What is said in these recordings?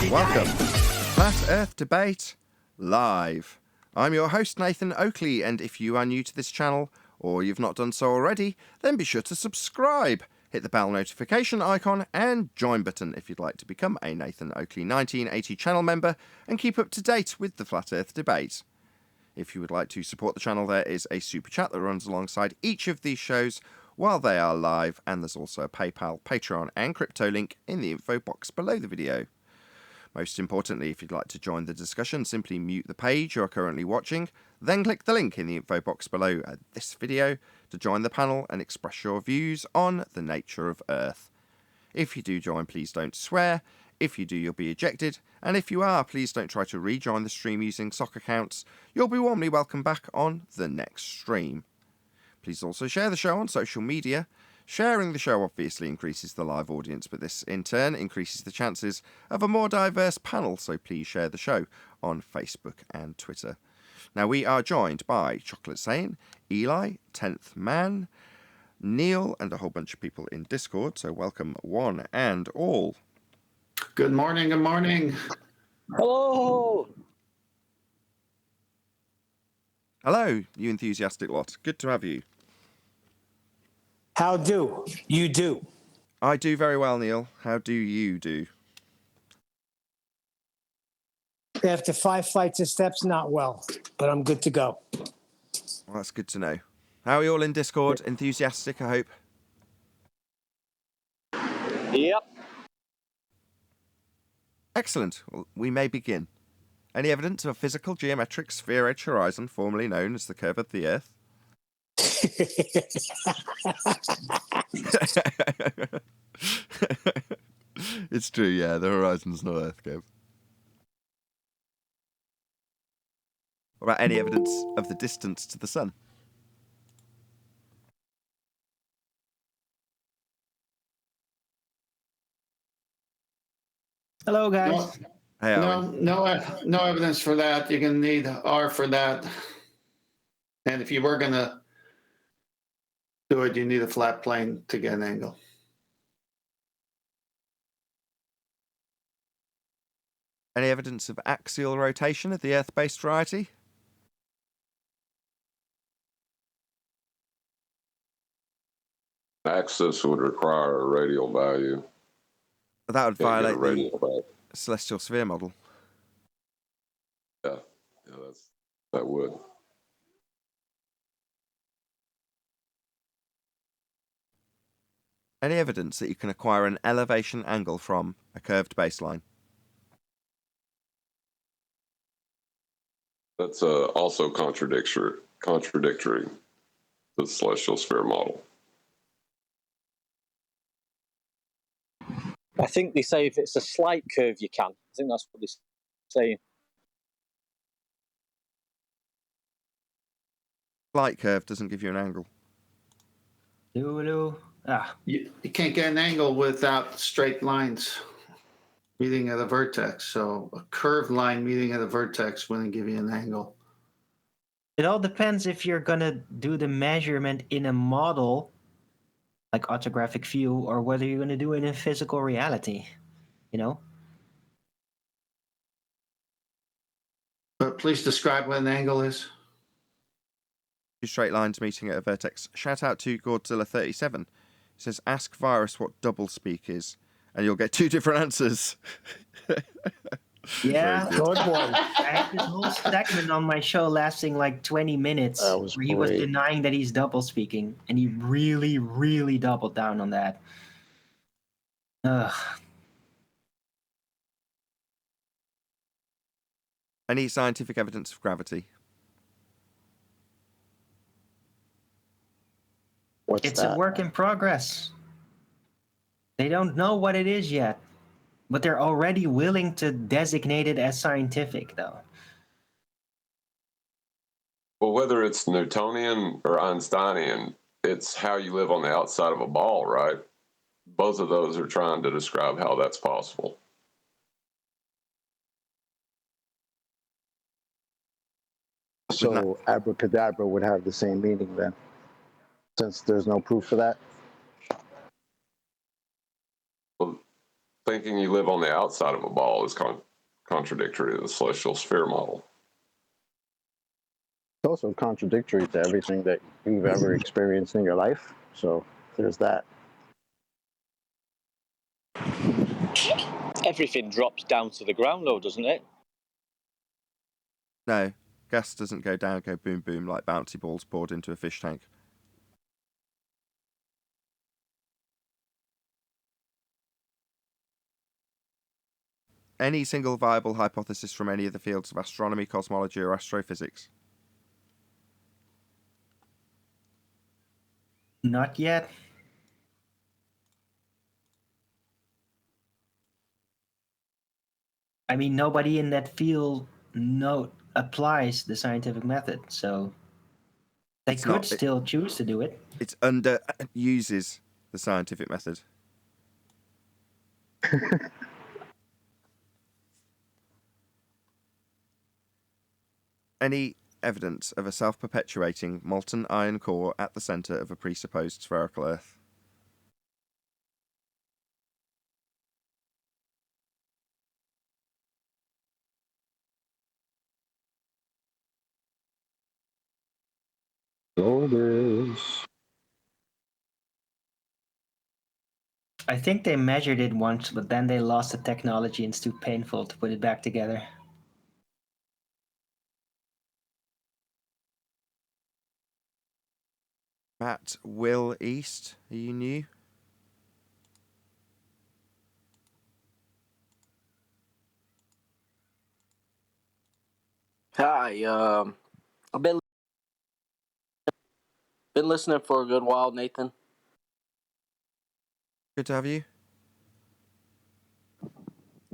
Welcome to Flat Earth Debate Live. I'm your host, Nathan Oakley, and if you are new to this channel, or you've not done so already, then be sure to subscribe. Hit the bell notification icon and join button if you'd like to become a Nathan Oakley 1980 channel member and keep up to date with the Flat Earth Debate. If you would like to support the channel, there is a super chat that runs alongside each of these shows while they are live, and there's also a PayPal, Patreon and crypto link in the info box below the video. Most importantly, if you'd like to join the discussion, simply mute the page you are currently watching, then click the link in the info box below this video to join the panel and express your views on the nature of Earth. If you do join, please don't swear. If you do, you'll be ejected. And if you are, please don't try to rejoin the stream using sock accounts. You'll be warmly welcomed back on the next stream. Please also share the show on social media. Sharing the show obviously increases the live audience, but this in turn increases the chances of a more diverse panel, so please share the show on Facebook and Twitter. Now, we are joined by Chocolate Sane, Eli, 10th Man, Neil, and a whole bunch of people in Discord, so welcome one and all. Good morning, good morning. Hello! Hello, you enthusiastic lot. Good to have you. How do you do? I do very well, Neil. How do you do? After 5 flights of steps, not well, but I'm good to go. Well, that's good to know. How are you all in Discord? Enthusiastic, I hope? Yep. Excellent. Well, we may begin. Any evidence of a physical geometric sphere-edge horizon, formerly known as the curve of the Earth? It's true, yeah. The horizon's not Earth, Kev. What about any evidence of the distance to the sun? Hello, guys. Hey, Owen. No evidence for that. You're going to need R for that. And if you were going to do it, you need a flat plane to get an angle. Any evidence of axial rotation of the Earth-based variety? Axis would require a radial value. That would Can't get a violate the radial value. celestial sphere model. Yeah, that would. Any evidence that you can acquire an elevation angle from a curved baseline? That's also contradictory to the celestial sphere model. I think they say if it's a slight curve, you can. I think that's what they're saying. Light curve doesn't give you an angle. You can't get an angle without straight lines meeting at a vertex. So a curved line meeting at a vertex wouldn't give you an angle. It all depends if you're going to do the measurement in a model, like orthographic view, or whether you're going to do it in physical reality, you know? But please describe what an angle is. Two straight lines meeting at a vertex. Shout out to Godzilla37. It says, ask Virus what doublespeak is, and you'll get two different answers. Yeah, Good boy. I had this whole segment on my show lasting like 20 minutes where he was denying that he's double speaking, and he really, really doubled down on that. Ugh. Any scientific evidence of gravity? It's a work in progress. They don't know what it is yet, but they're already willing to designate it as scientific, though. Well, whether it's Newtonian or Einsteinian, it's how you live on the outside of a ball, right? Both of those are trying to describe how that's possible. So abracadabra would have the same meaning then, since there's no proof for that. Well, thinking you live on the outside of a ball is contradictory to the celestial sphere model. It's also contradictory to everything that you've ever experienced in your life. So there's that. Everything drops down to the ground, though, doesn't it? No, gas doesn't go down, go boom boom like bouncy balls poured into a fish tank. Any single viable hypothesis from any of the fields of astronomy, cosmology, or astrophysics? Not yet. I mean, nobody in that field applies the scientific method, so they could still choose to do it. It's uses the scientific method. Any evidence of a self-perpetuating molten iron core at the centre of a presupposed spherical Earth? I think they measured it once, but then they lost the technology and it's too painful to put it back together. Matt Will East, are you new? Hi, I've been listening for a good while, Nathan. Good to have you.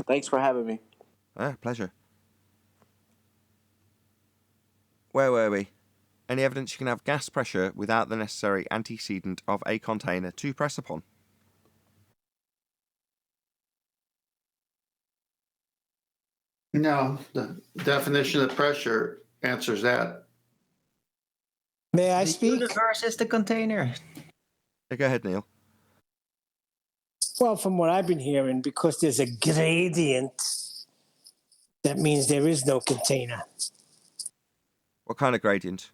Thanks for having me. Ah, pleasure. Where were we? Any evidence you can have gas pressure without the necessary antecedent of a container to press upon? No, the definition of pressure answers that. May I The speak? universe is the container. Yeah, go ahead, Neil. Well, from what I've been hearing, because there's a gradient, that means there is no container. What kind of gradient?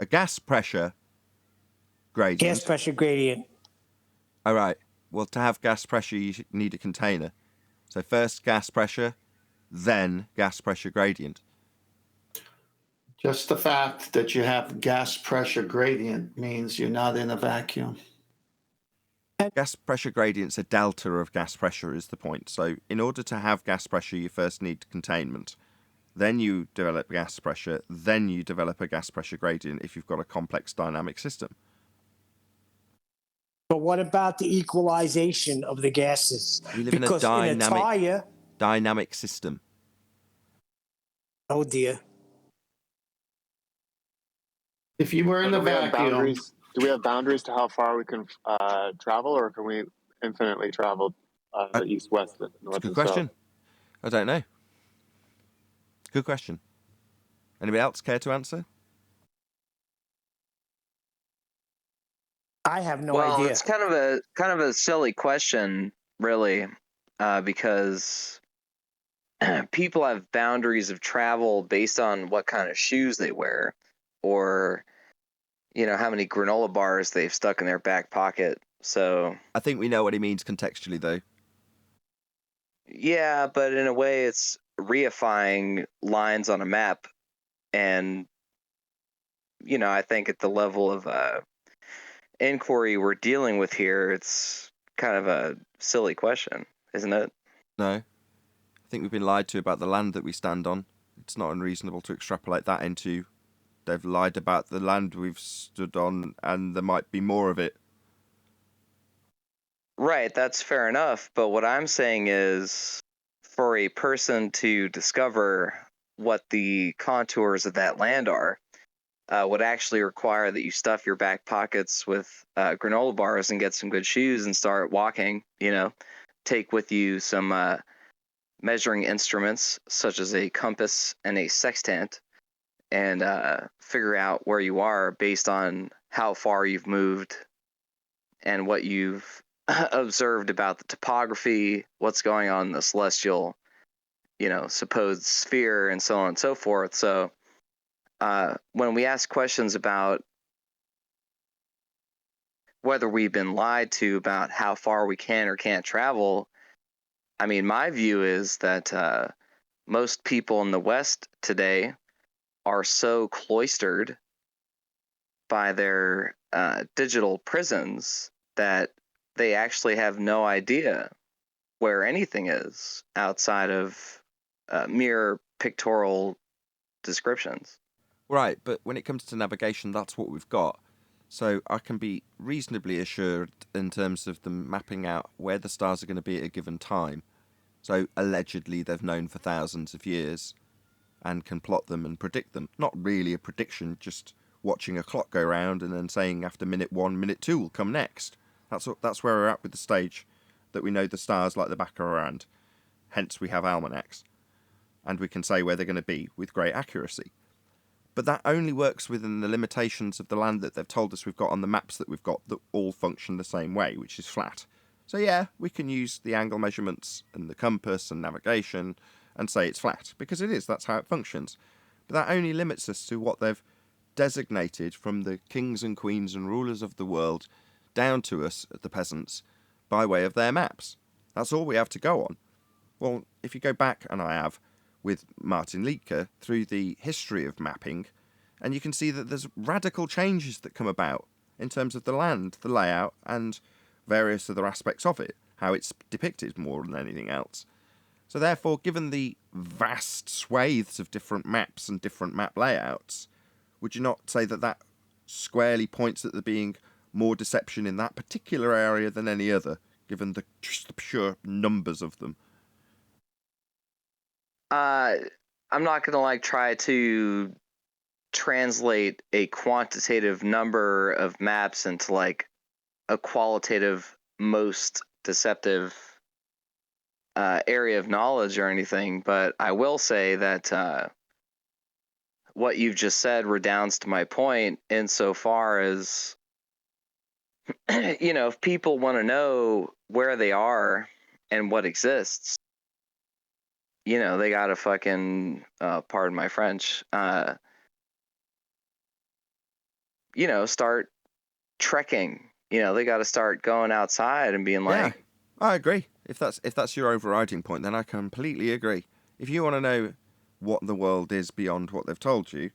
A gas pressure gradient. Gas pressure gradient. All right. Well, to have gas pressure, you need a container. So first gas pressure, then gas pressure gradient. Just the fact that you have gas pressure gradient means you're not in a vacuum. Gas pressure gradient's a delta of gas pressure is the point. So in order to have gas pressure, you first need containment. Then you develop gas pressure. Then you develop a gas pressure gradient if you've got a complex dynamic system. But what about the equalization of the gases? We live Because in a in a tire, dynamic system. oh dear. If you were in a Do we have vacuum, boundaries? Do we have boundaries to how far we can travel, or can we infinitely travel east, west, It's north, a good and question. south? I don't know. Good question. Anybody else care to answer? I have no Well, idea. it's kind of a silly question, really, because people have boundaries of travel based on what kind of shoes they wear, or how many granola bars they've stuck in their back pocket. So I think we know what he means contextually, though. yeah, but in a way, it's reifying lines on a map, and I think at the level of inquiry we're dealing with here, it's kind of a silly question, isn't it? No. I think we've been lied to about the land that we stand on. It's not unreasonable to extrapolate that into they've lied about the land we've stood on and there might be more of it. Right, that's fair enough. But what I'm saying is for a person to discover what the contours of that land are, would actually require that you stuff your back pockets with granola bars and get some good shoes and start walking, take with you some measuring instruments such as a compass and a sextant, and figure out where you are based on how far you've moved and what you've observed about the topography, what's going on in the celestial, supposed sphere, and so on and so forth. So when we ask questions about whether we've been lied to about how far we can or can't travel, I mean, my view is that most people in the West today are so cloistered by their digital prisons that they actually have no idea where anything is outside of mere pictorial descriptions. Right, but when it comes to navigation, that's what we've got. So I can be reasonably assured in terms of them mapping out where the stars are going to be at a given time. So allegedly they've known for thousands of years and can plot them and predict them. Not really a prediction, just watching a clock go round and then saying after minute 1, minute 2 will come next. That's where we're at with the stage that we know the stars like the back of our hand. Hence we have almanacs. And we can say where they're going to be with great accuracy. But that only works within the limitations of the land that they've told us we've got on the maps that we've got that all function the same way, which is flat. So yeah, we can use the angle measurements and the compass and navigation and say it's flat, because it is, that's how it functions. But that only limits us to what they've designated from the kings and queens and rulers of the world down to us, the peasants, by way of their maps. That's all we have to go on. Well, if you go back, and I have, with Martin Liedtke, through the history of mapping, and you can see that there's radical changes that come about in terms of the land, the layout, and various other aspects of it, how it's depicted more than anything else. So therefore, given the vast swathes of different maps and different map layouts, would you not say that that squarely points at there being more deception in that particular area than any other, given just the pure numbers of them? I'm not gonna try to translate a quantitative number of maps into a qualitative most deceptive area of knowledge or anything, but I will say that what you've just said redounds to my point insofar as if people want to know where they are and what exists, they gotta fucking pardon my French, start trekking. They gotta start going outside and being Yeah, I agree. If that's your overriding point, then I completely agree. If you want to know what the world is beyond what they've told you,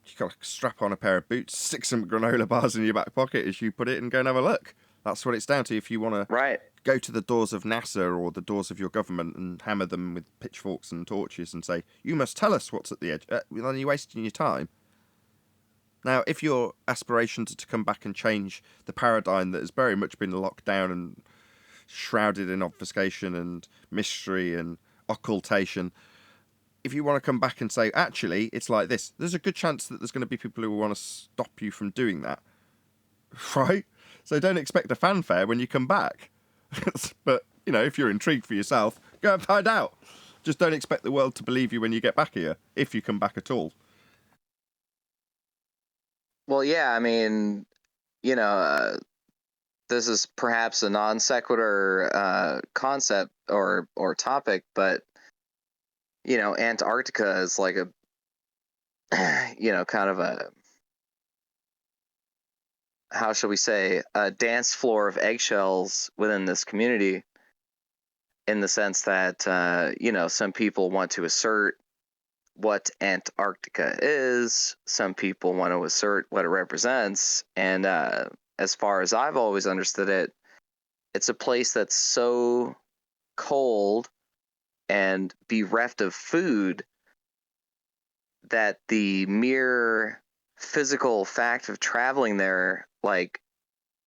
you got to strap on a pair of boots, stick some granola bars in your back pocket as you put it, and go and have a look. That's what it's down to. If you want to go to the doors of NASA or the doors of your government and hammer them with pitchforks and torches and say, you must tell us what's at the edge, then you're wasting your time. Now, if your aspirations are to come back and change the paradigm that has very much been locked down and shrouded in obfuscation and mystery and occultation, if you want to come back and say, actually, it's like this, there's a good chance that there's going to be people who will want to stop you from doing that. Right? So don't expect a fanfare when you come back. But, if you're intrigued for yourself, go and find out. Just don't expect the world to believe you when you get back here, if you come back at all. Well, yeah, I mean, this is perhaps a non sequitur concept or topic, but Antarctica is like a kind of a, how shall we say, a dance floor of eggshells within this community, in the sense that some people want to assert what Antarctica is, some people want to assert what it represents, and as far as I've always understood it, it's a place that's so cold and bereft of food that the mere physical fact of traveling there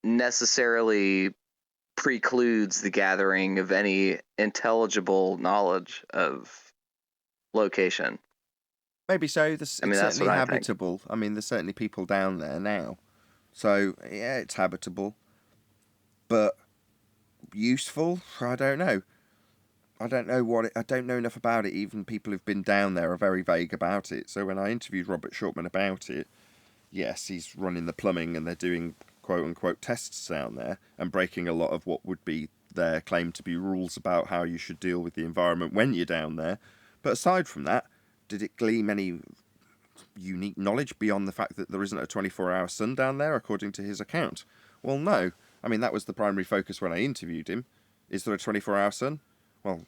necessarily precludes the gathering of any intelligible knowledge of location. Maybe so. It's certainly habitable. I mean, there's certainly people down there now. So, yeah, it's habitable. But useful? I don't know. I don't know enough about it. Even people who've been down there are very vague about it. So when I interviewed Robert Shortman about it, yes, he's running the plumbing and they're doing quote-unquote tests down there and breaking a lot of what would be their claim to be rules about how you should deal with the environment when you're down there. But aside from that, did it glean any unique knowledge beyond the fact that there isn't a 24-hour sun down there, according to his account? Well, no. I mean, that was the primary focus when I interviewed him. Is there a 24-hour sun? Well,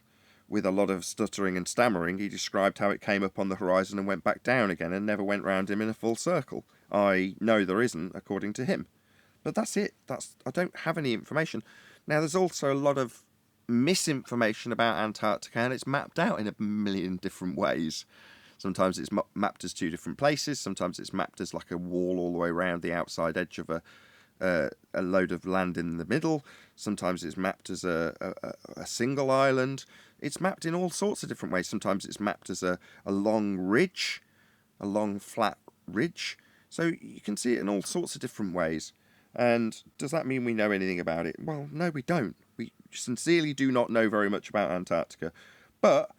with a lot of stuttering and stammering, he described how it came up on the horizon and went back down again and never went round him in a full circle. I know there isn't, according to him. But that's it. I don't have any information. Now, there's also a lot of misinformation about Antarctica, and it's mapped out in a million different ways. Sometimes it's mapped as two different places. Sometimes it's mapped as like a wall all the way around the outside edge of a load of land in the middle. Sometimes it's mapped as a single island. It's mapped in all sorts of different ways. Sometimes it's mapped as a long ridge, a long flat ridge. So you can see it in all sorts of different ways. And does that mean we know anything about it? Well, no, we don't. We sincerely do not know very much about Antarctica. But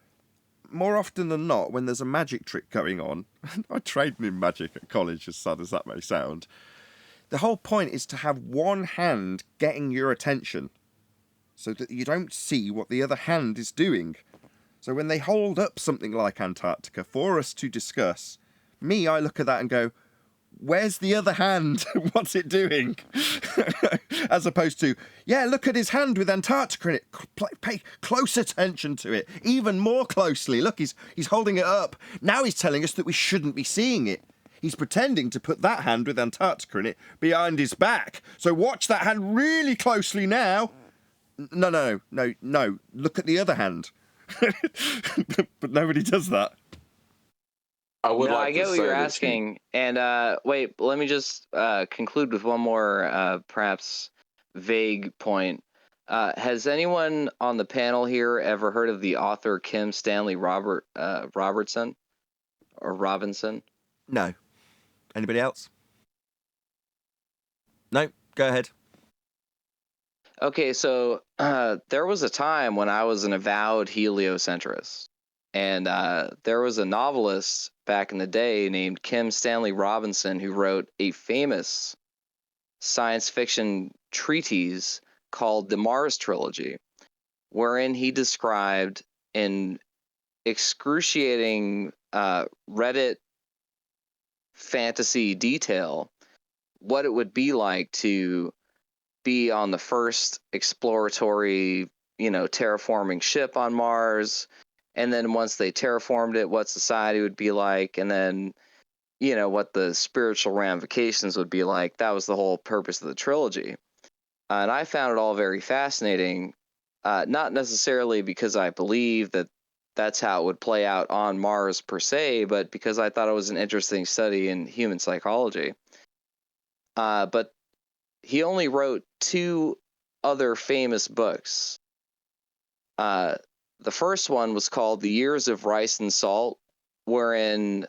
more often than not, when there's a magic trick going on, I trained in magic at college, as sad as that may sound, the whole point is to have one hand getting your attention so that you don't see what the other hand is doing. So when they hold up something like Antarctica for us to discuss, I look at that and go, where's the other hand? What's it doing? As opposed to, yeah, look at his hand with Antarctica in it. Pay close attention to it. Even more closely. Look, he's holding it up. Now he's telling us that we shouldn't be seeing it. He's pretending to put that hand with Antarctica in it behind his back. So watch that hand really closely now. No. Look at the other hand. But nobody does that. I get what you're asking. And wait, let me just conclude with one more perhaps vague point. Has anyone on the panel here ever heard of the author Kim Stanley Robertson or Robinson? No. Anybody else? No, go ahead. Okay, so there was a time when I was an avowed heliocentrist. And there was a novelist back in the day named Kim Stanley Robinson who wrote a famous science fiction treatise called the Mars Trilogy, wherein he described in excruciating Reddit fantasy detail what it would be like to be on the first exploratory, terraforming ship on Mars. And then once they terraformed it, what society would be like, and then, what the spiritual ramifications would be like. That was the whole purpose of the trilogy. And I found it all very fascinating, not necessarily because I believe that that's how it would play out on Mars per se, but because I thought it was an interesting study in human psychology. But he only wrote 2 other famous books. The first one was called The Years of Rice and Salt, wherein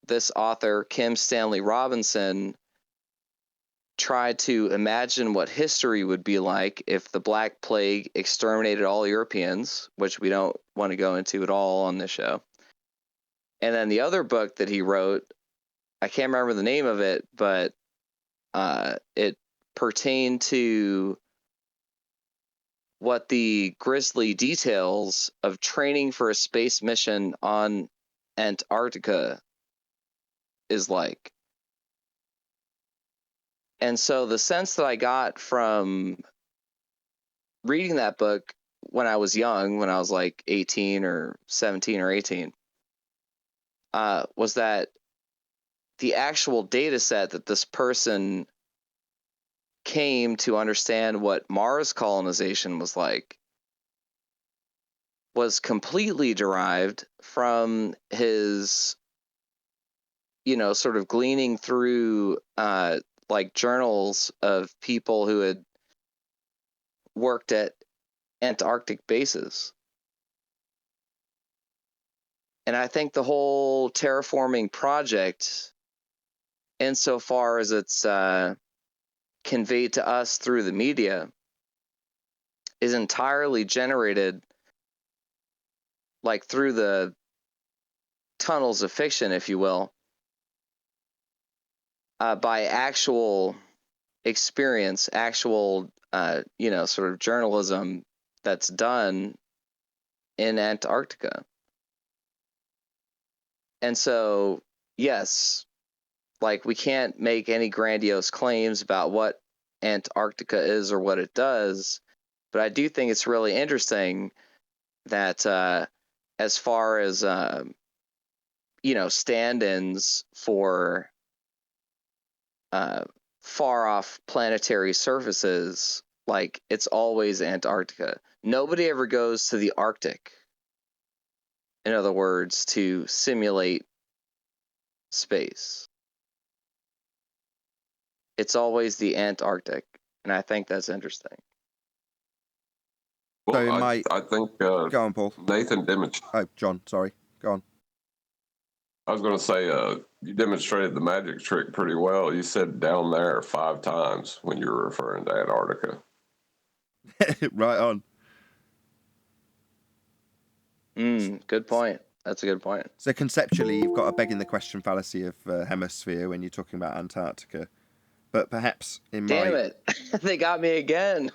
this author, Kim Stanley Robinson, tried to imagine what history would be like if the Black Plague exterminated all Europeans, which we don't want to go into at all on this show. And then the other book that he wrote, I can't remember the name of it, but it pertained to what the grisly details of training for a space mission on Antarctica is like. And so the sense that I got from reading that book when I was young, when I was like 18 or 17 or 18, was that the actual data set that this person came to understand what Mars colonization was like was completely derived from his, sort of gleaning through like journals of people who had worked at Antarctic bases. And I think the whole terraforming project, insofar as it's conveyed to us through the media, is entirely generated like through the tunnels of fiction, if you will, by actual experience, actual, sort of journalism that's done in Antarctica. And so, yes, like we can't make any grandiose claims about what Antarctica is or what it does, but I do think it's really interesting that as far as stand-ins for far off planetary surfaces, like it's always Antarctica. Nobody ever goes to the Arctic, in other words, to simulate space. It's always the Antarctic, and I think that's interesting. Well, So I think go on, Paul. Nathan demonstrated. Oh, John, sorry. Go on. I was going to say you demonstrated the magic trick pretty well. You said down there 5 times when you were referring to Antarctica. Right on. Good point. That's a good point. So conceptually, you've got a begging the question fallacy of hemisphere when you're talking about Antarctica. But perhaps Damn it. They got me again.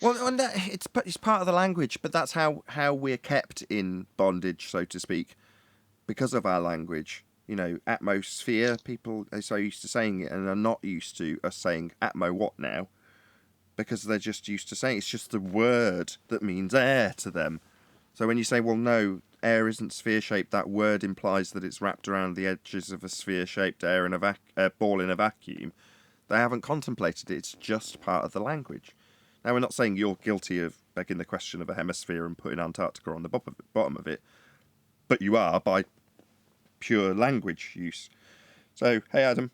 Well, it's part of the language, but that's how we're kept in bondage, so to speak, because of our language. You know, atmosphere, people are so used to saying it and are not used to us saying atmo what now, because they're just used to saying it's just the word that means air to them. So when you say, well, no, air isn't sphere-shaped, that word implies that it's wrapped around the edges of a sphere-shaped air in a ball in a vacuum. They haven't contemplated it. It's just part of the language. Now, we're not saying you're guilty of begging the question of a hemisphere and putting Antarctica on the bottom of it, but you are by pure language use. So, hey, Adam.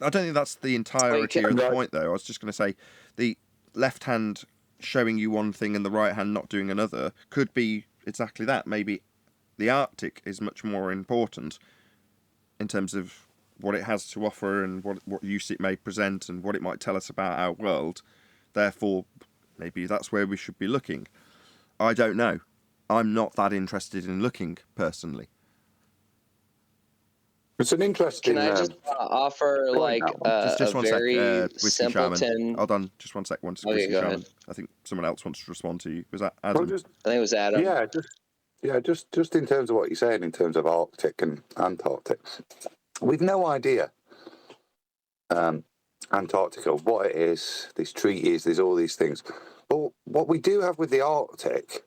I don't think that's the entirety of the point, though. I was just going to say the left hand showing you one thing and the right hand not doing another could be exactly that. Maybe the Arctic is much more important in terms of what it has to offer and what use it may present and what it might tell us about our world. Therefore, maybe that's where we should be looking. I don't know. I'm not that interested in looking, personally. It's an interesting... Can I just offer, like, just a one very sec, simpleton... Hold on, just one sec. Okay, go ahead. I think someone else wants to respond to you. Was that Adam? I think it was Adam. Just in terms of what you're saying, in terms of Arctic and Antarctic, we've no idea Antarctica, what it is, these treaties, there's all these things. But what we do have with the Arctic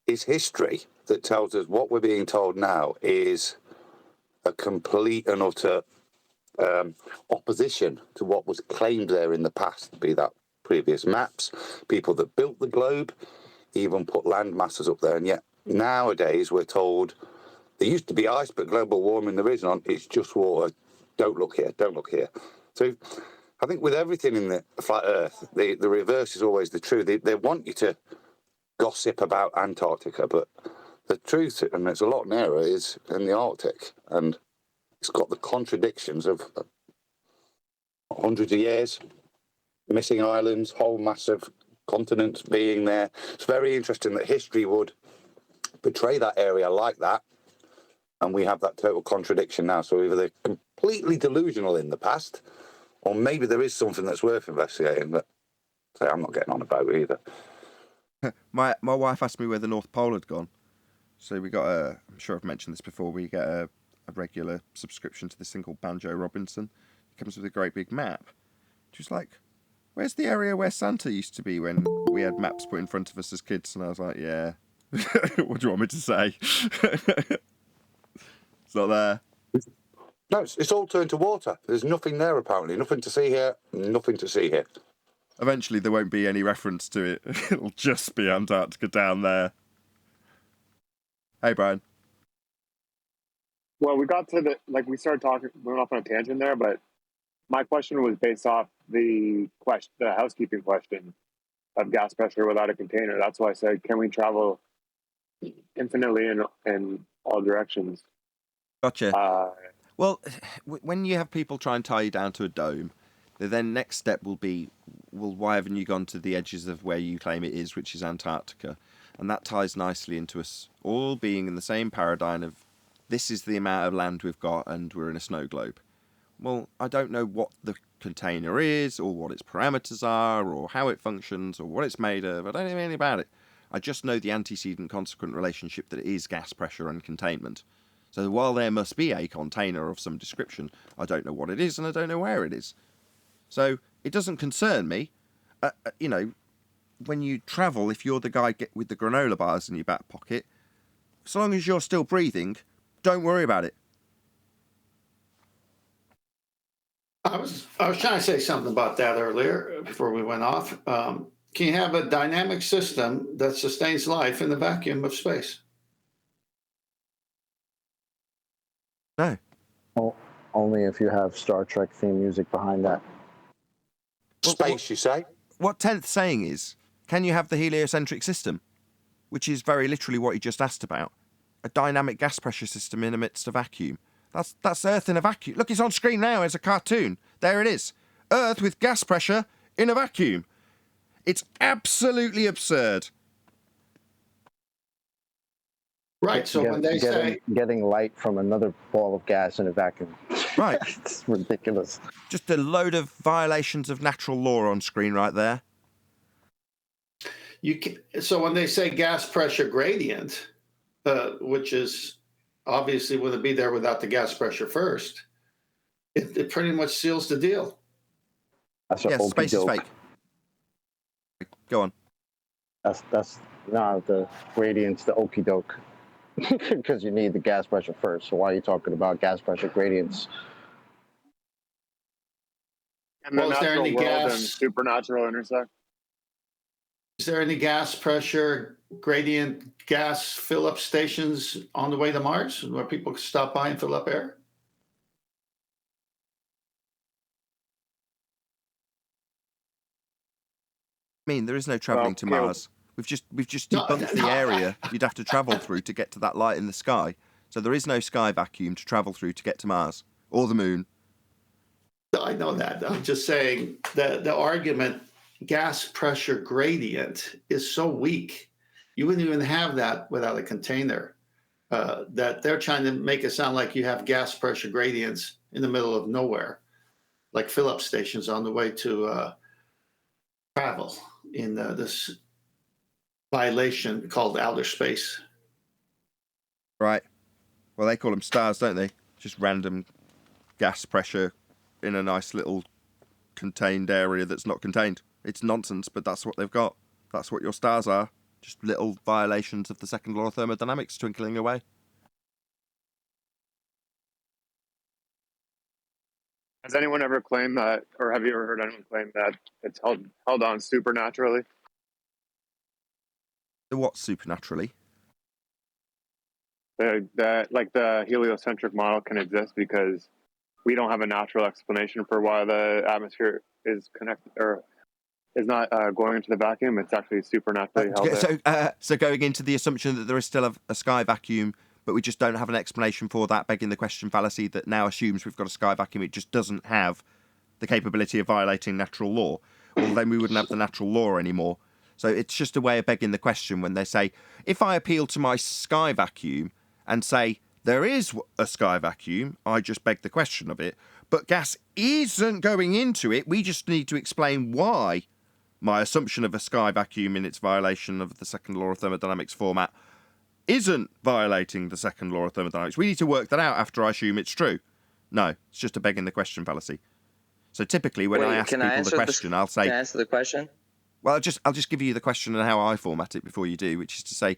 is history that tells us what we're being told now is a complete and utter opposition to what was claimed there in the past, be that previous maps, people that built the globe, even put land masses up there. And yet nowadays we're told there used to be ice, but global warming there is none. It's just water. Don't look here. Don't look here. So I think with everything in the flat Earth, the reverse is always the truth. They want you to gossip about Antarctica, but the truth, and it's a lot nearer, is in the Arctic. And it's got the contradictions of hundreds of years, missing islands, whole massive continents being there. It's very interesting that history would portray that area like that, and we have that total contradiction now. So either they're completely delusional in the past, or maybe there is something that's worth investigating that I'm not getting on about either. My wife asked me where the North Pole had gone. So we got I'm sure I've mentioned this before, we get a regular subscription to this thing called Banjo Robinson. It comes with a great big map. She's like, where's the area where Santa used to be when we had maps put in front of us as kids? And I was like, yeah. What do you want me to say? It's not there. No, it's all turned to water. There's nothing there, apparently. Nothing to see here, nothing to see here. Eventually there won't be any reference to it. It'll just be Antarctica down there. Hey, Brian. Well, we got to we started talking, we went off on a tangent there, but my question was based off the housekeeping question of gas pressure without a container. That's why I said, can we travel infinitely in all directions? Gotcha. Well, when you have people try and tie you down to a dome, the then next step will be, well, why haven't you gone to the edges of where you claim it is, which is Antarctica? And that ties nicely into us all being in the same paradigm of, this is the amount of land we've got and we're in a snow globe. Well, I don't know what the container is, or what its parameters are, or how it functions, or what it's made of. I don't know anything about it. I just know the antecedent-consequent relationship that it is gas pressure and containment. So while there must be a container of some description, I don't know what it is and I don't know where it is. So it doesn't concern me. When you travel, if you're the guy with the granola bars in your back pocket, so long as you're still breathing, don't worry about it. I was trying to say something about that earlier before we went off. Can you have a dynamic system that sustains life in the vacuum of space? No. Well, only if you have Star Trek theme music behind that. Space, you say? What 10th saying is, can you have the heliocentric system? Which is very literally what you just asked about. A dynamic gas pressure system in amidst a vacuum. That's Earth in a vacuum. Look, it's on screen now as a cartoon. There it is. Earth with gas pressure in a vacuum. It's absolutely absurd. Right, so when they say... Getting light from another ball of gas in a vacuum. Right. It's ridiculous. Just a load of violations of natural law on screen right there. So when they say gas pressure gradient, which is obviously wouldn't be there without the gas pressure first, it pretty much seals the deal. Yes, space is fake. Go on. That's not the gradient's the okie doke. Because you need the gas pressure first. So why are you talking about gas pressure gradients? And the natural world and supernatural intersect. Is there any gas pressure gradient gas fill-up stations on the way to Mars where people can stop by and fill up air? I mean, there is no travelling to Mars. We've just debunked the area you'd have to travel through to get to that light in the sky. So there is no sky vacuum to travel through to get to Mars or the moon. I know that. I'm just saying that the argument gas pressure gradient is so weak. You wouldn't even have that without a container. That they're trying to make it sound like you have gas pressure gradients in the middle of nowhere, like fill-up stations on the way to travel in this violation called outer space. Right. Well, they call them stars, don't they? Just random gas pressure in a nice little contained area that's not contained. It's nonsense, but that's what they've got. That's what your stars are. Just little violations of the second law of thermodynamics twinkling away. Has anyone ever claimed that, or have you ever heard anyone claim that it's held on supernaturally? The what supernaturally? That like the heliocentric model can exist because we don't have a natural explanation for why the atmosphere is connected or is not going into the vacuum. It's actually supernaturally held there. So going into the assumption that there is still a sky vacuum, but we just don't have an explanation for that, begging the question fallacy that now assumes we've got a sky vacuum. It just doesn't have the capability of violating natural law. Well, then we wouldn't have the natural law anymore. So it's just a way of begging the question when they say, if I appeal to my sky vacuum and say, there is a sky vacuum, I just beg the question of it, but gas isn't going into it, we just need to explain why my assumption of a sky vacuum in its violation of the second law of thermodynamics format isn't violating the second law of thermodynamics. We need to work that out after I assume it's true. No, it's just a begging the question fallacy. So typically when I ask people the question, I'll say... Can I answer the question? Well, I'll just give you the question and how I format it before you do, which is to say,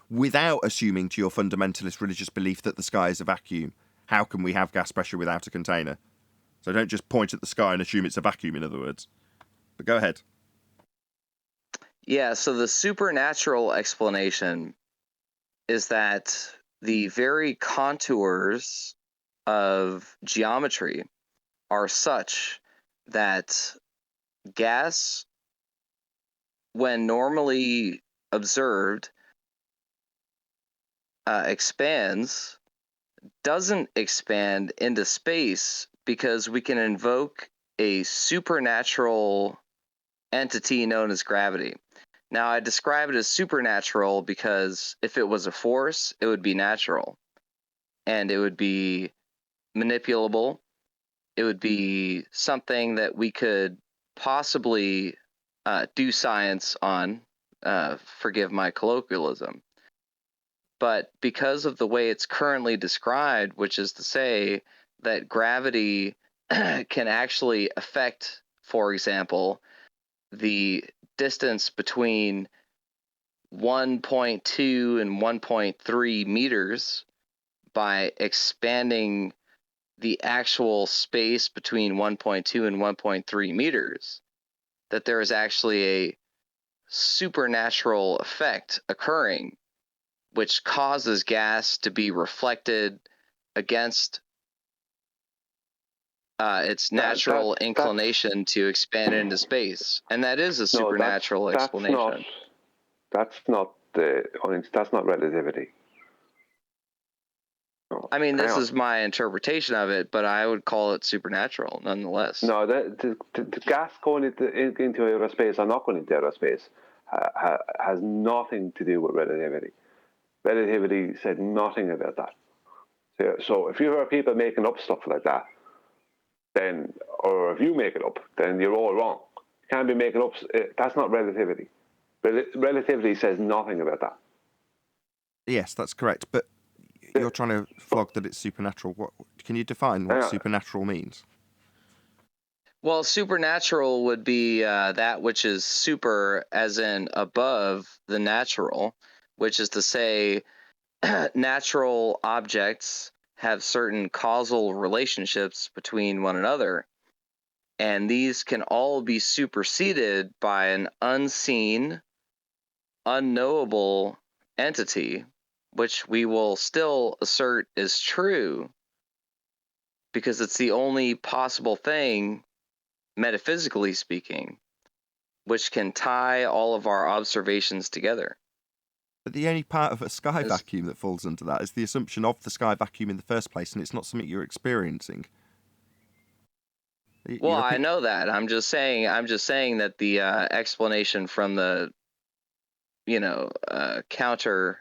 without assuming to your fundamentalist religious belief that the sky is a vacuum, how can we have gas pressure without a container? So don't just point at the sky and assume it's a vacuum, in other words. But go ahead. Yeah, so the supernatural explanation is that the very contours of geometry are such that gas, when normally observed, expands, doesn't expand into space because we can invoke a supernatural entity known as gravity. Now, I describe it as supernatural because if it was a force, it would be natural and it would be manipulable it would be something that we could possibly do science on. Forgive my colloquialism. But because of the way it's currently described, which is to say that gravity can actually affect, for example, the distance between 1.2 and 1.3 meters by expanding the actual space between 1.2 and 1.3 meters, that there is actually a supernatural effect occurring which causes gas to be reflected against its natural inclination to expand into space. And that is a supernatural explanation. That's not relativity. No, I mean, this is my interpretation of it, but I would call it supernatural nonetheless. No, the gas going into outer space or not going into outer space has nothing to do with relativity. Relativity said nothing about that. So if you hear people making up stuff like that, then, or if you make it up, then you're all wrong. You can't be making up. That's not relativity. Relativity says nothing about that. Yes, that's correct. But you're trying to flog that it's supernatural. What can you define what supernatural means? Well, supernatural would be that which is super, as in above the natural, which is to say natural objects have certain causal relationships between one another, and these can all be superseded by an unseen, unknowable entity, which we will still assert is true because it's the only possible thing, metaphysically speaking, which can tie all of our observations together. But the only part of a sky vacuum that falls under that is the assumption of the sky vacuum in the first place, and it's not something you're experiencing. Well, I know that. I'm just saying that the explanation from the, counter,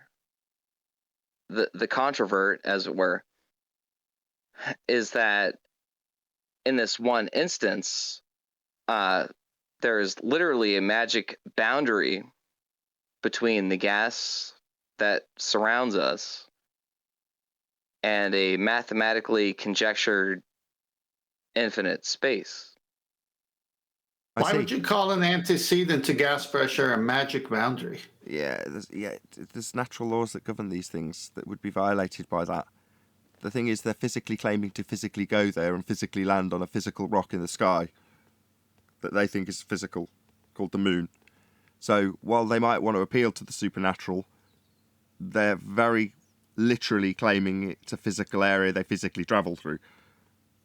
the controvert, as it were, is that in this one instance, there is literally a magic boundary between the gas that surrounds us and a mathematically conjectured infinite space. Why would you call an antecedent to gas pressure a magic boundary? There's natural laws that govern these things that would be violated by that. The thing is, they're physically claiming to physically go there and physically land on a physical rock in the sky that they think is physical, called the moon. So while they might want to appeal to the supernatural, they're very literally claiming it's a physical area they physically travel through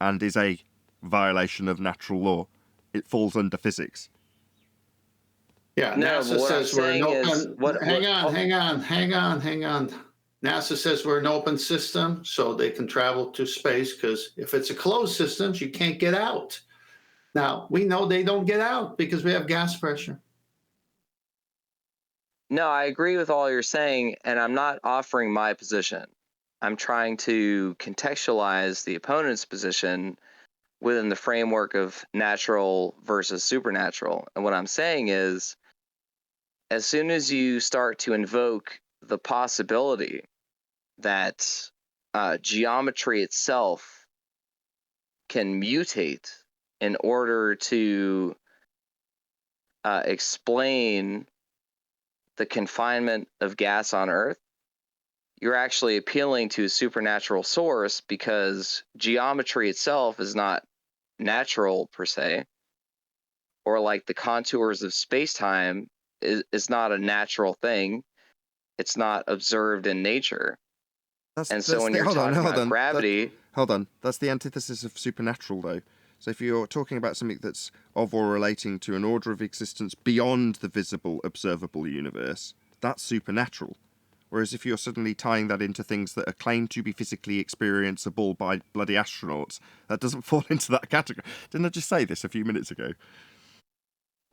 and is a violation of natural law. It falls under physics. Yeah, NASA says we're an open... Hang on. NASA says we're an open system, so they can travel to space, because if it's a closed system, you can't get out. Now, we know they don't get out because we have gas pressure. No, I agree with all you're saying, and I'm not offering my position. I'm trying to contextualize the opponent's position within the framework of natural versus supernatural. And what I'm saying is, as soon as you start to invoke the possibility that geometry itself can mutate in order to explain the confinement of gas on Earth, you're actually appealing to a supernatural source, because geometry itself is not natural per se, or like the contours of space-time is not a natural thing. It's not observed in nature. So when you're talking about gravity... Hold on. That's the antithesis of supernatural, though. So if you're talking about something that's of or relating to an order of existence beyond the visible, observable universe, that's supernatural. Whereas if you're suddenly tying that into things that are claimed to be physically experienceable by bloody astronauts, that doesn't fall into that category. Didn't I just say this a few minutes ago?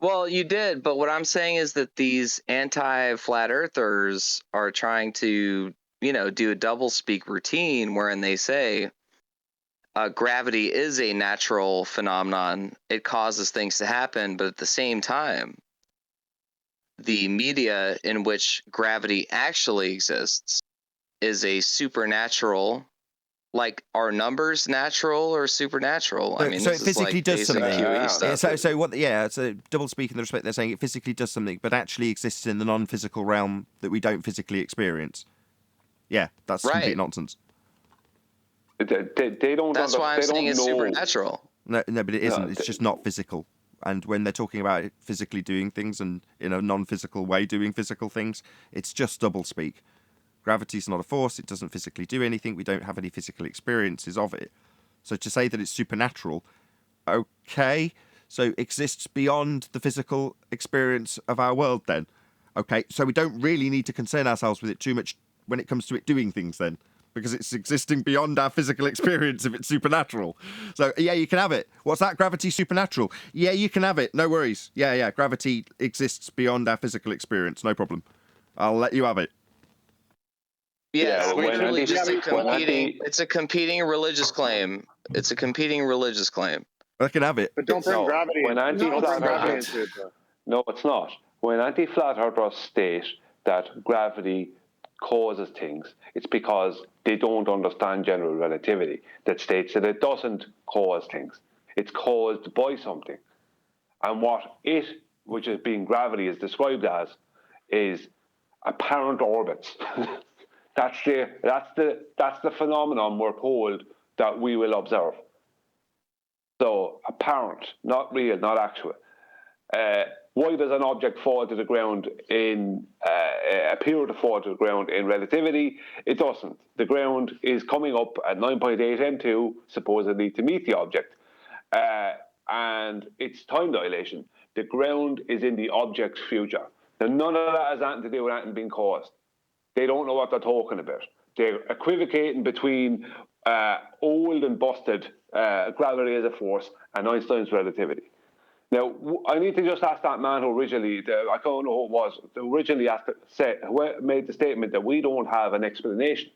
Well, you did, but what I'm saying is that these anti-flat earthers are trying to, do a doublespeak routine wherein they say, gravity is a natural phenomenon. It causes things to happen, but at the same time, the media in which gravity actually exists is a supernatural. Like, are numbers natural or supernatural? I mean, so this it physically is like does basic something. QE stuff. So what? Yeah. So double speak in the respect they're saying it physically does something, but actually exists in the non-physical realm that we don't physically experience. Yeah, that's complete nonsense. They don't. That's why I'm saying it's know. supernatural. No, but it isn't. It's just not physical. And when they're talking about it physically doing things and in a non-physical way doing physical things, it's just double speak. Gravity's not a force. It doesn't physically do anything. We don't have any physical experiences of it. So to say that it's supernatural, okay, so exists beyond the physical experience of our world then. Okay, so we don't really need to concern ourselves with it too much when it comes to it doing things then, because it's existing beyond our physical experience if it's supernatural. So, yeah, you can have it. What's that? Gravity supernatural? Yeah, you can have it. No worries. Yeah, gravity exists beyond our physical experience. No problem. I'll let you have it. Yeah, it's literally just a competing. It's a competing religious claim. It's a competing religious claim. I can have it. But don't bring gravity. When anti-flat earthers, into it, though. no, it's not. When anti-flat earthers state that gravity causes things, it's because they don't understand general relativity. That states that it doesn't cause things. It's caused by something, and what it, which is being gravity, is described as, is apparent orbits. That's the phenomenon we're told that we will observe. So apparent, not real, not actual. Why does an object fall to the ground appear to fall to the ground in relativity? It doesn't. The ground is coming up at 9.8 m2, supposedly to meet the object, and it's time dilation. The ground is in the object's future. Now, none of that has anything to do with anything being caused. They don't know what they're talking about. They're equivocating between old and busted gravity as a force and Einstein's relativity. Now, I need to just ask that man who originally, I don't know who it was, originally made the statement that we don't have an explanation.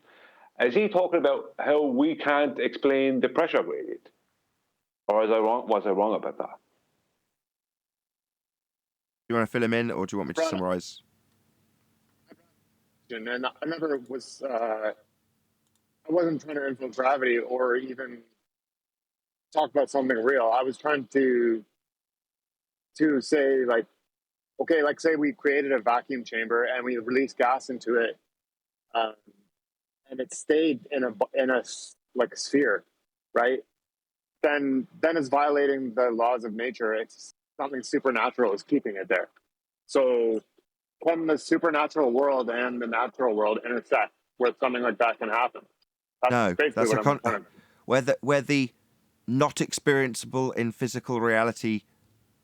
Is he talking about how we can't explain the pressure gradient? Or was I wrong about that? Do you want to fill him in, or do you want me to summarise? And I never was, I wasn't trying to influence gravity or even talk about something real. I was trying to say, like, okay, like say we created a vacuum chamber and we released gas into it, and it stayed in a like sphere, right? Then it's violating the laws of nature. It's something supernatural is keeping it there. So can the supernatural world and the natural world intersect where something like that can happen? That's where the not experienceable in physical reality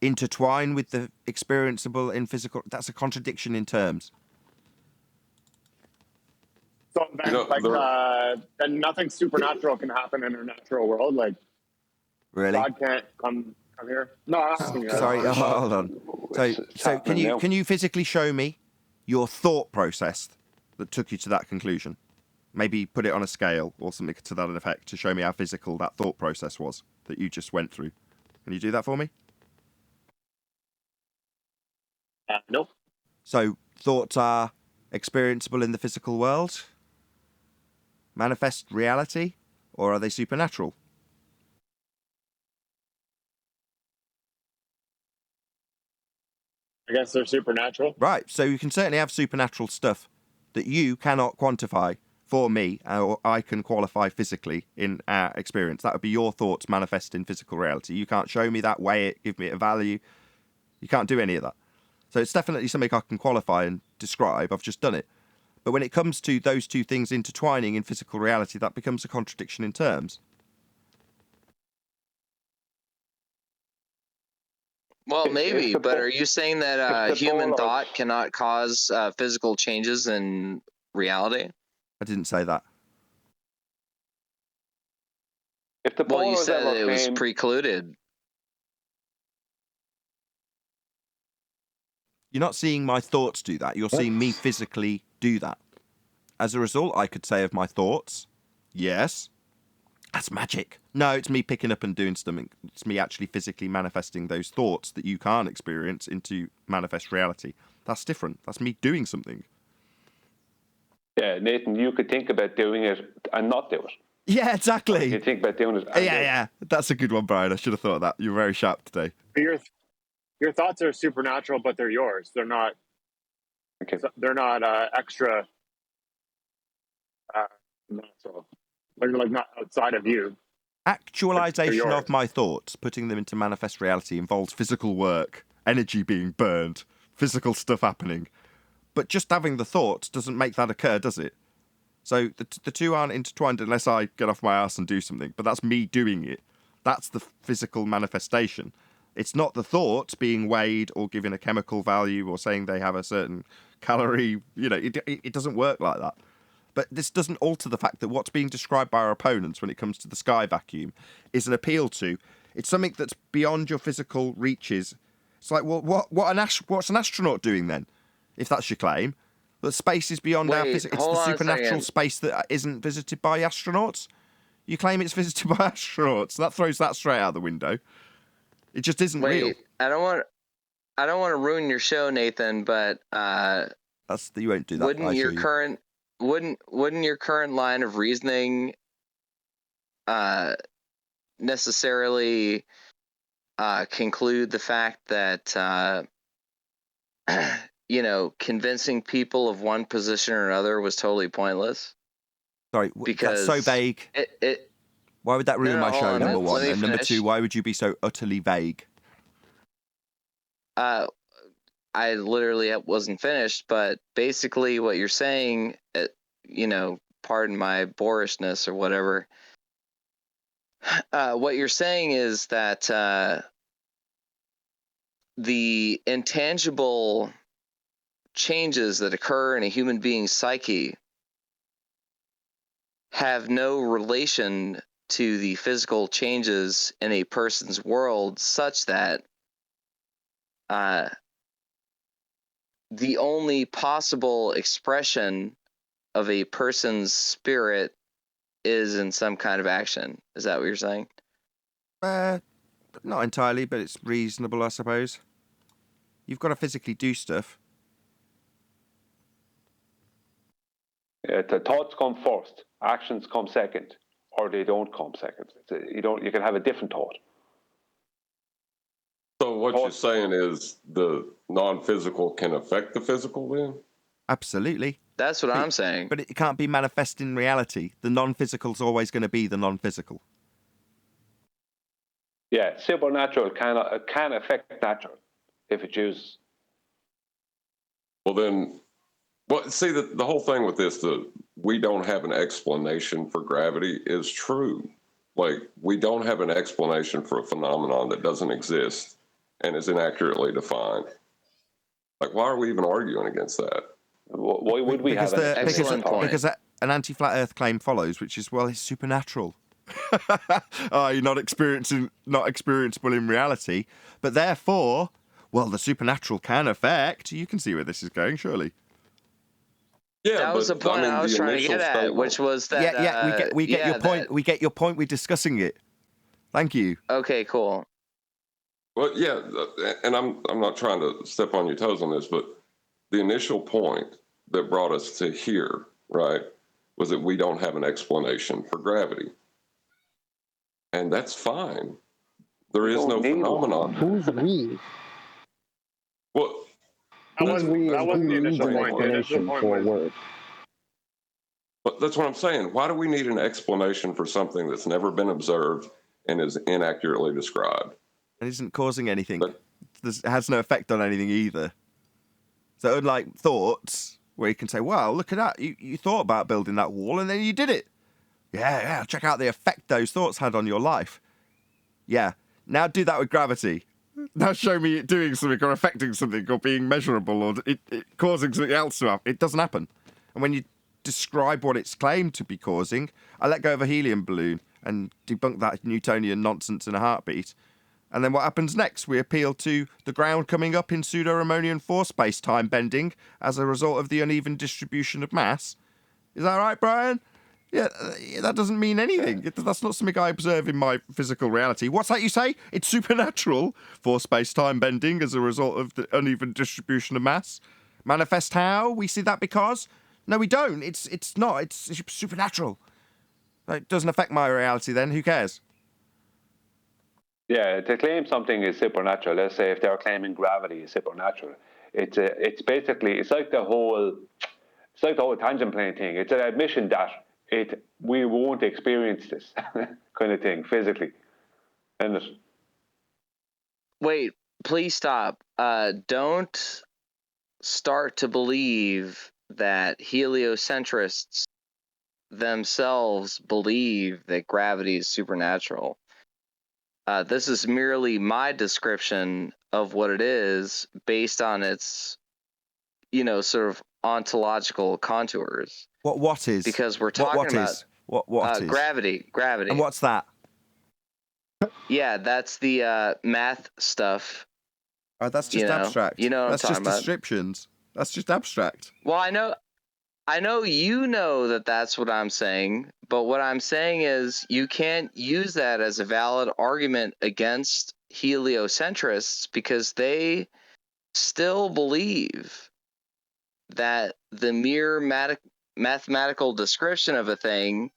intertwine with the experienceable in physical. That's a contradiction in terms. So then, then nothing supernatural can happen in our natural world. Like, really, God can't come here. No, I'm asking you. Sorry, hold on. So can you physically show me your thought process that took you to that conclusion? Maybe put it on a scale or something to that effect to show me how physical that thought process was that you just went through. Can you do that for me? Nope. So thoughts are experienceable in the physical world, manifest reality, or are they supernatural? I guess they're supernatural. Right, so you can certainly have supernatural stuff that you cannot quantify for me, or I can qualify physically in our experience. That would be your thoughts manifest in physical reality. You can't show me that, weigh it, give me a value. You can't do any of that. So it's definitely something I can qualify and describe. I've just done it. But when it comes to those two things intertwining in physical reality, that becomes a contradiction in terms. Well, maybe, but are you saying that human thought cannot cause physical changes in reality? I didn't say that. Well, you said it was precluded. You're not seeing my thoughts do that. You're seeing me physically do that. As a result, I could say of my thoughts, yes, that's magic. No, it's me picking up and doing something. It's me actually physically manifesting those thoughts that you can't experience into manifest reality. That's different. That's me doing something. Yeah, Nathan, you could think about doing it and not do it. Yeah, exactly. You think about doing it. Yeah. That's a good one, Brian. I should have thought of that. You're very sharp today. Your thoughts are supernatural, but they're yours. They're not. Okay. They're not extra. Natural. They're like not outside of you. Actualization of my thoughts, putting them into manifest reality, involves physical work, energy being burned, physical stuff happening. But just having the thoughts doesn't make that occur, does it? So the two aren't intertwined unless I get off my ass and do something. But that's me doing it. That's the physical manifestation. It's not the thoughts being weighed or given a chemical value or saying they have a certain calorie. You know, it doesn't work like that. But this doesn't alter the fact that what's being described by our opponents when it comes to the sky vacuum is an appeal to. It's something that's beyond your physical reaches. It's like, well, what's an astronaut doing then? If that's your claim, that space is beyond our physical. It's the supernatural space that isn't visited by astronauts. You claim it's visited by astronauts. That throws that straight out the window. It just isn't real. I don't want to ruin your show, Nathan, but you won't do that. Wouldn't your current line of reasoning necessarily conclude the fact that convincing people of one position or another was totally pointless? Sorry, because that's so vague. Why would that ruin my show, number one? And number two, why would you be so utterly vague? I literally wasn't finished, but basically what you're saying, pardon my boorishness or whatever, what you're saying is that the intangible changes that occur in a human being's psyche have no relation to the physical changes in a person's world, such that the only possible expression of a person's spirit is in some kind of action. Is that what you're saying? Not entirely, but it's reasonable, I suppose. You've got to physically do stuff. Yeah, the thoughts come first, actions come second, or they don't come second. You can have a different thought. So what you're saying is the non-physical can affect the physical then? Absolutely. That's what I'm saying. But it can't be manifest in reality. The non-physical's always going to be the non-physical. Yeah, supernatural can affect natural if it chooses. Well then, see, the whole thing with this, we don't have an explanation for gravity is true. Like, we don't have an explanation for a phenomenon that doesn't exist and is inaccurately defined. Like, why are we even arguing against that? Why would we have an excellent point? Because an anti-flat Earth claim follows, which is, well, it's supernatural. You're not experienceable in reality, but therefore, well, the supernatural can affect. You can see where this is going, surely. Yeah, that was the point I was trying to get at, which was that. We get your point. We get your point. We're discussing it. Thank you. Okay, cool. Well, yeah, and I'm not trying to step on your toes on this, but the initial point that brought us to here, right, was that we don't have an explanation for gravity. And that's fine. There is no phenomenon. Who's we? Well, that wasn't the initial point. The initial point was... word. But that's what I'm saying. Why do we need an explanation for something that's never been observed and is inaccurately described? It isn't causing anything. It has no effect on anything either. So unlike thoughts, where you can say, well, look at that. You thought about building that wall and then you did it. Yeah, check out the effect those thoughts had on your life. Yeah, now do that with gravity. Now show me it doing something or affecting something or being measurable or it causing something else to happen. It doesn't happen. And when you describe what it's claimed to be causing, I let go of a helium balloon and debunk that Newtonian nonsense in a heartbeat. And then what happens next? We appeal to the ground coming up in pseudo-Ramonian force space-time bending as a result of the uneven distribution of mass. Is that right, Brian? Yeah, that doesn't mean anything. That's not something I observe in my physical reality. What's that you say? It's supernatural for space-time bending as a result of the uneven distribution of mass. Manifest how? We see that because? No, we don't. It's not. It's supernatural. It doesn't affect my reality then. Who cares? Yeah, to claim something is supernatural, let's say if they're claiming gravity is supernatural, it's basically like the whole tangent plane thing. It's an admission that we won't experience this kind of thing physically, isn't it? Wait, please stop. Don't start to believe that heliocentrists themselves believe that gravity is supernatural. This is merely my description of what it is based on its, sort of ontological contours. What is? Because we're talking about what is? Gravity. And what's that? Yeah, that's the math stuff. Oh, that's just abstract. You know what that's I'm just talking about. descriptions. That's just abstract. Well, I know you know that that's what I'm saying, but what I'm saying is you can't use that as a valid argument against heliocentrists because they still believe that the mere mathematical description of a thing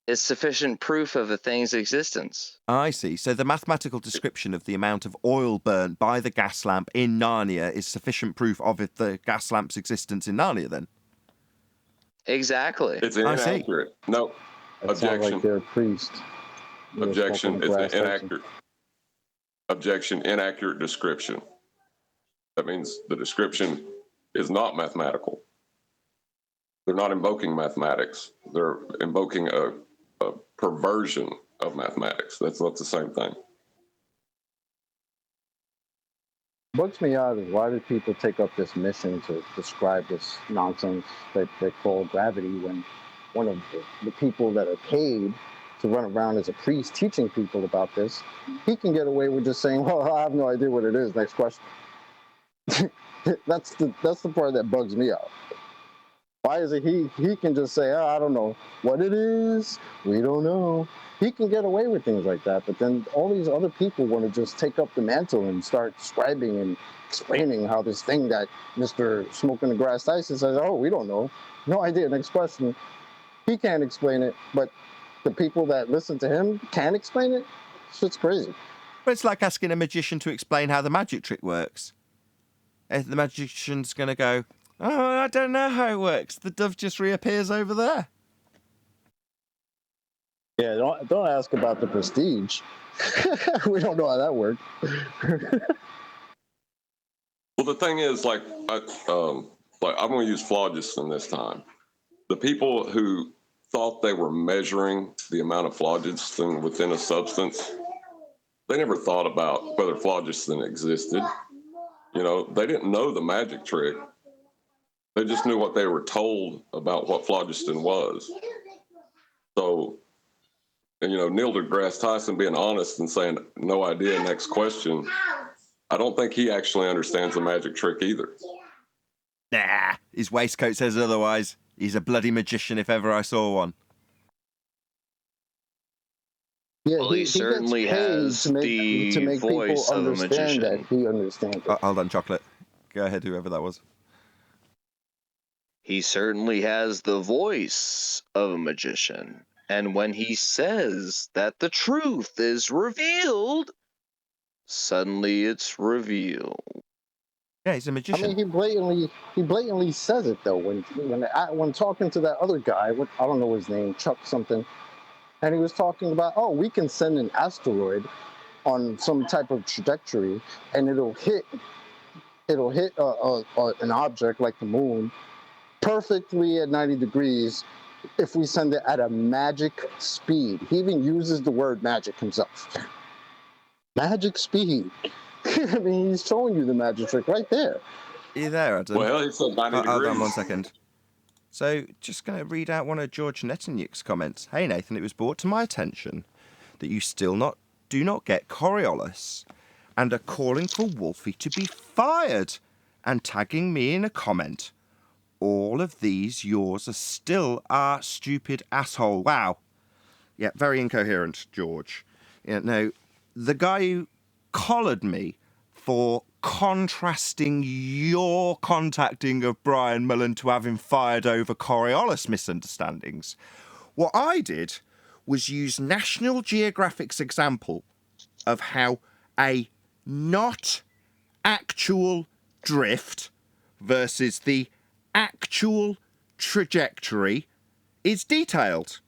is sufficient proof of a thing's existence. I see. So the mathematical description of the amount of oil burnt by the gas lamp in Narnia is sufficient proof of the gas lamp's existence in Narnia, then? Exactly. It's inaccurate. No. Objection. Like they're a priest. Objection. It's inaccurate. Objection. Inaccurate description. That means the description is not mathematical. They're not invoking mathematics. They're invoking a perversion of mathematics. That's not the same thing. Bugs me out is why did people take up this mission to describe this nonsense that they call gravity when one of the people that are paid to run around as a priest teaching people about this, he can get away with just saying, well, I have no idea what it is. Next question. That's the part that bugs me out. Why is it he can just say, I don't know what it is. We don't know. He can get away with things like that, but then all these other people want to just take up the mantle and start describing and explaining how this thing that Mr. Smoking the Grass Tyson says, oh, we don't know. No idea. Next question. He can't explain it, but the people that listen to him can explain it? Shit's crazy. But it's like asking a magician to explain how the magic trick works. If the magician's going to go, oh, I don't know how it works. The dove just reappears over there. Yeah, don't ask about the prestige. We don't know how that worked. Well, the thing is, I'm going to use phlogiston this time. The people who thought they were measuring the amount of phlogiston within a substance, they never thought about whether phlogiston existed. They didn't know the magic trick. They just knew what they were told about what phlogiston was. So, Neil deGrasse Tyson being honest and saying, no idea, next question, I don't think he actually understands the magic trick either. Nah, his waistcoat says otherwise. He's a bloody magician if ever I saw one. Yeah, well, he certainly has to make voice people of a understand magician. that he understands it. Hold on, Chocolate. Go ahead, whoever that was. He certainly has the voice of a magician. And when he says that the truth is revealed, suddenly it's revealed. Yeah, he's a magician. I mean, he blatantly says it though. When talking to that other guy, I don't know his name, Chuck something, and he was talking about, oh, we can send an asteroid on some type of trajectory, and it'll hit an object like the moon perfectly at 90 degrees if we send it at a magic speed. He even uses the word magic himself. Magic speed. I mean, he's showing you the magic trick right there. Are you there, Adam? Well, he said 90 degrees. Hold on 1 second. So, just going to read out one of George Netanyuk's comments. Hey, Nathan, it was brought to my attention that you still do not get Coriolis and are calling for Wolfie to be fired and tagging me in a comment. all of these yours are still our stupid asshole. Wow. Yeah, very incoherent, George. Yeah, no, the guy who collared me for contrasting your contacting of Brian Mullen to have him fired over Coriolis misunderstandings. What I did was use National Geographic's example of how a not actual drift versus the actual trajectory is detailed.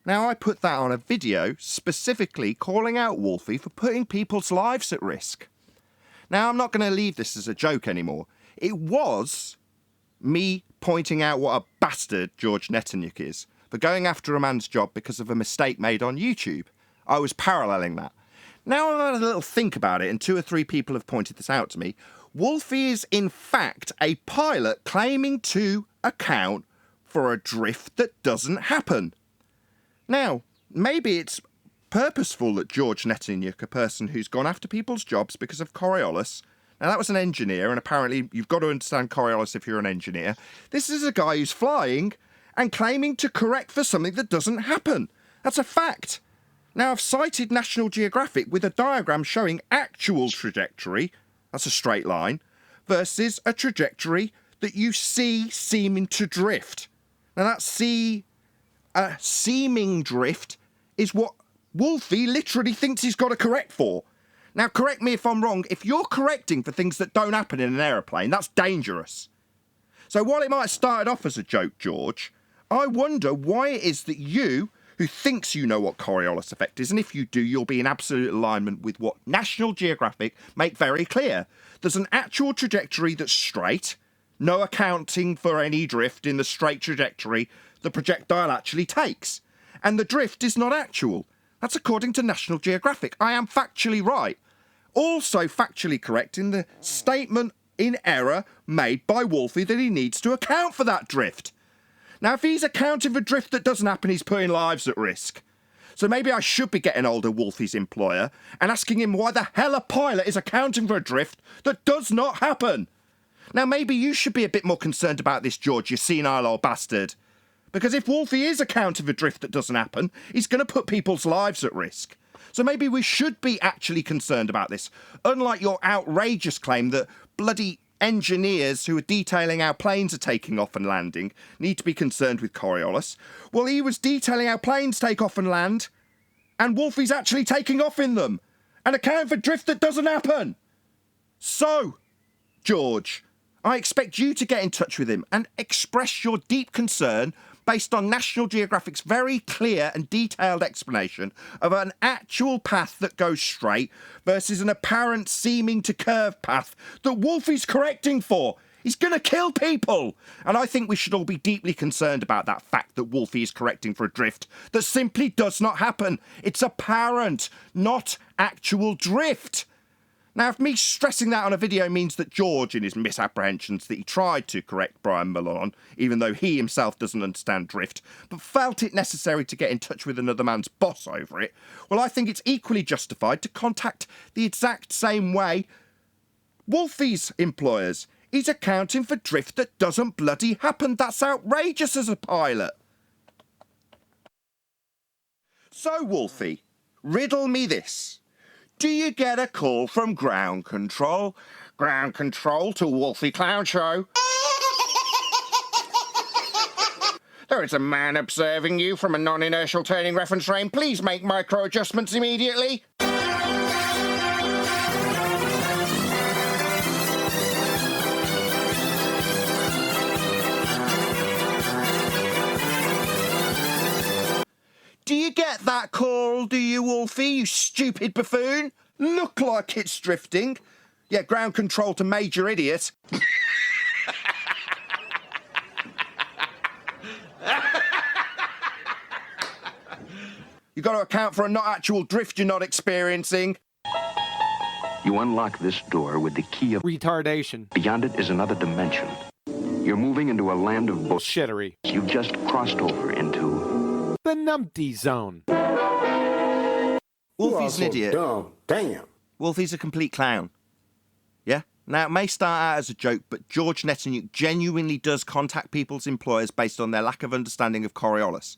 Now, I put that on a video specifically calling out Wolfie for putting people's lives at risk. Now, I'm not going to leave this as a joke anymore. It was me pointing out what a bastard George Netanyuk is for going after a man's job because of a mistake made on YouTube. I was paralleling that. Now I've had a little think about it, and 2 or 3 people have pointed this out to me. Wolfie is, in fact, a pilot claiming to account for a drift that doesn't happen. Now, maybe it's purposeful that George Netanyuk, a person who's gone after people's jobs because of Coriolis, now that was an engineer, and apparently you've got to understand Coriolis if you're an engineer. This is a guy who's flying and claiming to correct for something that doesn't happen. That's a fact. Now, I've cited National Geographic with a diagram showing actual trajectory, that's a straight line, versus a trajectory that you see seeming to drift. Now, that seeming drift is what Wolfie literally thinks he's got to correct for. Now, correct me if I'm wrong, if you're correcting for things that don't happen in an aeroplane, that's dangerous. So while it might have started off as a joke, George, I wonder why it is that you, who thinks you know what Coriolis effect is, and if you do, you'll be in absolute alignment with what National Geographic make very clear. There's an actual trajectory that's straight, no accounting for any drift in the straight trajectory the projectile actually takes. And the drift is not actual. That's according to National Geographic. I am factually right. Also factually correct in the statement in error made by Wolfie that he needs to account for that drift. Now, if he's accounting for drift that doesn't happen, he's putting lives at risk. So maybe I should be getting hold of Wolfie's employer and asking him why the hell a pilot is accounting for a drift that does not happen. Now, maybe you should be a bit more concerned about this, George, you senile old bastard. Because if Wolfie is accounting for drift that doesn't happen, he's going to put people's lives at risk. So maybe we should be actually concerned about this, unlike your outrageous claim that bloody engineers who are detailing how planes are taking off and landing need to be concerned with Coriolis. Well, he was detailing how planes take off and land, and Wolfie's actually taking off in them and accounting for drift that doesn't happen. So, George, I expect you to get in touch with him and express your deep concern based on National Geographic's very clear and detailed explanation of an actual path that goes straight versus an apparent seeming to curve path that Wolfie's correcting for. He's going to kill people. And I think we should all be deeply concerned about that fact that Wolfie is correcting for a drift that simply does not happen. It's apparent, not actual drift. Now, if me stressing that on a video means that George, in his misapprehensions that he tried to correct Brian Mullen on, even though he himself doesn't understand drift, but felt it necessary to get in touch with another man's boss over it, well, I think it's equally justified to contact the exact same way Wolfie's employers. He's accounting for drift that doesn't bloody happen. That's outrageous as a pilot. So, Wolfie, riddle me this. Do you get a call from ground control? Ground control to Wolfie Clown Show. There is a man observing you from a non-inertial turning reference frame. Please make micro adjustments immediately. Do you get that call, do you, Wolfie, you stupid buffoon? Look like it's drifting. Yeah, ground control to major idiot. You've got to account for a not actual drift you're not experiencing. You unlock this door with the key of retardation. Beyond it is another dimension. You're moving into a land of bullshittery. You've just crossed over into the numpty zone. Wolfie's an idiot. Dumb. Damn. Wolfie's a complete clown. Yeah? Now, it may start out as a joke, but George Netanyahu genuinely does contact people's employers based on their lack of understanding of Coriolis.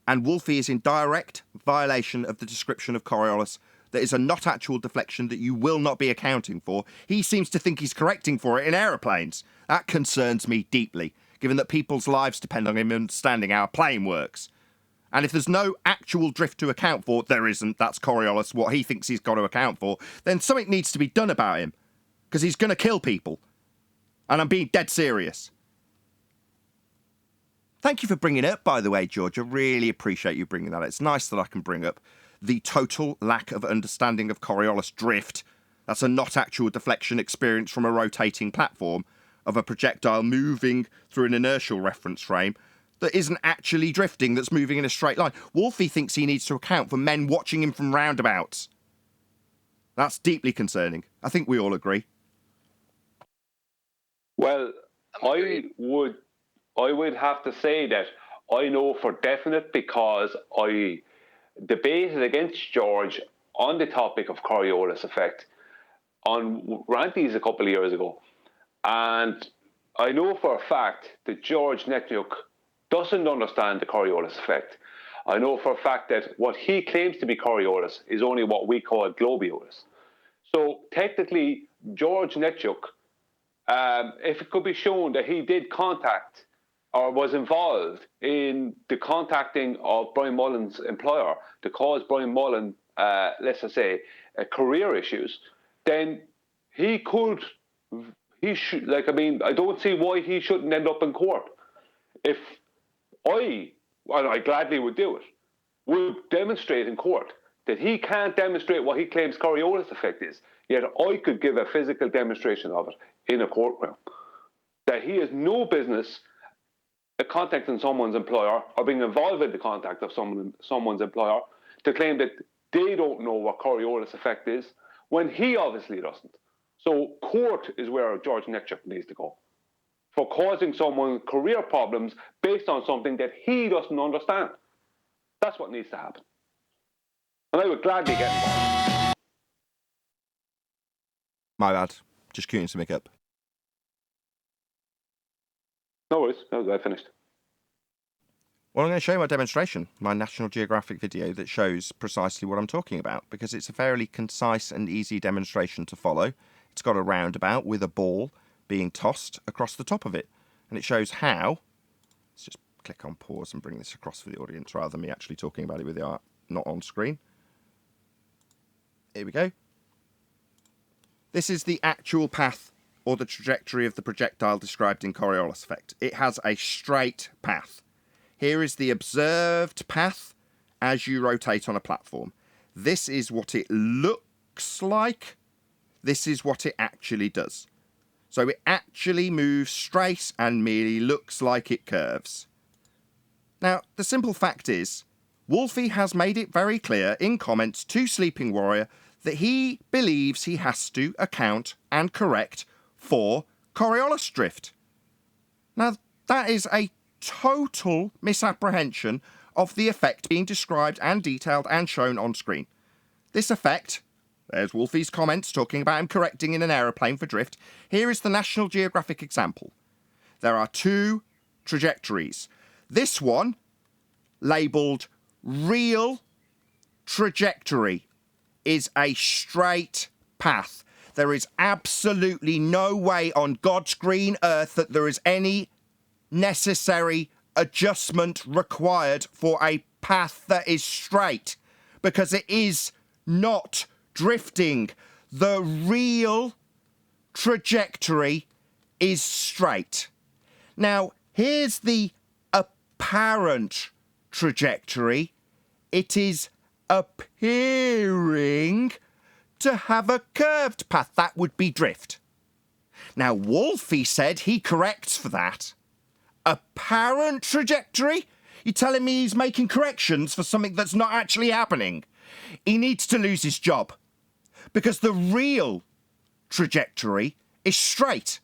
And Wolfie is in direct violation of the description of Coriolis that is a not actual deflection that you will not be accounting for. He seems to think he's correcting for it in aeroplanes. That concerns me deeply, given that people's lives depend on him understanding how a plane works. And if there's no actual drift to account for, there isn't, that's Coriolis, what he thinks he's got to account for, then something needs to be done about him. Because he's going to kill people. And I'm being dead serious. Thank you for bringing it up, by the way, George. I really appreciate you bringing that up. It's nice that I can bring up the total lack of understanding of Coriolis drift. That's a not actual deflection experience from a rotating platform of a projectile moving through an inertial reference frame that isn't actually drifting, that's moving in a straight line. Wolfie thinks he needs to account for men watching him from roundabouts. That's deeply concerning. I think we all agree. Well, I would have to say that I know for definite because I debated against George on the topic of Coriolis effect on Ranties a couple of years ago. And I know for a fact that George Netanyahu doesn't understand the Coriolis effect. I know for a fact that what he claims to be Coriolis is only what we call Globiolis. So technically, George Netanyahu, if it could be shown that he did contact or was involved in the contacting of Brian Mullen's employer to cause Brian Mullen, let's just say, career issues, then he should, like, I mean, I don't see why he shouldn't end up in court. If I gladly would do it, would demonstrate in court that he can't demonstrate what he claims Coriolis effect is, yet I could give a physical demonstration of it in a courtroom. That he has no business contacting someone's employer or being involved in the contact of someone's employer to claim that they don't know what Coriolis effect is when he obviously doesn't. So court is where George Netanyahu needs to go for causing someone career problems based on something that he doesn't understand. That's what needs to happen. And I would gladly get involved. My bad. Just queuing something up. No worries. I finished. Well, I'm going to show you my demonstration, my National Geographic video that shows precisely what I'm talking about, because it's a fairly concise and easy demonstration to follow. It's got a roundabout with a ball being tossed across the top of it. And it shows how... Let's just click on pause and bring this across for the audience rather than me actually talking about it with the art not on screen. Here we go. This is the actual path or the trajectory of the projectile described in Coriolis effect. It has a straight path. Here is the observed path as you rotate on a platform. This is what it looks like. This is what it actually does. So it actually moves straight and merely looks like it curves. Now, the simple fact is, Wolfie has made it very clear in comments to Sleeping Warrior that he believes he has to account and correct for Coriolis drift. Now, that is a total misapprehension of the effect being described and detailed and shown on screen. This effect, there's Wolfie's comments talking about him correcting in an aeroplane for drift. Here is the National Geographic example. There are two trajectories. This one, labelled real trajectory, is a straight path. There is absolutely no way on God's green earth that there is any necessary adjustment required for a path that is straight, because it is not drifting. The real trajectory is straight. Now, here's the apparent trajectory. It is appearing to have a curved path. That would be drift. Now, Wolfie said he corrects for that. Apparent trajectory? You're telling me he's making corrections for something that's not actually happening? He needs to lose his job. Because the real trajectory is straight.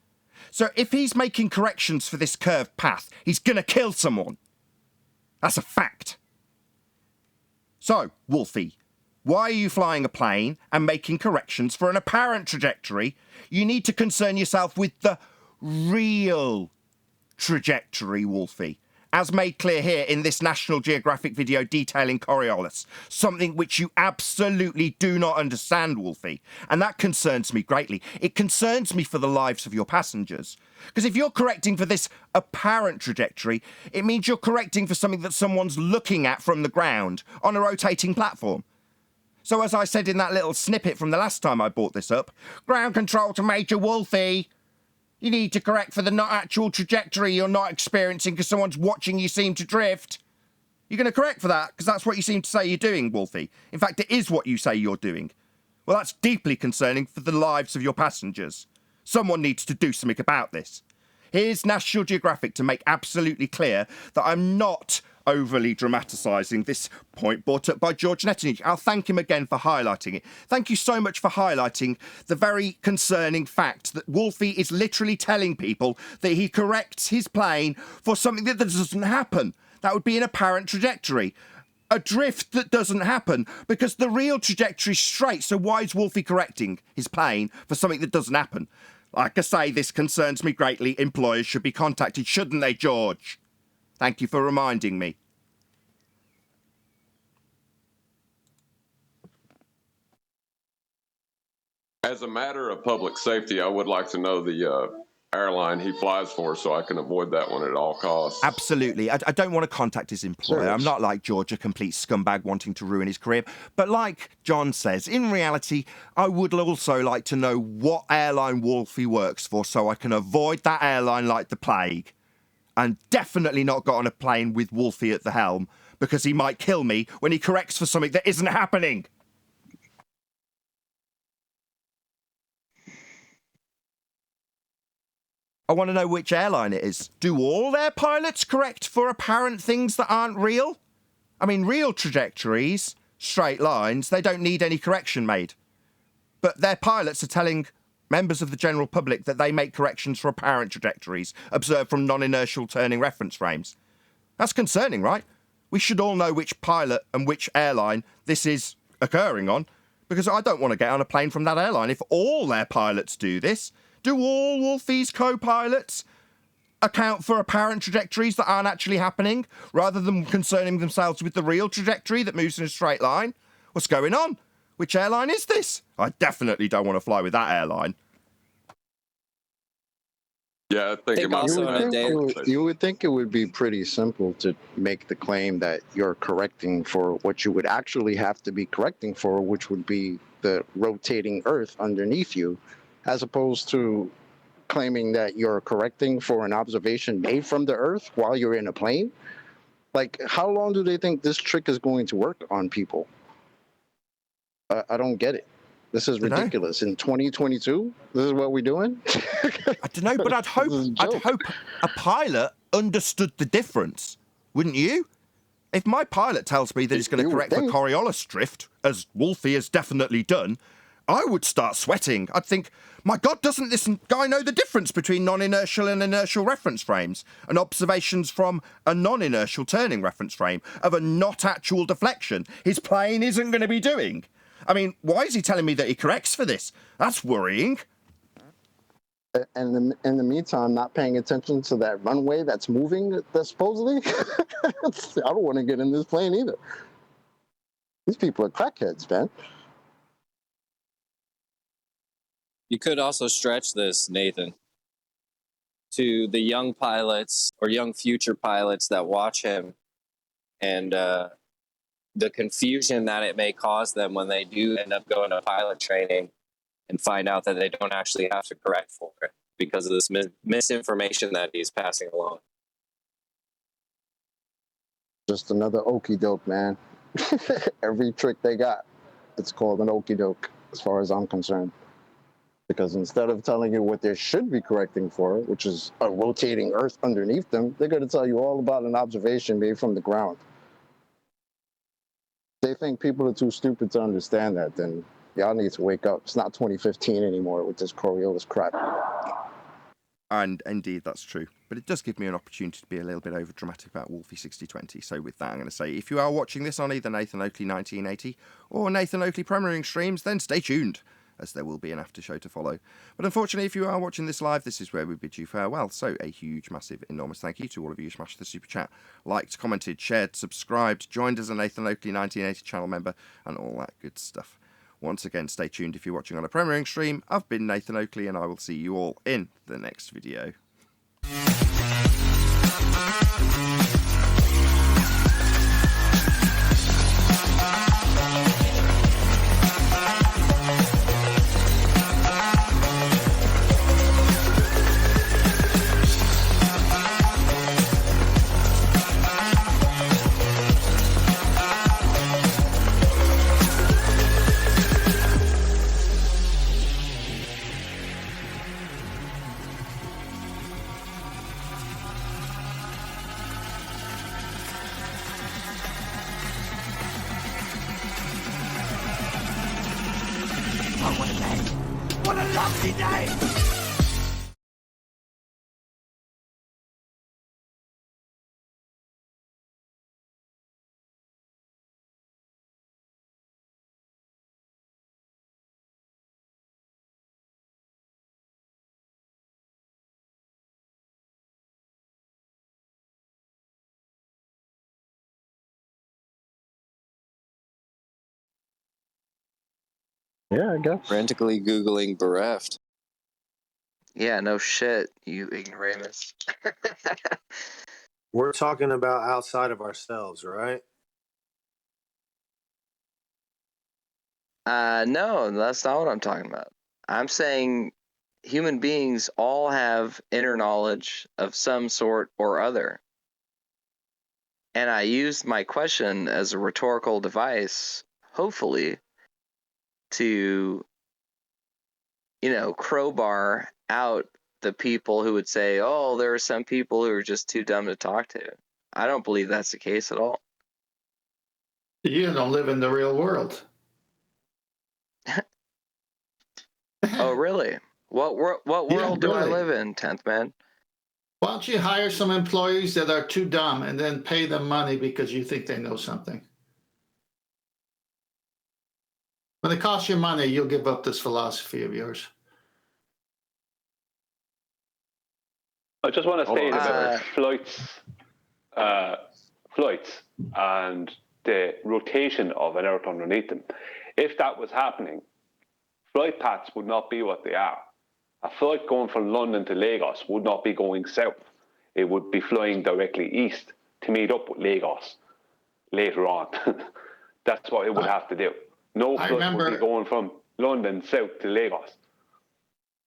So if he's making corrections for this curved path, he's going to kill someone. That's a fact. So, Wolfie, Why are you flying a plane and making corrections for an apparent trajectory? You need to concern yourself with the real trajectory, Wolfie, as made clear here in this National Geographic video detailing Coriolis, something which you absolutely do not understand, Wolfie, and that concerns me greatly. It concerns me for the lives of your passengers, because if you're correcting for this apparent trajectory, it means you're correcting for something that someone's looking at from the ground on a rotating platform. So as I said in that little snippet from the last time I brought this up, ground control to Major Wolfie. You need to correct for the not actual trajectory you're not experiencing because someone's watching you seem to drift. You're going to correct for that because that's what you seem to say you're doing, Wolfie. In fact, it is what you say you're doing. Well, that's deeply concerning for the lives of your passengers. Someone needs to do something about this. Here's National Geographic to make absolutely clear that I'm not overly dramatising this point brought up by George Netanyahu. I'll thank him again for highlighting it. Thank you so much for highlighting the very concerning fact that Wolfie is literally telling people that he corrects his plane for something that doesn't happen. That would be an apparent trajectory. A drift that doesn't happen because the real trajectory is straight. So why is Wolfie correcting his plane for something that doesn't happen? Like I say, this concerns me greatly. Employers should be contacted, shouldn't they, George? Thank you for reminding me. As a matter of public safety, I would like to know the airline he flies for so I can avoid that one at all costs. Absolutely. I don't want to contact his employer. Serious. I'm not like George, a complete scumbag wanting to ruin his career. But like John says, in reality, I would also like to know what airline Wolfie works for so I can avoid that airline like the plague. And definitely not got on a plane with Wolfie at the helm because he might kill me when he corrects for something that isn't happening. I want to know which airline it is. Do all their pilots correct for apparent things that aren't real? I mean, real trajectories, straight lines, they don't need any correction made. But their pilots are telling members of the general public that they make corrections for apparent trajectories observed from non-inertial turning reference frames. That's concerning, right? We should all know which pilot and which airline this is occurring on, because I don't want to get on a plane from that airline. If all their pilots do this, do all Wolfie's co-pilots account for apparent trajectories that aren't actually happening, rather than concerning themselves with the real trajectory that moves in a straight line? What's going on? Which airline is this? I definitely don't want to fly with that airline. Yeah, I think it might You would think it would be pretty simple to make the claim that you're correcting for what you would actually have to be correcting for, which would be the rotating Earth underneath you, as opposed to claiming that you're correcting for an observation made from the Earth while you're in a plane. Like, how long do they think this trick is going to work on people? I don't get it. This is ridiculous. In 2022, this is what we're doing? I don't know, but I'd hope a pilot understood the difference, wouldn't you? If my pilot tells me that he's going to correct for Coriolis drift, as Wolfie has definitely done, I would start sweating. I'd think, my God, doesn't this guy know the difference between non-inertial and inertial reference frames and observations from a non-inertial turning reference frame of a not actual deflection his plane isn't going to be doing? I mean, why is he telling me that he corrects for this? That's worrying. And in the meantime, not paying attention to that runway that's moving, that's supposedly? I don't want to get in this plane either. These people are crackheads, man. You could also stretch this, Nathan, to the young pilots or young future pilots that watch him and the confusion that it may cause them when they do end up going to pilot training and find out that they don't actually have to correct for it because of this misinformation that he's passing along. Just another okie doke, man. Every trick they got, it's called an okie doke, as far as I'm concerned. Because instead of telling you what they should be correcting for, which is a rotating Earth underneath them, they're going to tell you all about an observation made from the ground. They think people are too stupid to understand that, then y'all need to wake up. It's not 2015 anymore with this Coriolis crap. And indeed, that's true. But it does give me an opportunity to be a little bit over dramatic about Wolfie 6020. So with that, I'm going to say, if you are watching this on either Nathan Oakley 1980 or Nathan Oakley Premiering streams, then stay tuned, as there will be an after show to follow. But unfortunately, if you are watching this live, this is where we bid you farewell. So a huge, massive, enormous thank you to all of you who smashed the super chat, liked, commented, shared, subscribed, joined as a Nathan Oakley 1980 channel member, and all that good stuff. Once again, stay tuned if you're watching on a premiering stream. I've been Nathan Oakley, and I will see you all in the next video. What a lovely day! Yeah, I guess. Frantically Googling bereft. Yeah, no shit, you ignoramus. We're talking about outside of ourselves, right? No, that's not what I'm talking about. I'm saying human beings all have inner knowledge of some sort or other. And I used my question as a rhetorical device, hopefully, to, crowbar out the people who would say, oh, there are some people who are just too dumb to talk to. I don't believe that's the case at all. You don't live in the real world. Oh, really? What world do I live in, 10th man? Why don't you hire some employees that are too dumb and then pay them money because you think they know something? When it costs you money, you'll give up this philosophy of yours. I just want to state about flights and the rotation of an Earth underneath them. If that was happening, flight paths would not be what they are. A flight going from London to Lagos would not be going south. It would be flying directly east to meet up with Lagos later on. That's what it would have to do. No flight would be going from London south to Lagos.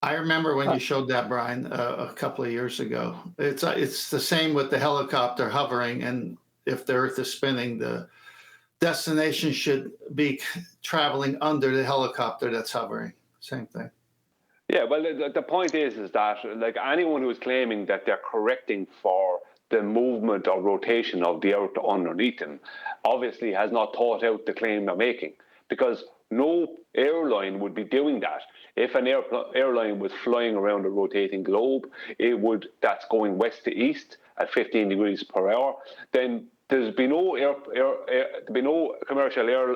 I remember when you showed that, Brian, a couple of years ago. It's the same with the helicopter hovering, and if the Earth is spinning, the destination should be traveling under the helicopter that's hovering. Same thing. Yeah, well, the point is that like anyone who is claiming that they're correcting for the movement or rotation of the Earth underneath them obviously has not thought out the claim they're making, because no airline would be doing that. If an airline was flying around a rotating globe, that's going west to east at 15 degrees per hour, then there's be no commercial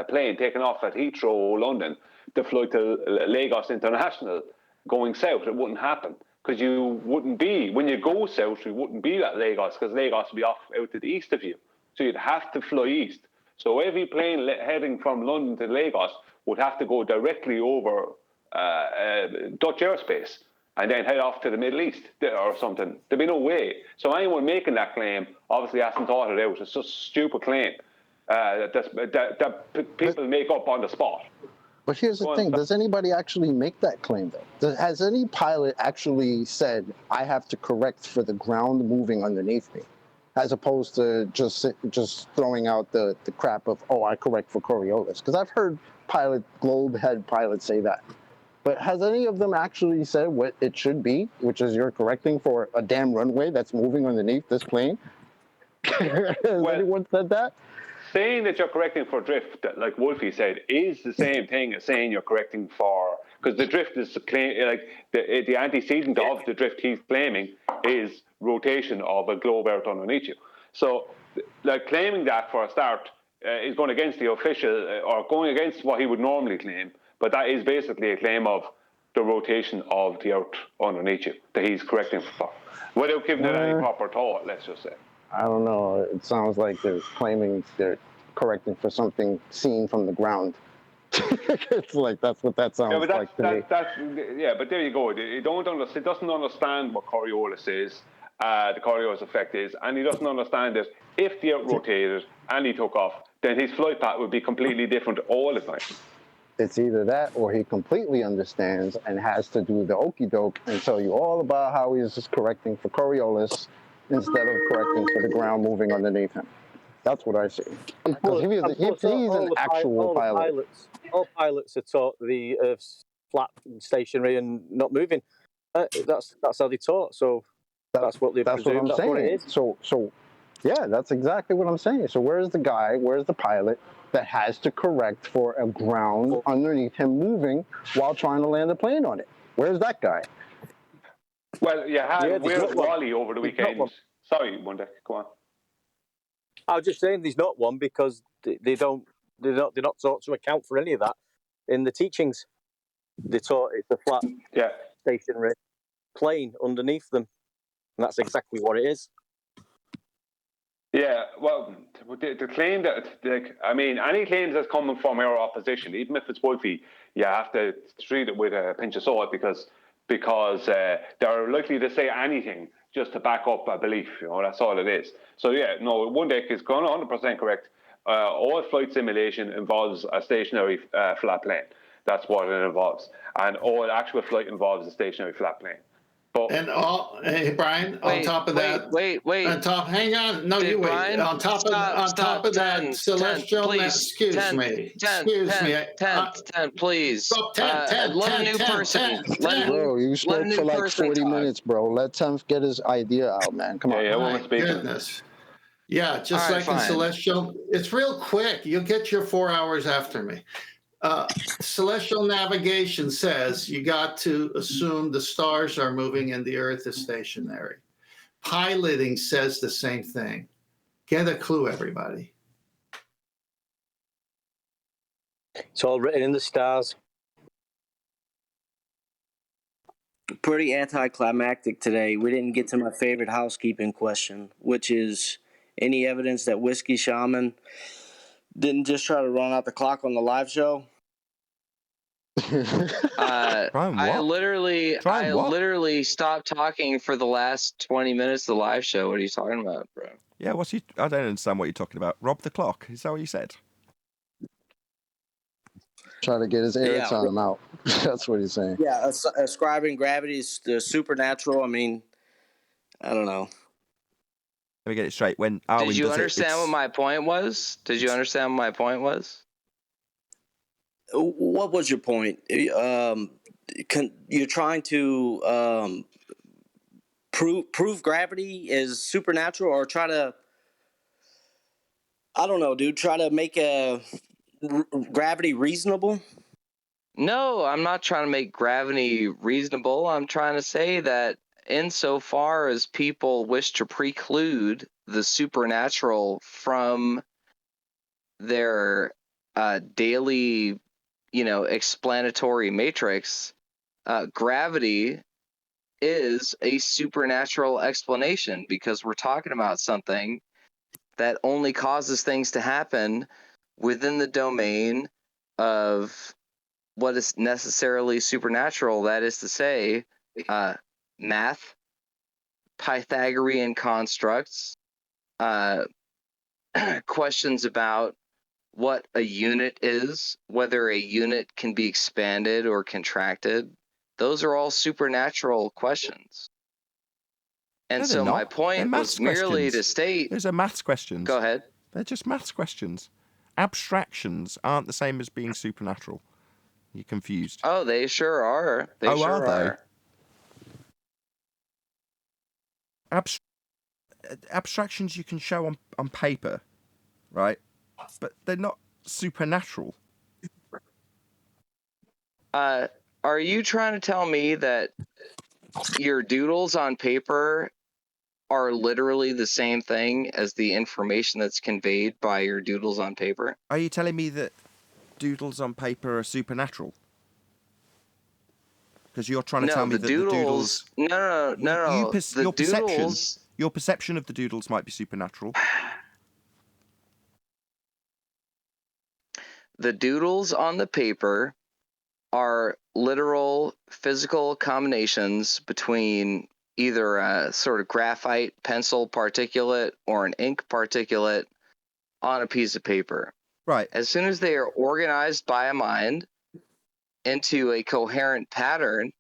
plane taking off at Heathrow, London, to fly to Lagos International going south. It wouldn't happen, because you wouldn't be, when you go south, you wouldn't be at Lagos, because Lagos would be off out to the east of you. So you'd have to fly east. So every plane heading from London to Lagos would have to go directly over Dutch airspace and then head off to the Middle East or something. There'd be no way. So anyone making that claim obviously hasn't thought it out. It's just a stupid claim that people make up on the spot. But here's the thing. Does anybody actually make that claim, though? Has any pilot actually said, I have to correct for the ground moving underneath me, as opposed to just throwing out the crap of, oh, I correct for Coriolis? Because I've heard globe head pilots say that. But has any of them actually said what it should be, which is you're correcting for a damn runway that's moving underneath this plane? Has anyone said that? Saying that you're correcting for drift, like Wolfie said, is the same thing as saying you're correcting for because the drift is like the antecedent of the drift he's claiming is rotation of a globe Earth underneath you. So, like claiming that for a start is going against the official or going against what he would normally claim. But that is basically a claim of the rotation of the Earth underneath you that he's correcting for, without giving it any proper thought. Let's just say. I don't know. It sounds like they're claiming they're correcting for something seen from the ground. It's like that's what that sounds like to me. But there you go. It doesn't understand what Coriolis is, the Coriolis effect is, and he doesn't understand that if the Earth rotated and he took off, then his flight path would be completely different all the time. It's either that or he completely understands and has to do the okey doke and tell you all about how he's just correcting for Coriolis instead of correcting for the ground moving underneath him. That's what I see. Because if he's an actual pilot. All pilots are taught the Earth's flat and stationary and not moving. That's how they taught. So that's what they presume. That's what it is. So yeah, that's exactly what I'm saying. So where's the pilot that has to correct for a ground underneath him moving while trying to land a plane on it? Where's that guy? Well, where's Wally over the weekend? Sorry, Monday, go on. I was just saying there's not one because they're not taught to account for any of that in the teachings. They're taught it's a flat, stationary plane underneath them, and that's exactly what it is. Yeah, well, the claim that, any claims that's coming from our opposition, even if it's Wolfie, you have to treat it with a pinch of salt because they're likely to say anything just to back up a belief. That's all it is. So one deck is gone 100% correct. All flight simulation involves a stationary flat plane. That's what it involves, and all actual flight involves a stationary flat plane. Hey Brian, on top of that, hang on, no, you wait. Brian, on top of that, celestial. Excuse me. 10, please. Stop, 10, let a new person. Bro, you spoke for like 40 minutes, bro. Let Tenth get his idea out, man. Come on. My goodness. Yeah, just right, like fine. in celestial, it's real quick. You'll get your 4 hours after me. Celestial navigation says you got to assume the stars are moving and the Earth is stationary. Piloting says the same thing. Get a clue, everybody. It's all written in the stars. Pretty anticlimactic today. We didn't get to my favorite housekeeping question, which is any evidence that Whiskey Shaman didn't just try to run out the clock on the live show? I literally stopped talking for the last 20 minutes of the live show. What are you talking about, bro? Yeah, I don't understand what you're talking about. Rob the clock. Is that what you said? Trying to get his airtime out. That's what he's saying. Yeah, ascribing gravity is the supernatural. I mean, I don't know. Let me get it straight. When Arwen Did you understand what my point was? What was your point? You're trying to prove gravity is supernatural, or try to, I don't know, dude. Try to make gravity reasonable. No, I'm not trying to make gravity reasonable. I'm trying to say that insofar as people wish to preclude the supernatural from their daily, explanatory matrix, gravity is a supernatural explanation because we're talking about something that only causes things to happen within the domain of what is necessarily supernatural. That is to say, math, Pythagorean constructs, questions about what a unit is, whether a unit can be expanded or contracted. Those are all supernatural questions. And so my point was merely to state... Those are maths questions. Go ahead. They're just maths questions. Abstractions aren't the same as being supernatural. You're confused. Oh, they sure are. Are they? Abstractions you can show on paper, right? But they're not supernatural. Are you trying to tell me that your doodles on paper are literally the same thing as the information that's conveyed by your doodles on paper? Are you telling me that doodles on paper are supernatural? Because you're trying to tell me that the doodles... No. The doodles... Your perception of the doodles might be supernatural. The doodles on the paper are literal physical combinations between either a sort of graphite pencil particulate or an ink particulate on a piece of paper. Right. As soon as they are organized by a mind into a coherent pattern,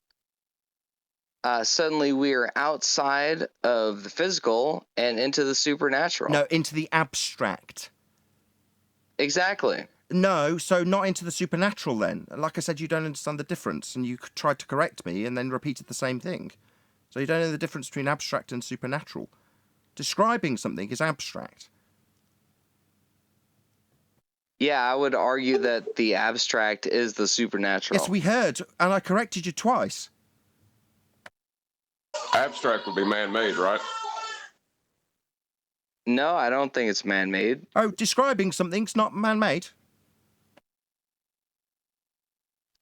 suddenly we are outside of the physical and into the supernatural. No, into the abstract. Exactly. No, so not into the supernatural then. Like I said, you don't understand the difference, and you tried to correct me and then repeated the same thing. So you don't know the difference between abstract and supernatural. Describing something is abstract. Yeah, I would argue that the abstract is the supernatural. Yes, we heard, and I corrected you twice. Abstract would be man-made, right? No, I don't think it's man-made. Oh, describing something's not man-made?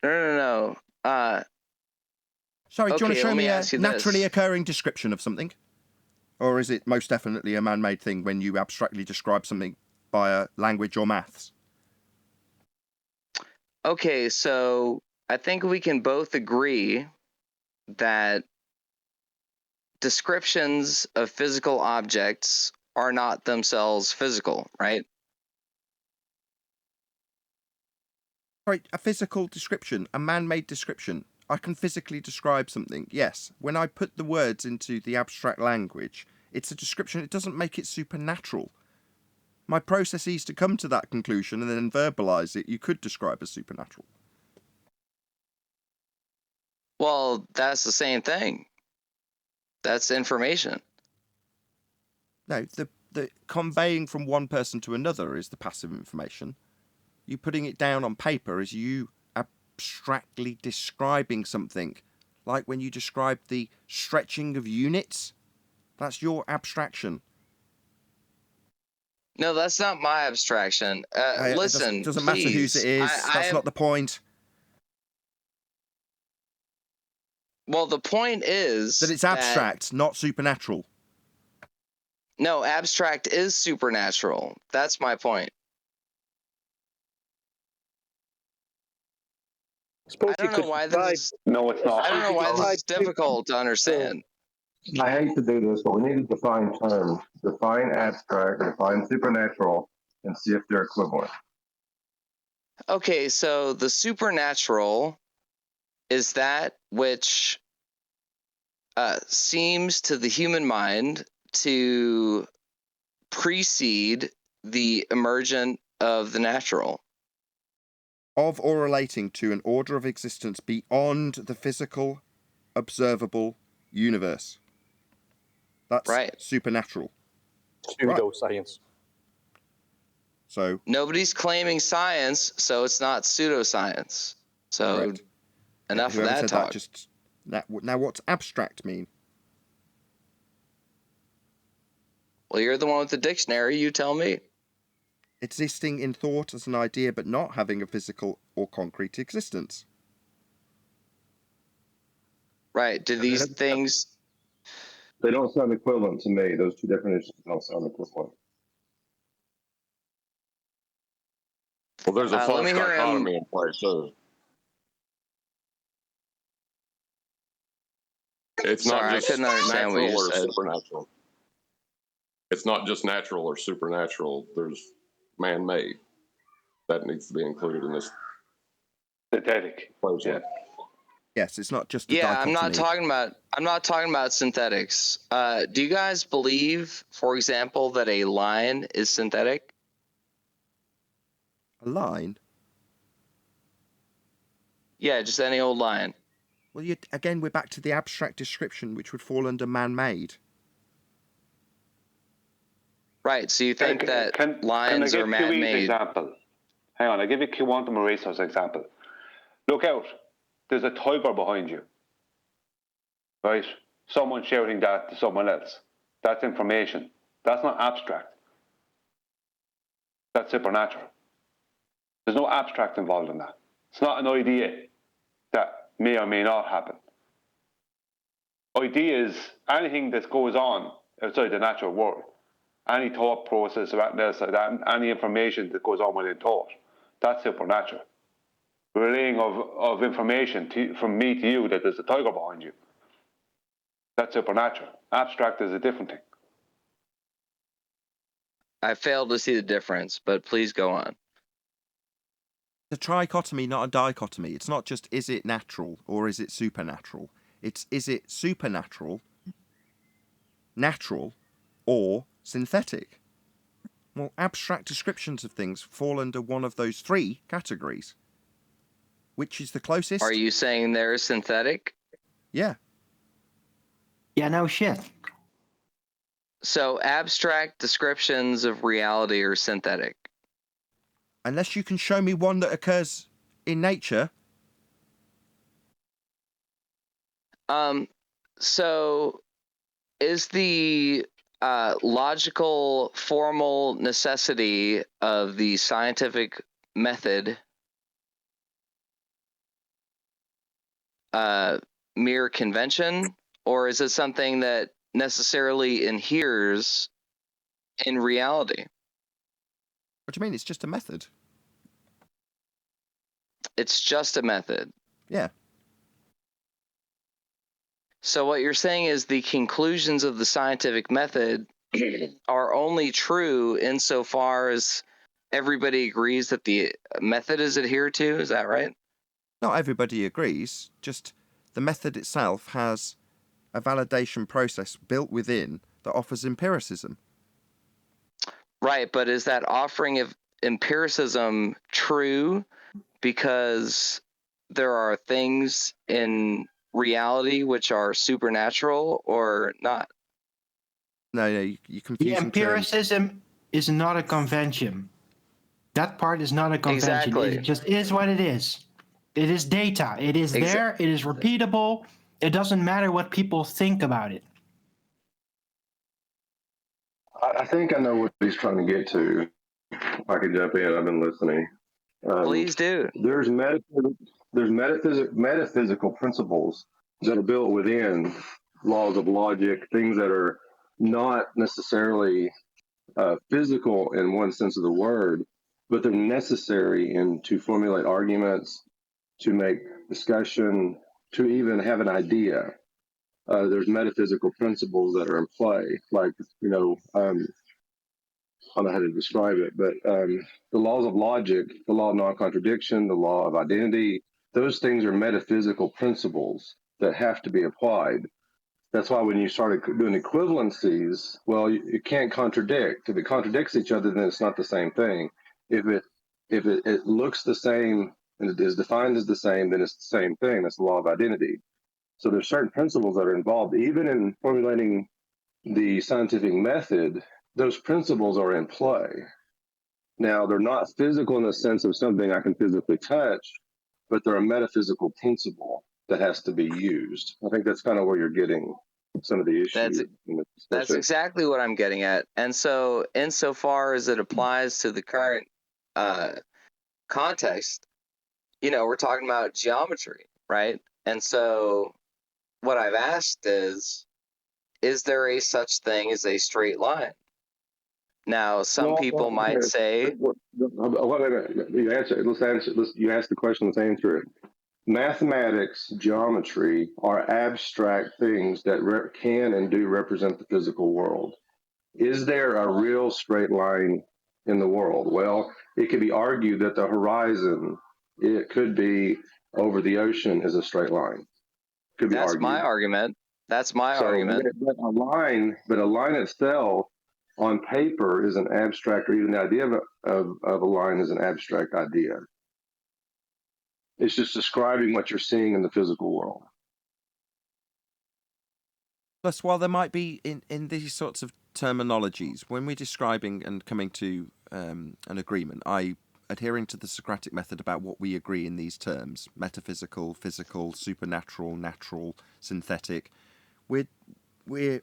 No. Sorry, do you want to show me a naturally this. occurring description of something? Or is it most definitely a man-made thing when you abstractly describe something via language or maths? Okay, so I think we can both agree that descriptions of physical objects are not themselves physical, right? Right, a physical description, a man-made description. I can physically describe something, yes. When I put the words into the abstract language, it's a description. It doesn't make it supernatural. My processes to come to that conclusion and then verbalise it, you could describe as supernatural. Well, that's the same thing. That's information. No, the conveying from one person to another is the passive information. You putting it down on paper is you abstractly describing something. Like when you describe the stretching of units, that's your abstraction. No, that's not my abstraction. Listen, it doesn't matter whose it is. That's not the point. Well, the point is that it's abstract, not supernatural. No, abstract is supernatural. That's my point. I don't know why this is... No, it's not. I don't know why this is difficult to understand. I hate to do this, but we need to define terms. Define abstract, define supernatural, and see if they're equivalent. Okay, so the supernatural is that which seems to the human mind to precede the emergent of the natural. Of or relating to an order of existence beyond the physical, observable universe. That's right. Supernatural. Pseudoscience. So nobody's claiming science, so it's not pseudoscience. So correct. Enough of that talk. Now, what's abstract mean? Well, you're the one with the dictionary. You tell me. Existing in thought as an idea, but not having a physical or concrete existence. Right. Do these things... They don't sound equivalent to me. Those two definitions don't sound equivalent. Well, there's a false dichotomy in play, too. It's not just natural or supernatural. It's not just natural or supernatural. There's man-made. That needs to be included in this. Synthetic. Yeah. Yes, it's not just a dichotomy. I'm not talking about synthetics. Do you guys believe, for example, that a line is synthetic? A line? Yeah, just any old line. Well, again, we're back to the abstract description, which would fall under man-made. Right, so you think that lines are man-made. Example? Hang on, I'll give you quantum erasers example. Look out. there's a tiger behind you, right? Someone shouting that to someone else. That's information. That's not abstract. That's supernatural. There's no abstract involved in that. It's not an idea that may or may not happen. Ideas, anything that goes on outside the natural world, any thought process or anything else like that, any information that goes on within thought, that's supernatural. Relaying of information from me to you that there's a tiger behind you, that's supernatural. Abstract is a different thing. I failed to see the difference, but please go on. The trichotomy, not a dichotomy. It's not just is it natural or is it supernatural. It's is it supernatural, natural, or synthetic. Well, abstract descriptions of things fall under one of those three categories. Which is the closest? Are you saying they're synthetic? Yeah. Yeah, no shit. So abstract descriptions of reality are synthetic. Unless you can show me one that occurs in nature. So is the logical, formal necessity of the scientific method mere convention, or is it something that necessarily inheres in reality? What do you mean? It's just a method. It's just a method. Yeah. So what you're saying is the conclusions of the scientific method are only true insofar as everybody agrees that the method is adhered to. Is that right? Not everybody agrees. Just the method itself has a validation process built within that offers empiricism. Right, but is that offering of empiricism true because there are things in reality which are supernatural or not? No, you confuse. The empiricism is not a convention. That part is not a convention. Exactly. It just is what it is. It is data. It is there. It is repeatable. It doesn't matter what people think about it. I think I know what he's trying to get to. If I can jump in, I've been listening. Please do. There's metaphysical principles that are built within laws of logic, things that are not necessarily physical in one sense of the word, but they're necessary to formulate arguments, to make discussion, to even have an idea. There's metaphysical principles that are in play, like, I don't know how to describe it, but the laws of logic, the law of non-contradiction, the law of identity, those things are metaphysical principles that have to be applied. That's why when you started doing equivalencies, well, it can't contradict. If it contradicts each other, then it's not the same thing. If it looks the same and it is defined as the same, then it's the same thing. That's the law of identity. So there's certain principles that are involved, even in formulating the scientific method. Those principles are in play. Now, they're not physical in the sense of something I can physically touch, but they're a metaphysical principle that has to be used. I think that's kind of where you're getting some of the issues. That's exactly what I'm getting at. And so, insofar as it applies to the current context, we're talking about geometry, right? And so, what I've asked is there a such thing as a straight line? Now, some people might say... You answer. You ask the question, let's answer it. Mathematics, geometry are abstract things that can and do represent the physical world. Is there a real straight line in the world? Well, it could be argued that the horizon, it could be over the ocean, is a straight line. Could be That's argued. my argument. That's my argument. But a line itself on paper is an abstract, or even the idea of a line is an abstract idea. It's just describing what you're seeing in the physical world. Plus, while there might be in these sorts of terminologies, when we're describing and coming to an agreement, I adhering to the Socratic method about what we agree in these terms: metaphysical, physical, supernatural, natural, synthetic. We're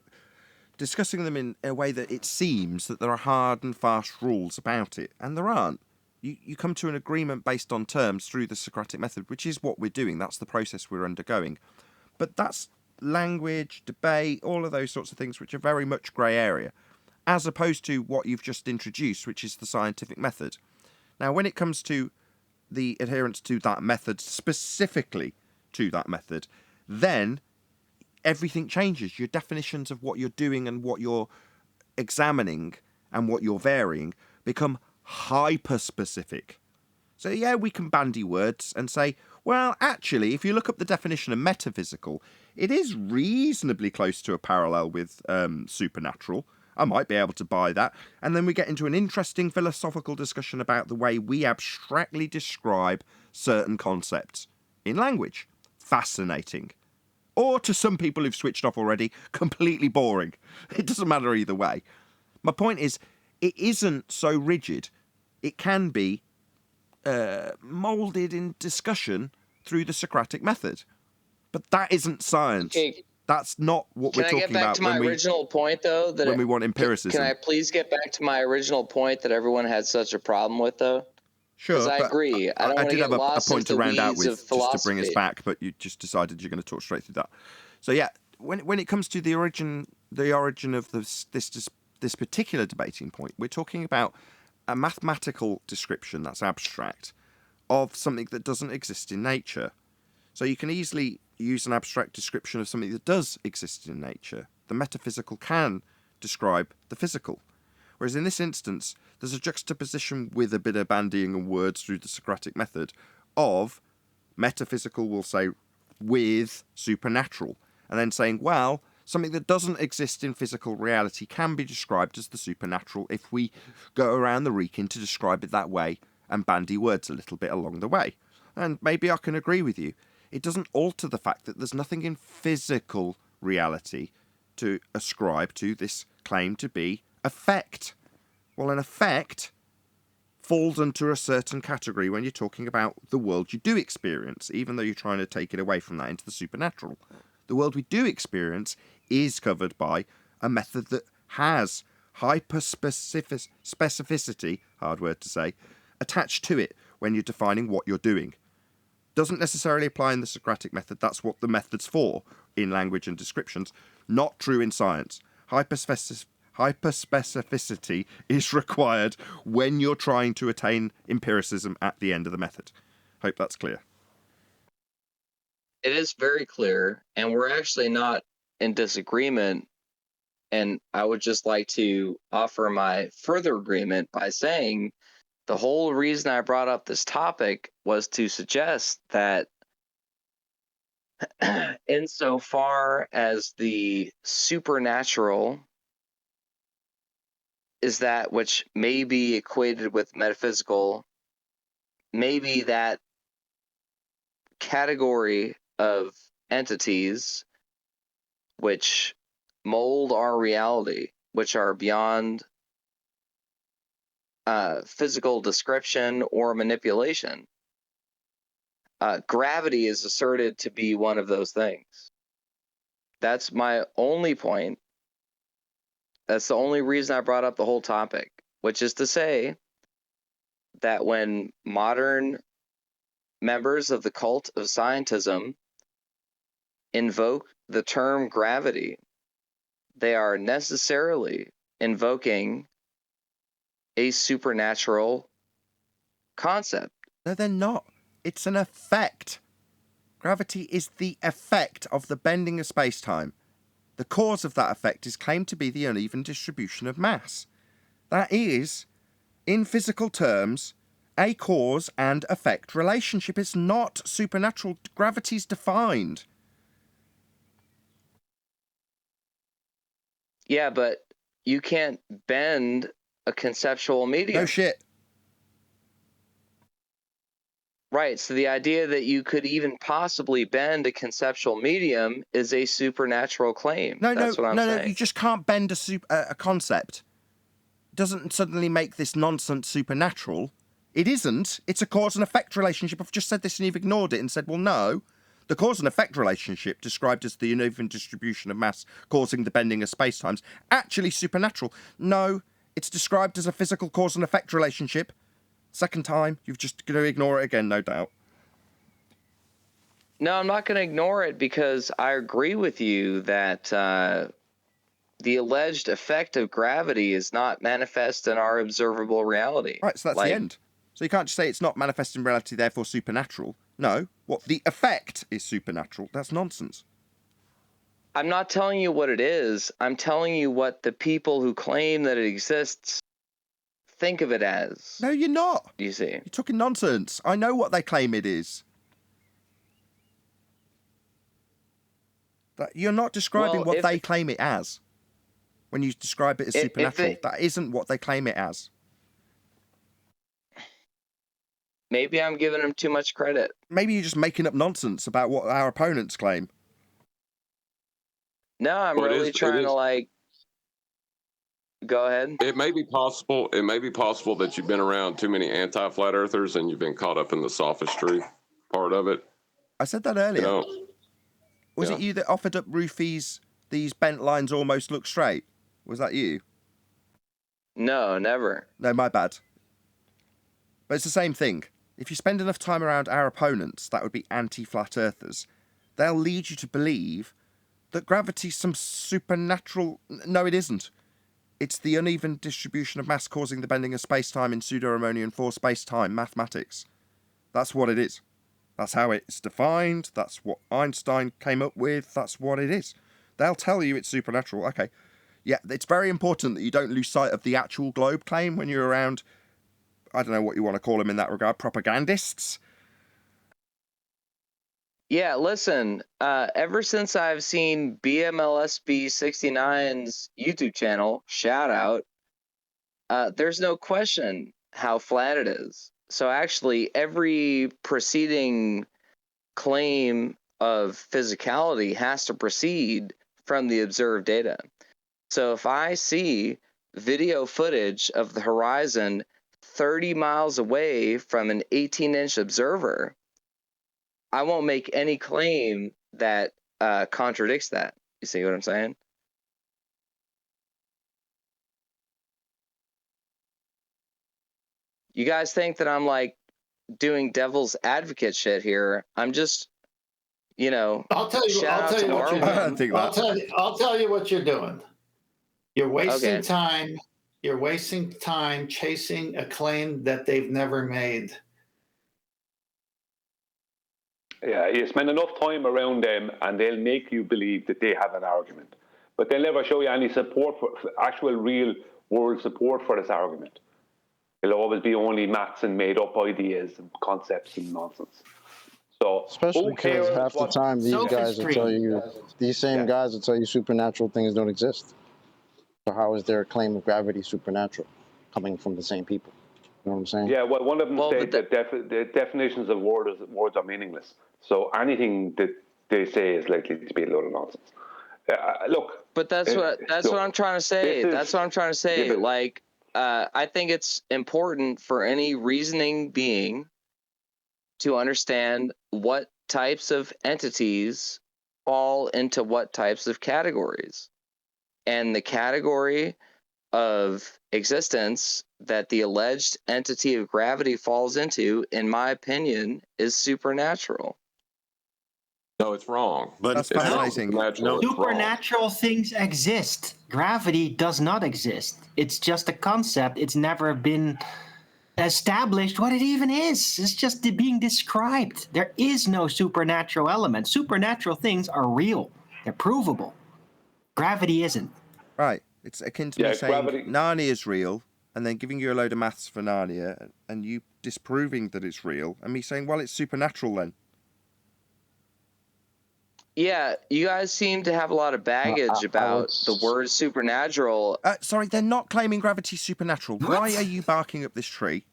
discussing them in a way that it seems that there are hard and fast rules about it, and there aren't. You come to an agreement based on terms through the Socratic method, which is what we're doing. That's the process we're undergoing. But that's language, debate, all of those sorts of things, which are very much grey area, as opposed to what you've just introduced, which is the scientific method. Now, when it comes to the adherence to that method, specifically to that method, then everything changes. Your definitions of what you're doing and what you're examining and what you're varying become hyper-specific. So yeah, we can bandy words and say, well, actually, if you look up the definition of metaphysical, it is reasonably close to a parallel with supernatural. I might be able to buy that. And then we get into an interesting philosophical discussion about the way we abstractly describe certain concepts in language. Fascinating. Or, to some people who've switched off already, completely boring. It doesn't matter either way. My point is, it isn't so rigid. It can be moulded in discussion through the Socratic method. But that isn't science. Okay. That's not what we're talking about. Can I get back to my original point, though? That when we want empiricism. Can I please get back to my original point that everyone had such a problem with, though? Sure, because I agree. I don't want to get lost a point into to round out weeds with, of just to bring us philosophy. back, but you just decided you're going to talk straight through that. So yeah, when it comes to the origin of this particular debating point, we're talking about a mathematical description that's abstract of something that doesn't exist in nature. So you can easily use an abstract description of something that does exist in nature. The metaphysical can describe the physical. Whereas in this instance, there's a juxtaposition with a bit of bandying of words through the Socratic method of metaphysical, we'll say, with supernatural. And then saying, well, something that doesn't exist in physical reality can be described as the supernatural if we go around the reeking to describe it that way and bandy words a little bit along the way. And maybe I can agree with you. It doesn't alter the fact that there's nothing in physical reality to ascribe to this claim to be effect. Well, an effect falls into a certain category when you're talking about the world you do experience, even though you're trying to take it away from that into the supernatural. The world we do experience is covered by a method that has hyper-specificity, hard word to say, attached to it when you're defining what you're doing. Doesn't necessarily apply in the Socratic method. That's what the method's for in language and descriptions. Not true in science. Hyperspecificity is required when you're trying to attain empiricism at the end of the method. Hope that's clear. It is very clear, and we're actually not in disagreement. And I would just like to offer my further agreement by saying the whole reason I brought up this topic was to suggest that insofar as the supernatural is that which may be equated with metaphysical, maybe that category of entities which mold our reality, which are beyond physical description or manipulation. Gravity is asserted to be one of those things. That's my only point. That's the only reason I brought up the whole topic, which is to say that when modern members of the cult of scientism invoke the term gravity, they are necessarily invoking a supernatural concept. No, they're not. It's an effect. Gravity is the effect of the bending of space-time. The cause of that effect is claimed to be the uneven distribution of mass. That is, in physical terms, a cause and effect relationship. It's not supernatural. Gravity's defined. Yeah, but you can't bend a conceptual medium. No shit. Right, so the idea that you could even possibly bend a conceptual medium is a supernatural claim. That's what I'm saying. No, you just can't bend a concept. It doesn't suddenly make this nonsense supernatural. It isn't. It's a cause and effect relationship. I've just said this and you've ignored it and said, well, no. The cause and effect relationship, described as the uneven distribution of mass causing the bending of spacetimes, actually supernatural. No, it's described as a physical cause and effect relationship. Second time, you've just going to ignore it again, no doubt. No, I'm not going to ignore it because I agree with you that the alleged effect of gravity is not manifest in our observable reality. Right, so that's the end. So you can't just say it's not manifest in reality, therefore supernatural. No, what the effect is supernatural. That's nonsense. I'm not telling you what it is. I'm telling you what the people who claim that it exists think of it as. No, you're not. You see? You're talking nonsense. I know what they claim it is. You're not describing what they claim it as. When you describe it as supernatural, that isn't what they claim it as. Maybe I'm giving them too much credit. Maybe you're just making up nonsense about what our opponents claim. No, I'm really trying to like. Go ahead. It may be possible. It may be possible that you've been around too many anti-flat earthers and you've been caught up in the sophistry part of it. I said that earlier. You know, Was it you that offered up Roofies? These bent lines almost look straight. Was that you? No, never. No, my bad. But it's the same thing. If you spend enough time around our opponents, that would be anti-flat earthers, they'll lead you to believe that gravity's some supernatural... No, it isn't. It's the uneven distribution of mass causing the bending of space-time in pseudo-Riemannian for space-time mathematics. That's what it is. That's how it's defined. That's what Einstein came up with. That's what it is. They'll tell you it's supernatural. Okay. Yeah, it's very important that you don't lose sight of the actual globe claim when you're around... I don't know what you want to call them in that regard, propagandists. Yeah, listen, ever since I've seen BMLSB69's YouTube channel, shout out, there's no question how flat it is. So actually, every preceding claim of physicality has to proceed from the observed data. So if I see video footage of the horizon 30 miles away from an 18-inch observer, I won't make any claim that contradicts that. You see what I'm saying? You guys think that I'm like doing devil's advocate shit here. I'm just, you know, I'll tell you what you're doing. I'll tell you what you're doing. You're wasting time. You're wasting time chasing a claim that they've never made. Yeah, you spend enough time around them and they'll make you believe that they have an argument. But they'll never show you any support for actual real world support for this argument. It'll always be only maths and made up ideas and concepts and nonsense. So especially because half the time these guys will tell you, these same guys will tell you supernatural things don't exist. So how is their claim of gravity supernatural coming from the same people? You know what I'm saying? Yeah, well, one of them said that the definitions of words are meaningless. So anything that they say is likely to be a load of nonsense. Look, but that's what I'm trying to say. That's what I'm trying to say. Like, I think it's important for any reasoning being to understand what types of entities fall into what types of categories. And the category of existence that the alleged entity of gravity falls into, in my opinion, is supernatural. No, it's wrong. But that's fascinating. Supernatural things exist. Gravity does not exist. It's just a concept. It's never been established what it even is. It's just being described. There is no supernatural element. Supernatural things are real. They're provable. Gravity isn't. Right. It's akin to me saying Narnia is real and then giving you a load of maths for Narnia and you disproving that it's real and me saying, well, it's supernatural then. Yeah, you guys seem to have a lot of baggage about the word supernatural. Sorry, they're not claiming gravity's supernatural. What? Why are you barking up this tree?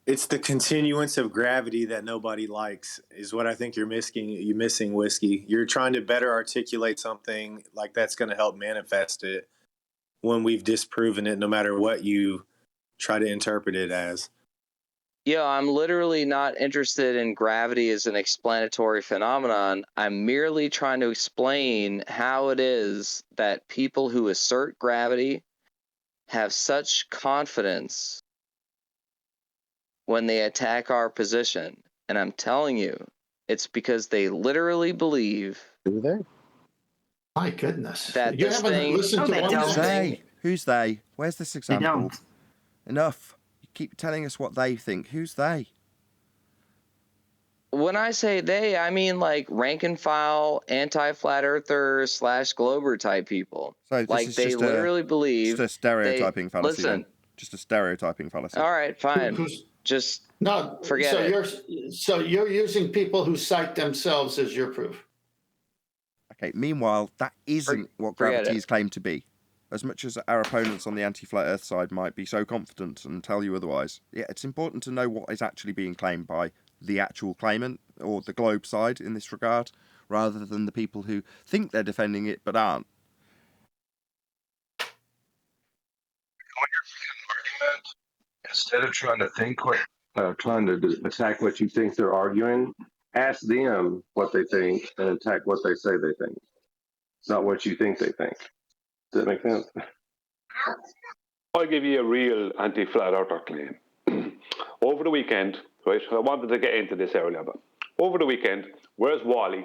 It's the continuance of gravity that nobody likes is what I think you're missing. You're missing, Whiskey. You're trying to better articulate something like that's going to help manifest it when we've disproven it, no matter what you try to interpret it as. Yeah, I'm literally not interested in gravity as an explanatory phenomenon. I'm merely trying to explain how it is that people who assert gravity have such confidence when they attack our position. And I'm telling you, it's because they literally believe. Do they? My goodness. That You this haven't thing. listened to one Who's thing. they? Who's they? Where's this example? don't. Enough. You keep telling us what they think. Who's they? When I say they, I mean like rank and file, anti-flat earther / Glober type people. So this like is they just literally believe. just a stereotyping fallacy. Listen. Then. Just a stereotyping fallacy. All right, fine. Just no. Forget so it. You're using people who cite themselves as your proof. Okay. Meanwhile, that isn't what gravity is claimed to be. As much as our opponents on the anti-flat Earth side might be so confident and tell you otherwise, yeah, it's important to know what is actually being claimed by the actual claimant or the globe side in this regard, rather than the people who think they're defending it but aren't. When you're making an argument, instead of trying to think trying to attack what you think they're arguing, ask them what they think and attack what they say they think. It's not what you think they think. Does that make sense? I'll give you a real anti-flat earther claim. Over the weekend, right, I wanted to get into this earlier, but over the weekend, whereas Wally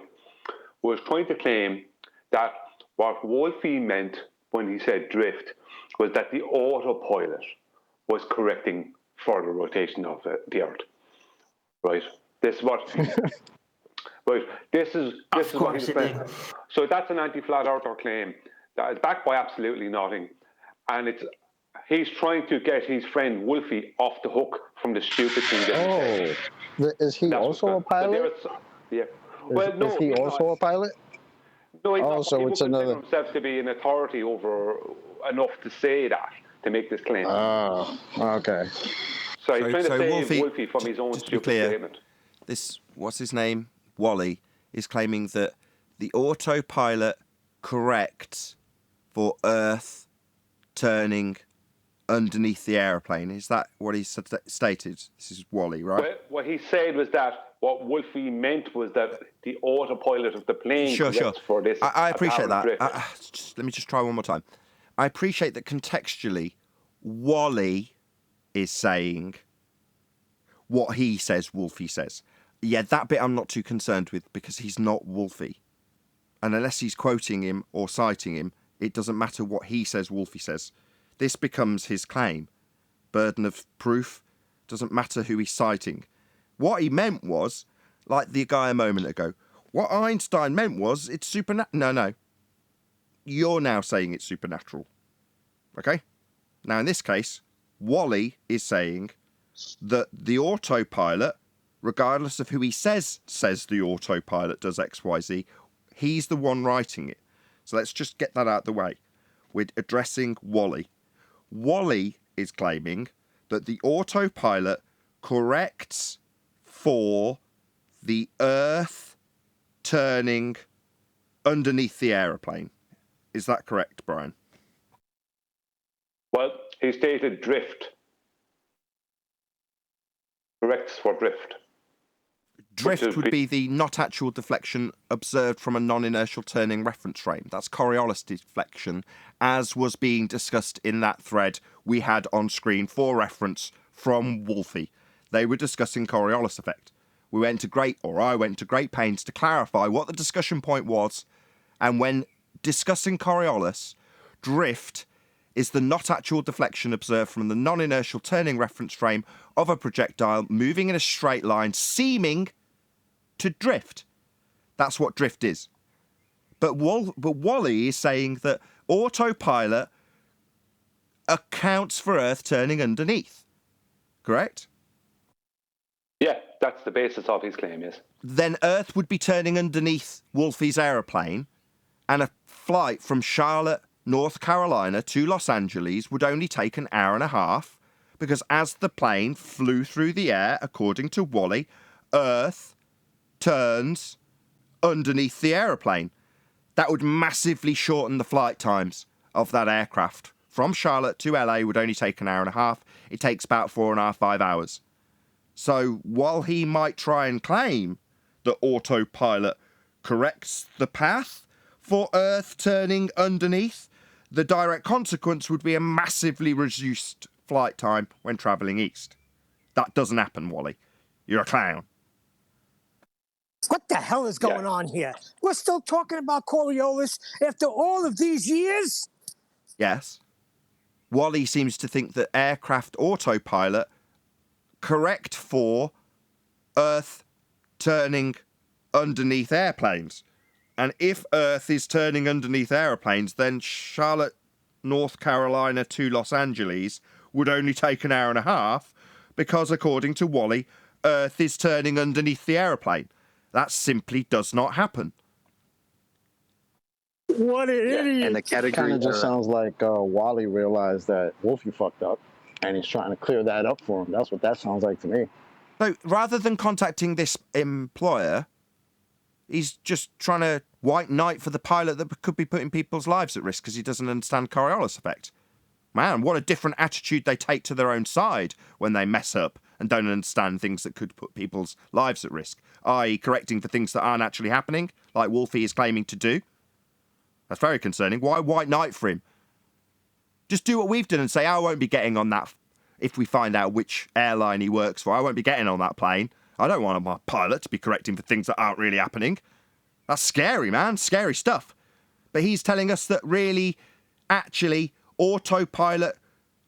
was trying to claim that what Wolfie meant when he said drift was that the autopilot was correcting for the rotation of the Earth. Right? This is what... right, this is what he was saying. So that's an anti-flat earther claim that is backed by absolutely nothing. And he's trying to get his friend Wolfie off the hook from the stupid thing that he said. Is he also a pilot? Yeah. Well, no. Is he also a pilot? No, he's not. So He would it's consider another. himself to be an authority over enough to say that, to make this claim. Oh, okay. So he's trying to save Wolfie from his own just to be stupid clear, statement. This, what's his name? Wally is claiming that the autopilot corrects for Earth turning underneath the aeroplane. Is that what he stated? This is Wally, right? Well, what he said was that what Wolfie meant was that the autopilot of the plane corrects for this. I appreciate that. Drift. Let me just try one more time. I appreciate that contextually, Wally is saying what he says Wolfie says. Yeah, that bit I'm not too concerned with because he's not Wolfie. And unless he's quoting him or citing him, it doesn't matter what he says Wolfie says. This becomes his claim. Burden of proof. Doesn't matter who he's citing. What he meant was, like the guy a moment ago, what Einstein meant was it's supernatural. No. You're now saying it's supernatural. Okay? Now, in this case, Wally is saying that the autopilot, regardless of who he says the autopilot does X, Y, Z, he's the one writing it. So let's just get that out of the way. We're addressing Wally. Wally is claiming that the autopilot corrects for the Earth turning underneath the aeroplane. Is that correct, Brian? Well, he stated drift. Corrects for drift. Drift would be the not actual deflection observed from a non-inertial turning reference frame. That's Coriolis deflection, as was being discussed in that thread we had on screen for reference from Wolfie. They were discussing Coriolis effect. I went to great pains to clarify what the discussion point was, and when discussing Coriolis, drift is the not actual deflection observed from the non-inertial turning reference frame of a projectile moving in a straight line, seeming to drift. That's what drift is. But Wally is saying that autopilot accounts for Earth turning underneath. Correct? Yeah, that's the basis of his claim, yes. Then Earth would be turning underneath Wolfie's aeroplane, and a flight from Charlotte, North Carolina to Los Angeles would only take an hour and a half, because as the plane flew through the air, according to Wally, Earth turns underneath the aeroplane. That would massively shorten the flight times of that aircraft. From Charlotte to LA would only take an hour and a half. It takes about 4.5, 5 hours. So while he might try and claim that autopilot corrects the path for Earth turning underneath, the direct consequence would be a massively reduced flight time when travelling east. That doesn't happen, Wally. You're a clown. What the hell is going on here? We're still talking about Coriolis after all of these years? Yes. Wally seems to think that aircraft autopilot correct for Earth turning underneath airplanes. And if Earth is turning underneath aeroplanes, then Charlotte, North Carolina to Los Angeles would only take an hour and a half because, according to Wally, Earth is turning underneath the aeroplane. That simply does not happen. What an idiot. And the category kind of just sounds like Wally realized that Wolfie fucked up and he's trying to clear that up for him. That's what that sounds like to me. So rather than contacting this employer, he's just trying to white knight for the pilot that could be putting people's lives at risk because he doesn't understand Coriolis effect. Man, what a different attitude they take to their own side when they mess up and don't understand things that could put people's lives at risk, i.e. correcting for things that aren't actually happening, like Wolfie is claiming to do. That's very concerning. Why white knight for him? Just do what we've done and say, I won't be getting on that if we find out which airline he works for. I won't be getting on that plane. I don't want my pilot to be correcting for things that aren't really happening. That's scary, man. Scary stuff. But he's telling us that really, actually, autopilot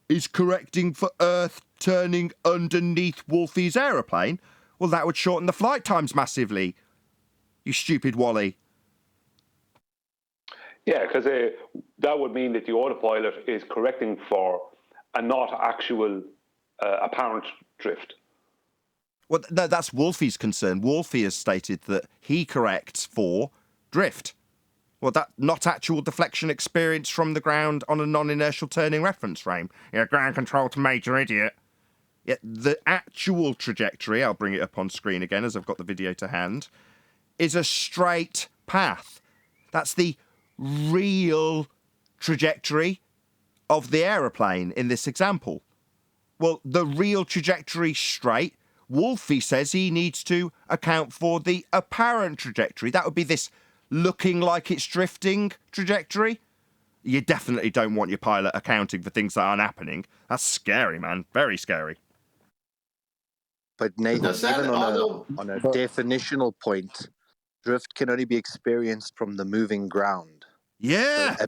is correcting for Earth turning underneath Wolfie's aeroplane. Well, that would shorten the flight times massively. You stupid Wally. Yeah, because that would mean that the autopilot is correcting for a not actual apparent drift. Well, no, that's Wolfie's concern. Wolfie has stated that he corrects for drift. Well, that not actual deflection experience from the ground on a non-inertial turning reference frame. Yeah, ground control to major idiot. Yet the actual trajectory, I'll bring it up on screen again as I've got the video to hand, is a straight path. That's the real trajectory of the aeroplane in this example. Well, the real trajectory straight, Wolfie says he needs to account for the apparent trajectory. That would be this looking like it's drifting trajectory. You definitely don't want your pilot accounting for things that aren't happening. That's scary, man. Very scary. But Nathan, even on a definitional point, drift can only be experienced from the moving ground. Yeah. So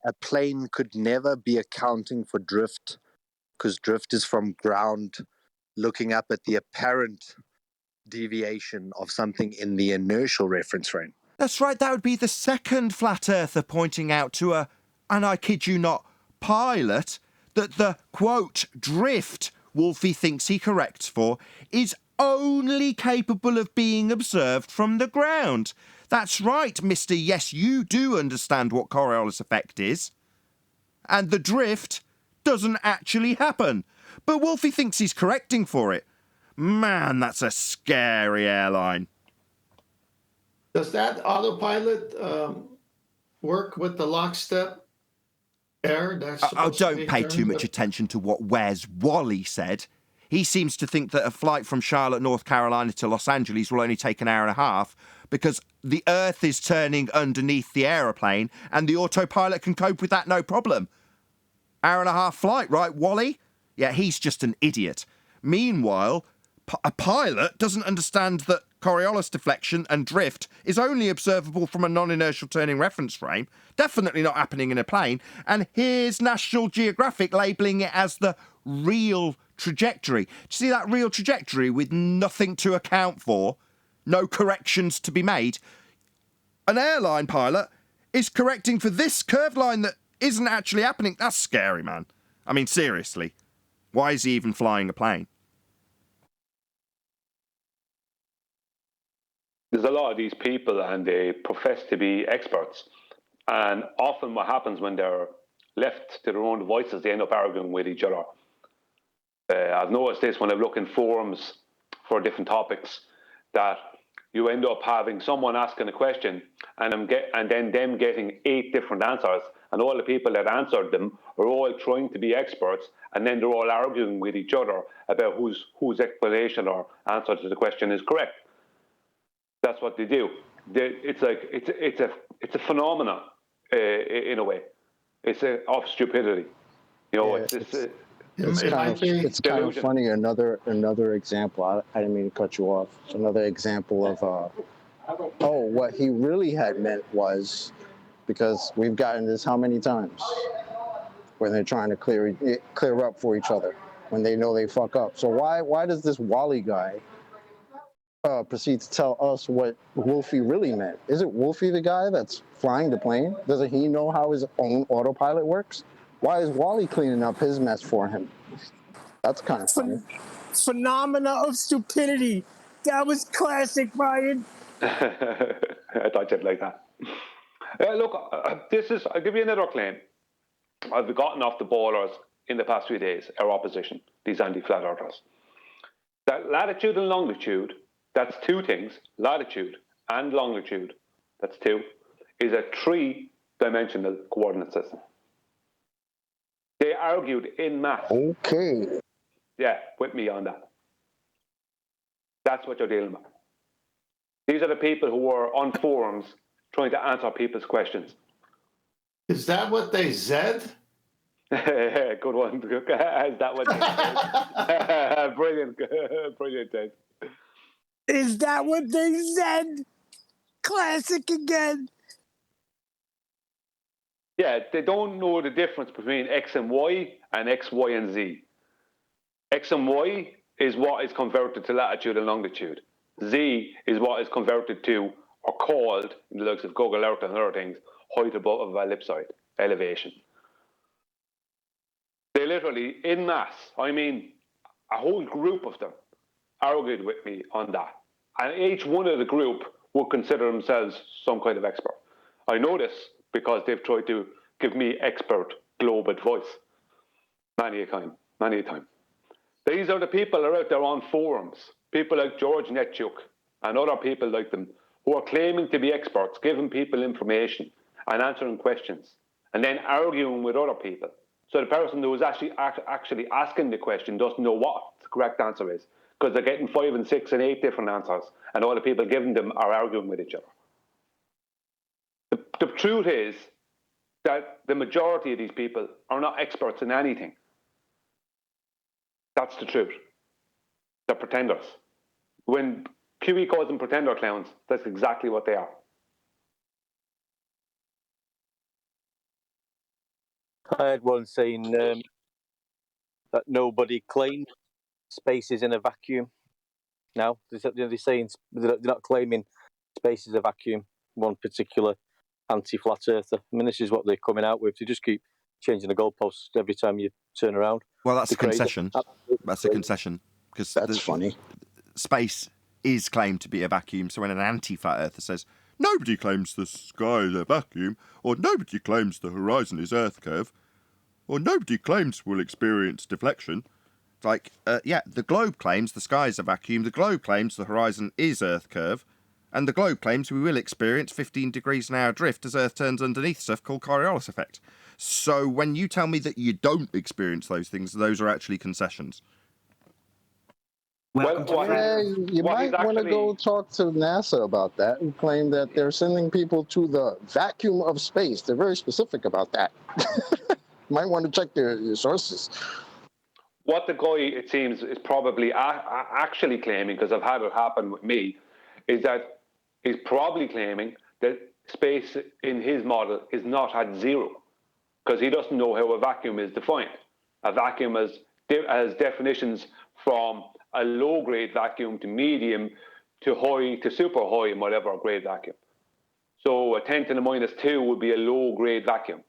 a plane could never be accounting for drift because drift is from ground looking up at the apparent deviation of something in the inertial reference frame. That's right, that would be the second flat earther pointing out to and I kid you not, pilot, that the, quote, drift Wolfie thinks he corrects for is only capable of being observed from the ground. That's right, Mr. Yes, you do understand what Coriolis effect is. And the drift doesn't actually happen. But Wolfie thinks he's correcting for it. Man, that's a scary airline. Does that autopilot work with the lockstep air? Don't pay too much attention to what Where's Wally said. He seems to think that a flight from Charlotte, North Carolina to Los Angeles will only take an hour and a half because the Earth is turning underneath the aeroplane and the autopilot can cope with that no problem. Hour and a half flight, right, Wally? Yeah, he's just an idiot. Meanwhile, a pilot doesn't understand that Coriolis deflection and drift is only observable from a non-inertial turning reference frame, definitely not happening in a plane, and here's National Geographic labelling it as the real trajectory. Do you see that real trajectory with nothing to account for, no corrections to be made? An airline pilot is correcting for this curved line that isn't actually happening. That's scary, man. I mean, seriously. Why is he even flying a plane? There's a lot of these people and they profess to be experts. And often what happens when they're left to their own devices, they end up arguing with each other. I've noticed this when I've looked in forums for different topics, that you end up having someone asking a question and then them getting 8 different answers, and all the people that answered them are all trying to be experts, and then they're all arguing with each other about whose explanation or answer to the question is correct. That's what they do. It's a phenomenon in a way. It's of stupidity. You know, it's kind of funny. Another example. I didn't mean to cut you off. Another example of what he really had meant was, because we've gotten this how many times when they're trying to clear up for each other when they know they fuck up. So why does this Wally guy proceed to tell us what Wolfie really meant? Isn't Wolfie the guy that's flying the plane? Doesn't he know how his own autopilot works? Why is Wally cleaning up his mess for him? That's kind of funny. Phenomena of stupidity. That was classic, Brian. I thought you'd like that. Look, I'll give you another claim. I've gotten off the ballers in the past few days, our opposition, these anti-flat earthers. That latitude and longitude, that's two things, latitude and longitude, that's two, is a three-dimensional coordinate system. They argued in math. Okay. Yeah, with me on that. That's what you're dealing with. These are the people who were on forums trying to answer people's questions. Is that what they said? Good one. Is that what they said? Brilliant. Brilliant, Dave. Is that what they said? Classic again. Yeah, they don't know the difference between X and Y and X, Y, and Z. X and Y is what is converted to latitude and longitude. Z is what is converted to, or called, in the likes of Google Earth and other things, height above ellipsoid, elevation. They literally, en masse, I mean, a whole group of them argued with me on that. And each one of the group would consider themselves some kind of expert. I know this because they've tried to give me expert globe advice many a time. These are the people that are out there on forums, people like George Netchuk and other people like them, who are claiming to be experts, giving people information and answering questions, and then arguing with other people. So the person who is actually asking the question doesn't know what the correct answer is, because they're getting 5 and 6 and 8 different answers, and all the people giving them are arguing with each other. The truth is that the majority of these people are not experts in anything. That's the truth. They're pretenders. When QE calls them pretender clowns, that's exactly what they are. I had one saying that nobody claimed space is in a vacuum. Now, they're saying they're not claiming space is a vacuum. One particular anti-flat earther. I mean, this is what they're coming out with. They just keep changing the goalposts every time you turn around. Well, that's a concession. That's a concession. Because that's funny. Space is claimed to be a vacuum. So when an anti-flat earther says, nobody claims the sky is a vacuum, or nobody claims the horizon is Earth curve, or nobody claims we'll experience deflection, it's like, the globe claims the sky is a vacuum, the globe claims the horizon is Earth curve, and the globe claims we will experience 15 degrees an hour drift as Earth turns underneath stuff called Coriolis effect. So when you tell me that you don't experience those things, those are actually concessions. You might want to go talk to NASA about that and claim that they're sending people to the vacuum of space. They're very specific about that. Might want to check their sources. What the guy, it seems, is probably actually claiming, because I've had it happen with me, is that he's probably claiming that space in his model is not at zero, because he doesn't know how a vacuum is defined. A vacuum has definitions from a low-grade vacuum to medium to high to super high in whatever grade vacuum. So a 10 to the minus 2 would be a low-grade vacuum.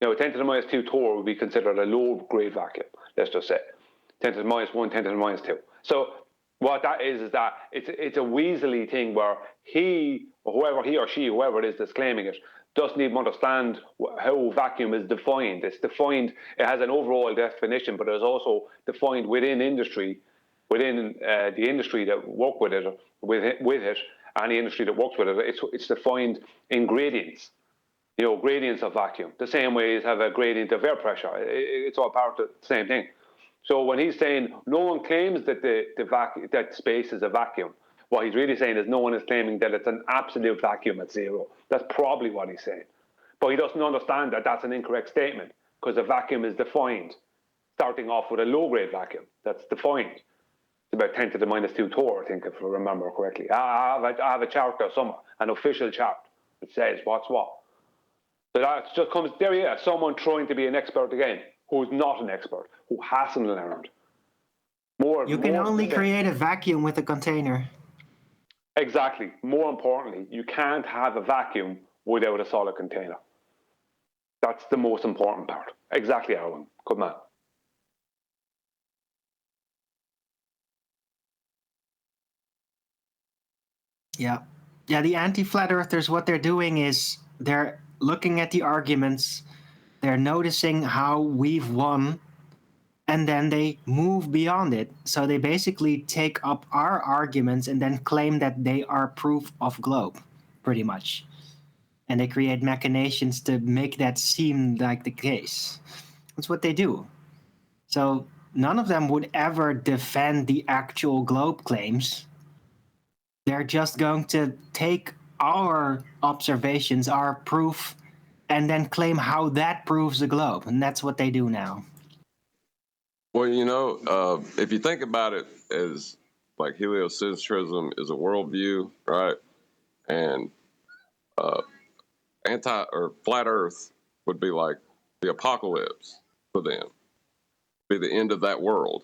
Now, a 10 to the minus 2 torr would be considered a low-grade vacuum, let's just say. 10 to the minus 1, 10 to the minus 2. So what that is that it's a weaselly thing where he or she, whoever it is that's claiming it, doesn't even understand how vacuum is defined. It's defined, it has an overall definition, but it's also defined within industry, within the industry that work with it, and the industry that works with it, it's defined in gradients. gradients of vacuum, the same way as have a gradient of air pressure. It's all part of the same thing. So when he's saying no one claims that that space is a vacuum, what he's really saying is no one is claiming that it's an absolute vacuum at zero. That's probably what he's saying. But he doesn't understand that that's an incorrect statement, because a vacuum is defined starting off with a low-grade vacuum. That's defined. It's about 10 to the minus 2 torr, I think, if I remember correctly. I have a chart there somewhere, an official chart that says what's what. So that just comes, there you are, someone trying to be an expert again, who's not an expert, who hasn't learned. You can only create a vacuum with a container. Exactly. More importantly, you can't have a vacuum without a solid container. That's the most important part. Exactly, Erwin. Good man. Yeah. Yeah, the anti-flat earthers, what they're doing is they're looking at the arguments, they're noticing how we've won, and then they move beyond it. So they basically take up our arguments and then claim that they are proof of globe, pretty much. And they create machinations to make that seem like the case. That's what they do. So none of them would ever defend the actual globe claims. They're just going to take our observations, our proof, and then claim how that proves the globe. And that's what they do now. Well, if you think about it as like heliocentrism is a worldview, right? And flat Earth would be like the apocalypse for them, be the end of that world.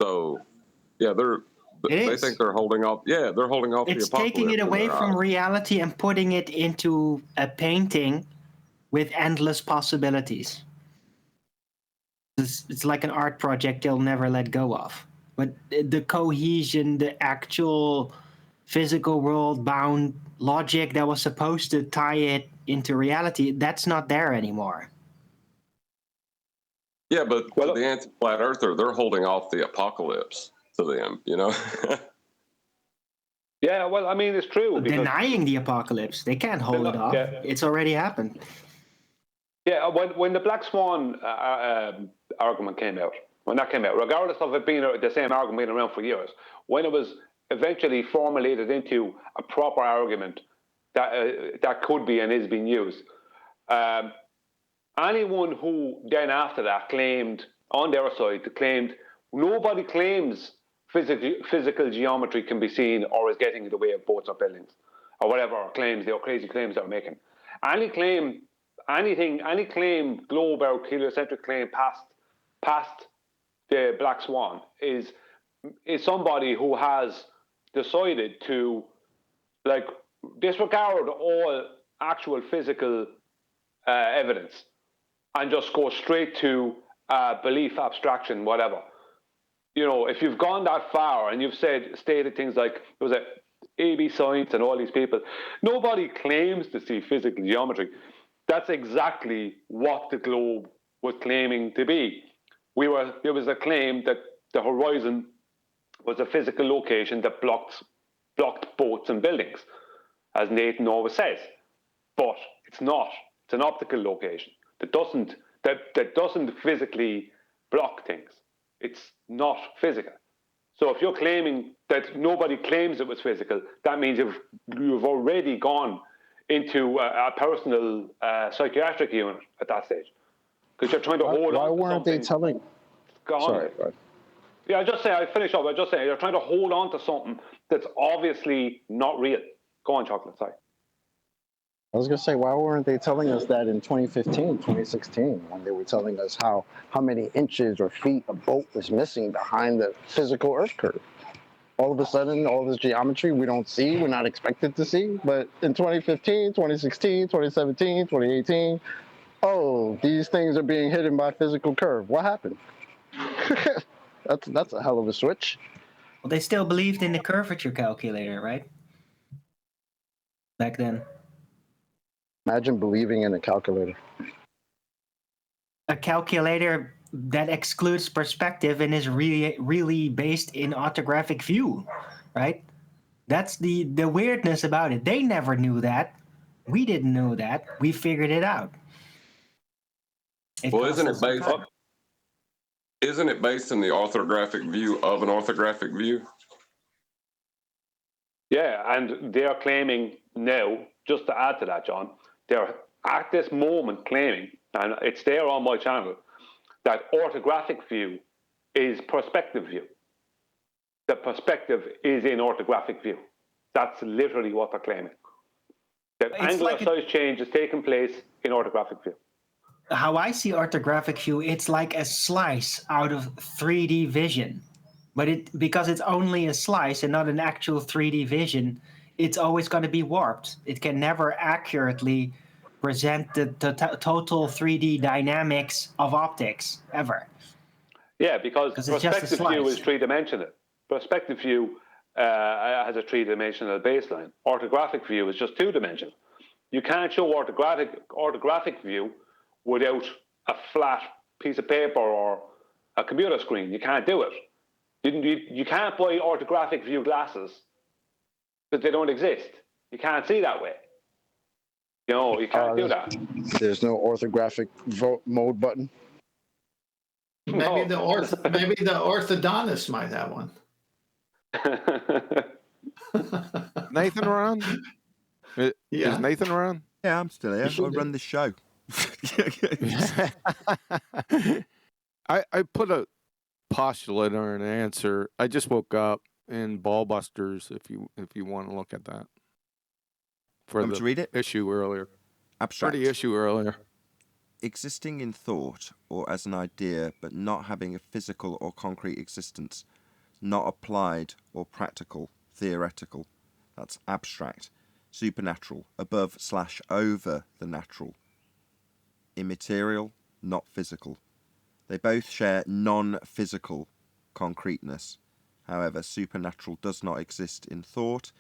So, yeah, they think they're holding off. Yeah, they're holding off the apocalypse. It's taking it away from reality and putting it into a painting with endless possibilities. It's like an art project they'll never let go of. But the cohesion, the actual physical world bound logic that was supposed to tie it into reality, that's not there anymore. Yeah, but the anti-flat earther, they're holding off the apocalypse to them, Yeah, well, I mean, it's true. Denying the apocalypse, they can't hold it off. Yeah. It's already happened. Yeah, when the Black Swan argument came out, regardless of it being the same argument being around for years, when it was eventually formulated into a proper argument that could be and is being used, anyone who then after that claimed, on their side, nobody claims physical geometry can be seen or is getting in the way of boats or buildings, or whatever claims, or crazy claims they're making. Any claim, globe or heliocentric claim past the Black Swan is somebody who has decided to disregard all actual physical evidence and just go straight to belief abstraction, whatever. If you've gone that far and you've stated things like, was it AB Science and all these people, nobody claims to see physical geometry. That's exactly what the globe was claiming to be. There was a claim that the horizon was a physical location that blocked boats and buildings, as Nathan always says. But it's not. It's an optical location that doesn't physically block things. It's not physical. So if you're claiming that nobody claims it was physical, that means you've already gone into a personal psychiatric unit at that stage, because you're trying to hold on. Why weren't they telling? Go on. Sorry. Go ahead. Yeah, I finish up. I just say you're trying to hold on to something that's obviously not real. Go on, Chocolate. Sorry. I was going to say, why weren't they telling us that in 2015, 2016, when they were telling us how many inches or feet a boat was missing behind the physical Earth curve? All of a sudden, all this geometry we don't see, we're not expected to see. But in 2015, 2016, 2017, 2018, these things are being hidden by physical curve. What happened? That's a hell of a switch. Well, they still believed in the curvature calculator, right? Back then. Imagine believing in a calculator. A calculator that excludes perspective and is really based in orthographic view, right? That's the weirdness about it. They never knew that. We didn't know that. We figured it out. Well, isn't it based? Isn't it based in the orthographic view of an orthographic view? Yeah, and they're claiming now, just to add to that, John, they're at this moment claiming, and it's there on my channel, that orthographic view is perspective view. The perspective is in orthographic view. That's literally what they're claiming. That angular size change is taking place in orthographic view. How I see orthographic view, it's like a slice out of 3D vision. But because it's only a slice and not an actual 3D vision, it's always going to be warped. It can never accurately present the total 3D dynamics of optics, ever. Yeah, because perspective view is three-dimensional. Perspective view has a three-dimensional baseline. Orthographic view is just two-dimensional. You can't show orthographic view without a flat piece of paper or a computer screen. You can't do it. You can't buy orthographic view glasses because they don't exist. You can't see that way. You know, you can't do that. There's no orthographic mode button. Maybe the orthodontist might have one. Nathan around? Is Nathan around? Yeah, I'm still here. I run this show. I put a postulate or an answer. I just woke up in Ballbusters. If you want to look at that, for the read it? Issue earlier. Abstract. For the issue earlier. Existing in thought or as an idea, but not having a physical or concrete existence, not applied or practical, theoretical. That's abstract. Supernatural, above/over the natural. Immaterial, not physical. They both share non-physical concreteness. However, supernatural does not exist in thought,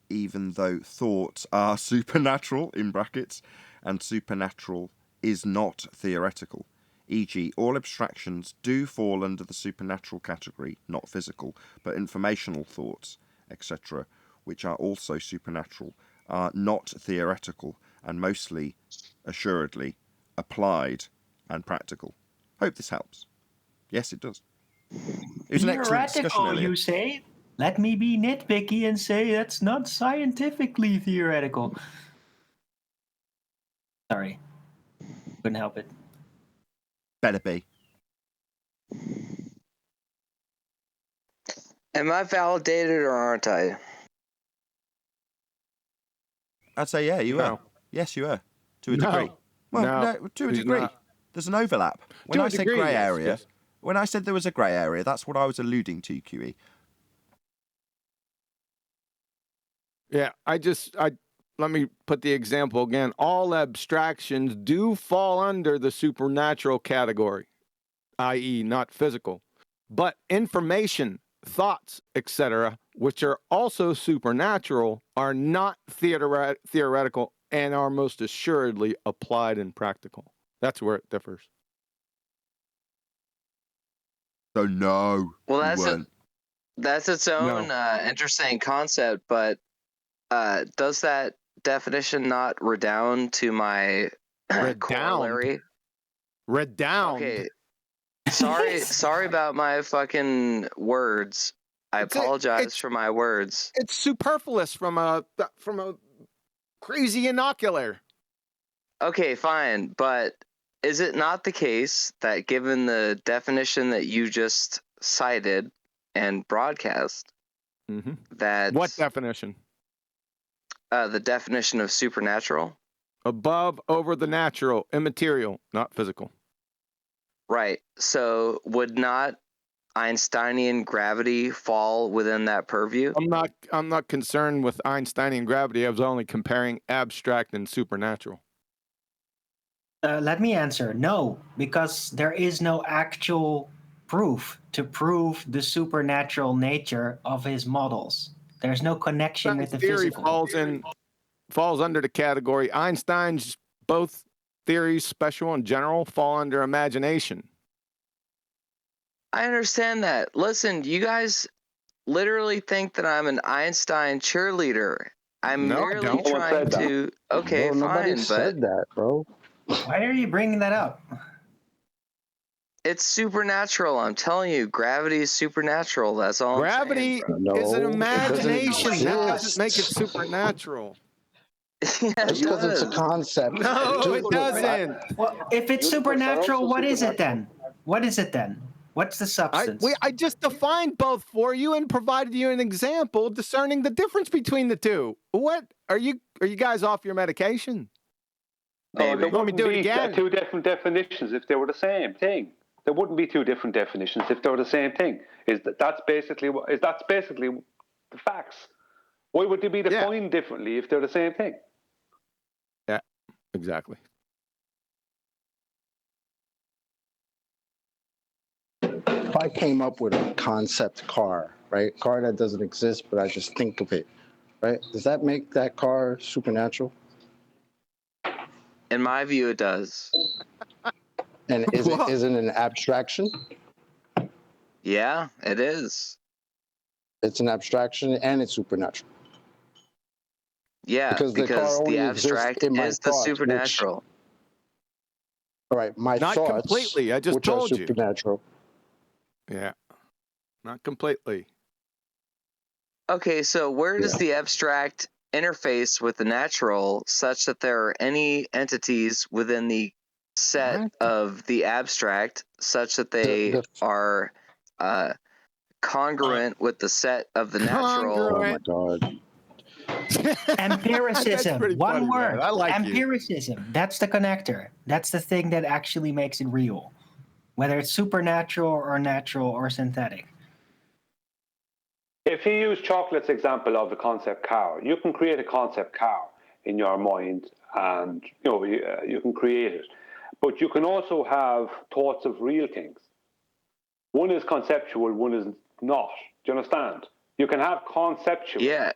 even though thoughts are supernatural, in brackets, and supernatural is not theoretical. E.g., all abstractions do fall under the supernatural category, not physical, but informational thoughts, etc., which are also supernatural, are not theoretical and mostly, assuredly, applied and practical. Hope this helps. Yes, it does. It was an excellent discussion earlier. You say? Let me be nitpicky and say that's not scientifically theoretical. Sorry. Couldn't help it. Better be. Am I validated or aren't I? I'd say, yeah, you are. Yes, you are. To a degree. Well, no, to a degree. Not. There's an overlap. When I said grey area, when I said there was a grey area, that's what I was alluding to, QE. Yeah, let me put the example again. All abstractions do fall under the supernatural category, i.e., not physical. But information, thoughts, etc., which are also supernatural, are not theoretical and are most assuredly applied and practical. That's where it differs. So no. Well, that's its own interesting concept, but does that definition not redound to my corollary? Redound. Okay. Sorry about my fucking words. I apologize for my words. It's superfluous from a crazy inocular. Okay, fine, but is it not the case that given the definition that you just cited and broadcast, that what definition? The definition of supernatural? Above, over the natural, immaterial, not physical. Right. So would not Einsteinian gravity fall within that purview? I'm not concerned with Einsteinian gravity. I was only comparing abstract and supernatural. Let me answer. No, because there is no actual proof to prove the supernatural nature of his models. There's no connection with the theory physical. falls under the category. Einstein's both theories, special and general, fall under imagination. I understand that. Listen, you guys literally think that I'm an Einstein cheerleader, I'm No, I merely don't. Someone trying said that. to. Okay, Bro, nobody fine, but said that, bro. Why are you bringing that up? it's supernatural. I'm telling you, gravity is supernatural. That's all I'm saying, Gravity bro. is an No, it doesn't imagination. That doesn't make it exist. supernatural. Yeah, it Just because it's a does. concept. No, it Dude, doesn't. Well, if it's Universe are supernatural, also what is it supernatural. then? What is it then? What's the substance? I just defined both for you and provided you an example discerning the difference between the two. What are you guys off your medication? Oh, there Let me wouldn't do it be again. two different definitions if they were the same thing. There wouldn't be two different definitions if they were the same thing. That's basically the facts. Why would they be defined differently if they're the same thing? Yeah, exactly. If I came up with a concept car, right? Car that doesn't exist, but I just think of it, right? Does that make that car supernatural? In my view, it does. And isn't an abstraction? Yeah, it is. It's an abstraction and it's supernatural. Yeah, Because the car because the only exists abstract in my is the thoughts, supernatural. all right, my Not thoughts, completely. I just which are told you. supernatural. Yeah, not completely. Okay, so where does the abstract interface with the natural such that there are any entities within the set of the abstract such that they are congruent with the set of the natural? Oh my God. Empiricism. pretty One funny, man. word. I like you. Empiricism. That's the connector. That's the thing that actually makes it real. Whether it's supernatural or natural or synthetic. If you use Chocolate's example of the concept cow, you can create a concept cow in your mind, and you can create it. But you can also have thoughts of real things. One is conceptual, one is not. Do you understand? You can have conceptual. Yeah.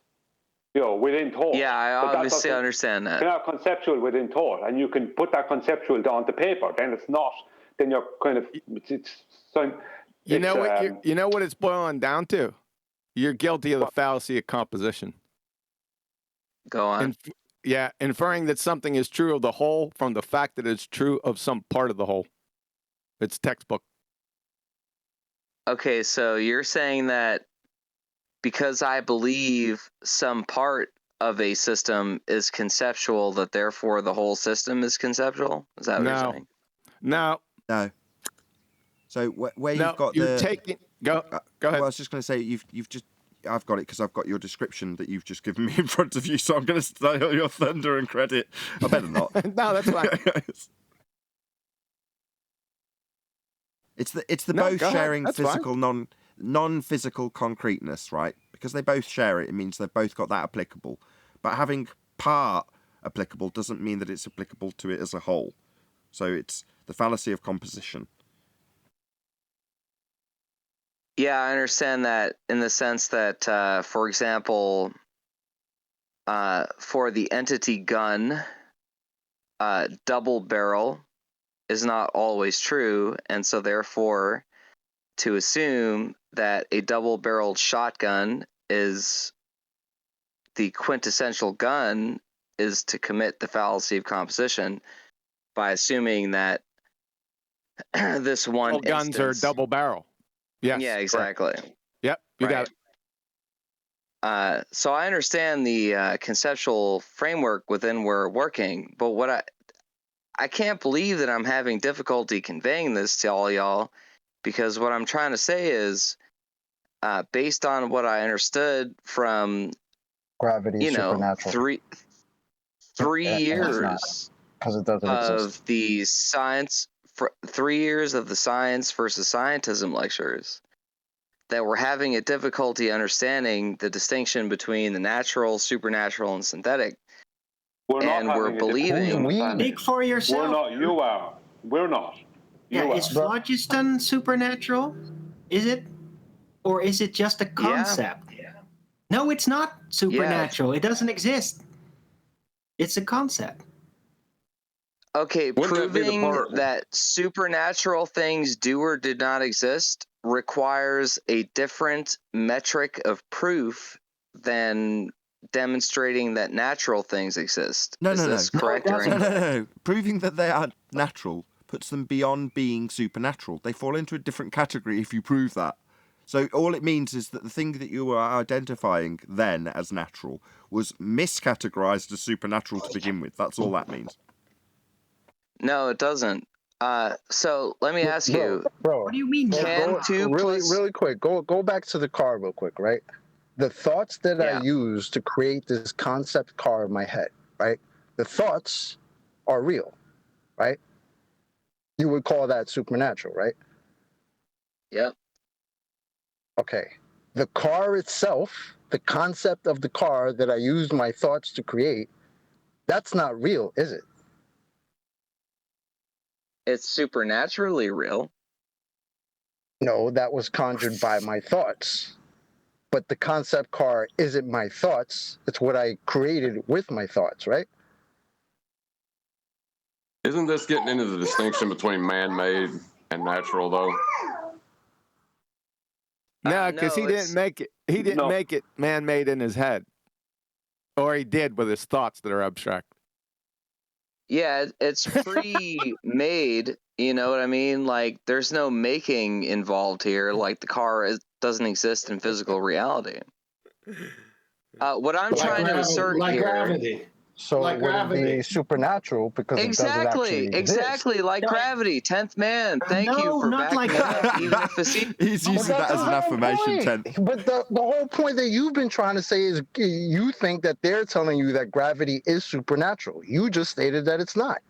Within thought. Yeah, I obviously understand that. You can have conceptual within thought, and you can put that conceptual down to paper. Then it's not. Then you're kind of. You know what it's boiling down to? You're guilty of the fallacy of composition. Go on. Inferring that something is true of the whole from the fact that it's true of some part of the whole. It's textbook. Okay, so you're saying that because I believe some part of a system is conceptual, that therefore the whole system is conceptual? Is that what you're saying? No. So where you've got you're taking. Go ahead. Well, I was just going to say you've just. I've got it because I've got your description that you've just given me in front of you, so I'm going to steal your thunder and credit. I better not. No, that's fine. It's the both sharing physical non-physical concreteness, right? Because they both share it, it means they've both got that applicable. But having part applicable doesn't mean that it's applicable to it as a whole. So it's the fallacy of composition. Yeah, I understand that in the sense that, for example, for the entity gun, double barrel is not always true, and so therefore to assume that a double-barreled shotgun is the quintessential gun is to commit the fallacy of composition by assuming that this one guns are double barrel. Yes. Yeah, exactly. Correct. Yep, you got it. So I understand the conceptual framework within we're working, but what I can't believe that I'm having difficulty conveying this to all y'all, because what I'm trying to say is, based on what I understood from Gravity is supernatural. three years because it doesn't of exist. the science, 3 years of the science versus scientism lectures, that we're having a difficulty understanding the distinction between the natural, supernatural, and synthetic. We're believing. Speak for yourself. We're not. You are. We're not. Is phlogiston supernatural? Is it? Or is it just a concept? No, it's not supernatural. It doesn't exist. It's a concept. Okay, proving that supernatural things do or did not exist requires a different metric of proof than demonstrating that natural things exist. No, Is no, no. this correct or No, incorrect? no, no. Proving that they are natural puts them beyond being supernatural. They fall into a different category if you prove that. So all it means is that the thing that you were identifying then as natural was miscategorized as supernatural to begin with. That's all that means. No, it doesn't. So let me ask you. Bro, What do you mean? Can two plus... really quick? Go back to the car real quick, right? The thoughts that I Yeah. use to create this concept car in my head, right? The thoughts are real, right? You would call that supernatural, right? Yep. Okay. The car itself, the concept of the car that I used my thoughts to create, that's not real, is it? It's supernaturally real. No, that was conjured by my thoughts. But the concept car isn't my thoughts. It's what I created with my thoughts, right? Isn't this getting into the distinction between man-made and natural, though? No, because he didn't make it. He didn't make it man-made in his head, or he did with his thoughts that are abstract. Yeah, it's pre-made. You know what I mean? Like, there's no making involved here. Like, the car doesn't exist in physical reality. What I'm trying to assert like here... gravity. So like it wouldn't gravity. be supernatural because it doesn't actually exist. Exactly, like gravity. 10th man. Thank you for not backing like me up, even if it's... He's using that as an affirmation, 10th. But the whole point that you've been trying to say is you think that they're telling you that gravity is supernatural. You just stated that it's not.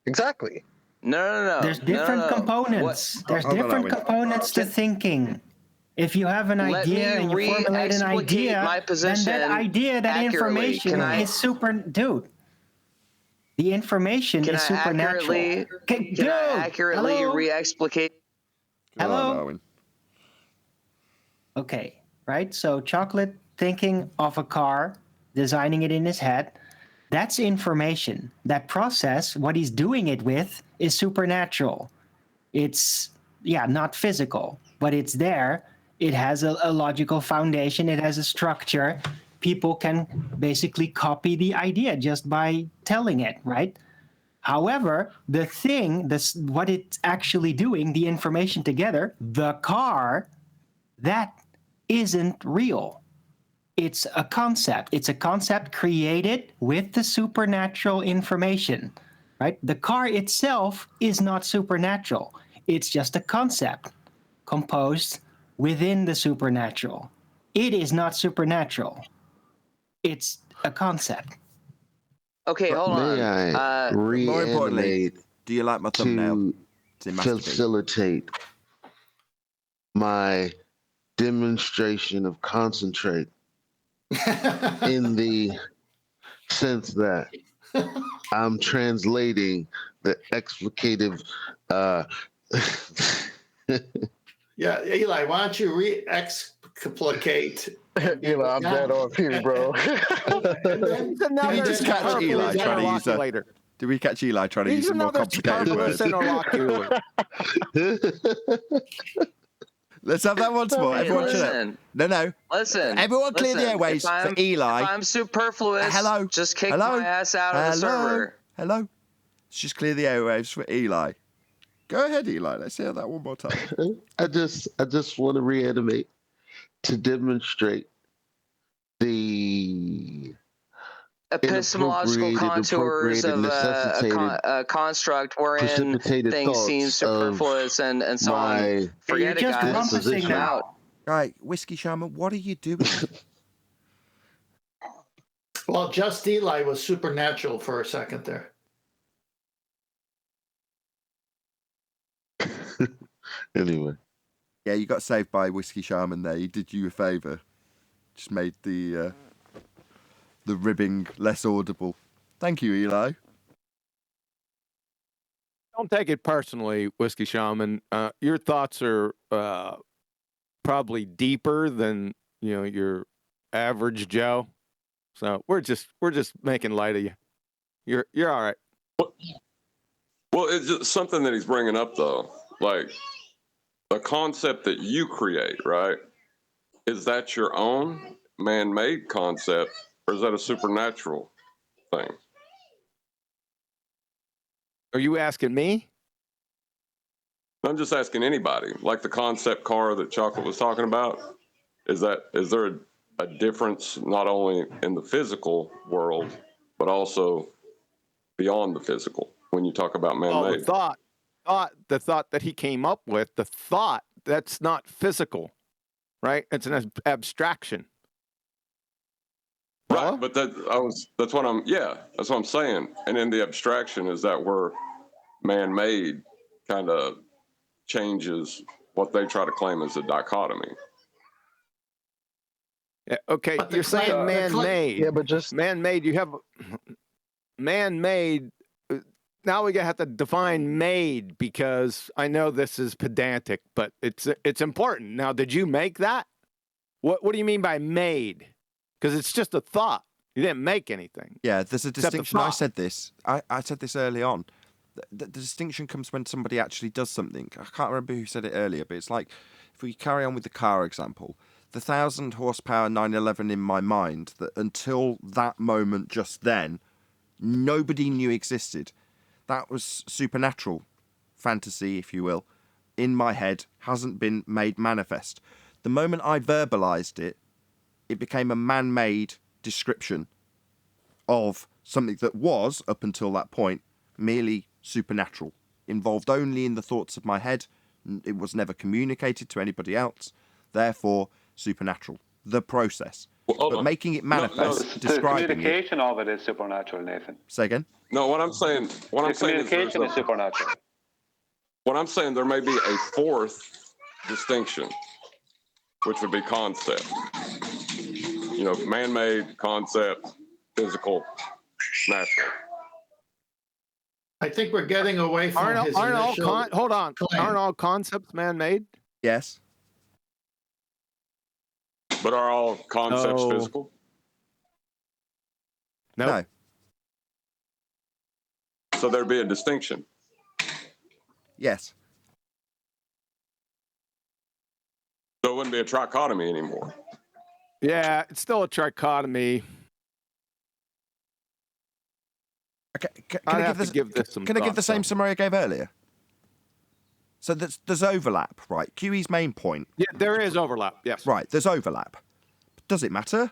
Exactly. No. There's different components. There's different components to thinking. If you have an idea and you formulate an idea, my position then that idea, that accurately. information is dude. The information is supernatural. Can I accurately re-explicate? Hello? Okay, right? So Chocolate thinking of a car, designing it in his head, that's information. That process, what he's doing it with, is supernatural. It's, not physical, but it's there. It has a logical foundation. It has a structure. People can basically copy the idea just by telling it, right? However, the thing, what it's actually doing, the information together, the car, that isn't real. It's a concept. It's a concept created with the supernatural information, right? The car itself is not supernatural. It's just a concept composed within the supernatural. It is not supernatural. It's a concept. Okay, hold on. More importantly, do you like my thumbnail? To facilitate my demonstration of concentrate in the sense that I'm translating the explicative. Yeah, Eli, why don't you re-explicate? Eli, I'm dead off here, bro. Did we just catch Eli trying to use a... Did we catch Eli trying to use a more complicated word? Let's have that once more. Everyone, listen. No. Listen. Everyone clear the airwaves for Eli. If I'm superfluous, hello. Just kick my ass out of the server. Hello. Let's just clear the airwaves for Eli. Go ahead, Eli. Let's hear that one more time. I just want to reanimate to demonstrate the epistemological contours of a construct wherein things seem superfluous and so on. Forget it, guys. Out. Right, Whiskey Shaman, what are you doing? Well, just Eli was supernatural for a second there. Anyway. Yeah, you got saved by Whiskey Shaman there. He did you a favour. Just made the ribbing less audible. Thank you, Eli. Don't take it personally, Whiskey Shaman. Your thoughts are probably deeper than your average Joe. So we're just making light of you. You're all right. Well, it's just something that he's bringing up though, like a concept that you create, right? Is that your own man-made concept, Or is that a supernatural thing? Are you asking me? I'm just asking anybody, like the concept car that Chocolate was talking about. Is there a difference not only in the physical world, but also beyond the physical when you talk about man-made? Oh, the thought that he came up with, that's not physical, right? It's an abstraction. Right, but that's what I'm saying. And in the abstraction is that where man-made kind of changes what they try to claim as a dichotomy. Yeah, okay, you're saying man-made. Yeah, but just man-made. You have man-made. Now we have to define made, because I know this is pedantic, but it's important. Now, did you make that? What do you mean by made? Because it's just a thought. You didn't make anything. Yeah, there's a distinction. I said this. I said this early on. The distinction comes when somebody actually does something. I can't remember who said it earlier, but it's like, if we carry on with the car example, the 1,000 horsepower 911 in my mind, that until that moment just then, nobody knew existed. That was supernatural fantasy, if you will, in my head, hasn't been made manifest. The moment I verbalized it, it became a man-made description of something that was, up until that point, merely supernatural, involved only in the thoughts of my head. It was never communicated to anybody else. Therefore, supernatural. The process. But making it manifest, describing the communication of it is supernatural, Nathan. Say again? No, what I'm saying communication is supernatural. What I'm saying, there may be a fourth distinction, which would be concept. You know, man-made, concept, physical, natural. I think we're getting away from his initial hold on. claim. Aren't all concepts man-made? Yes. But are all concepts No. physical? No. So there'd be a distinction. Yes. So it wouldn't be a trichotomy anymore. Yeah, it's still a trichotomy. Can I give the same summary I gave earlier? So there's overlap, right? QE's main point. Yeah, there is overlap, yes. Right, there's overlap. Does it matter?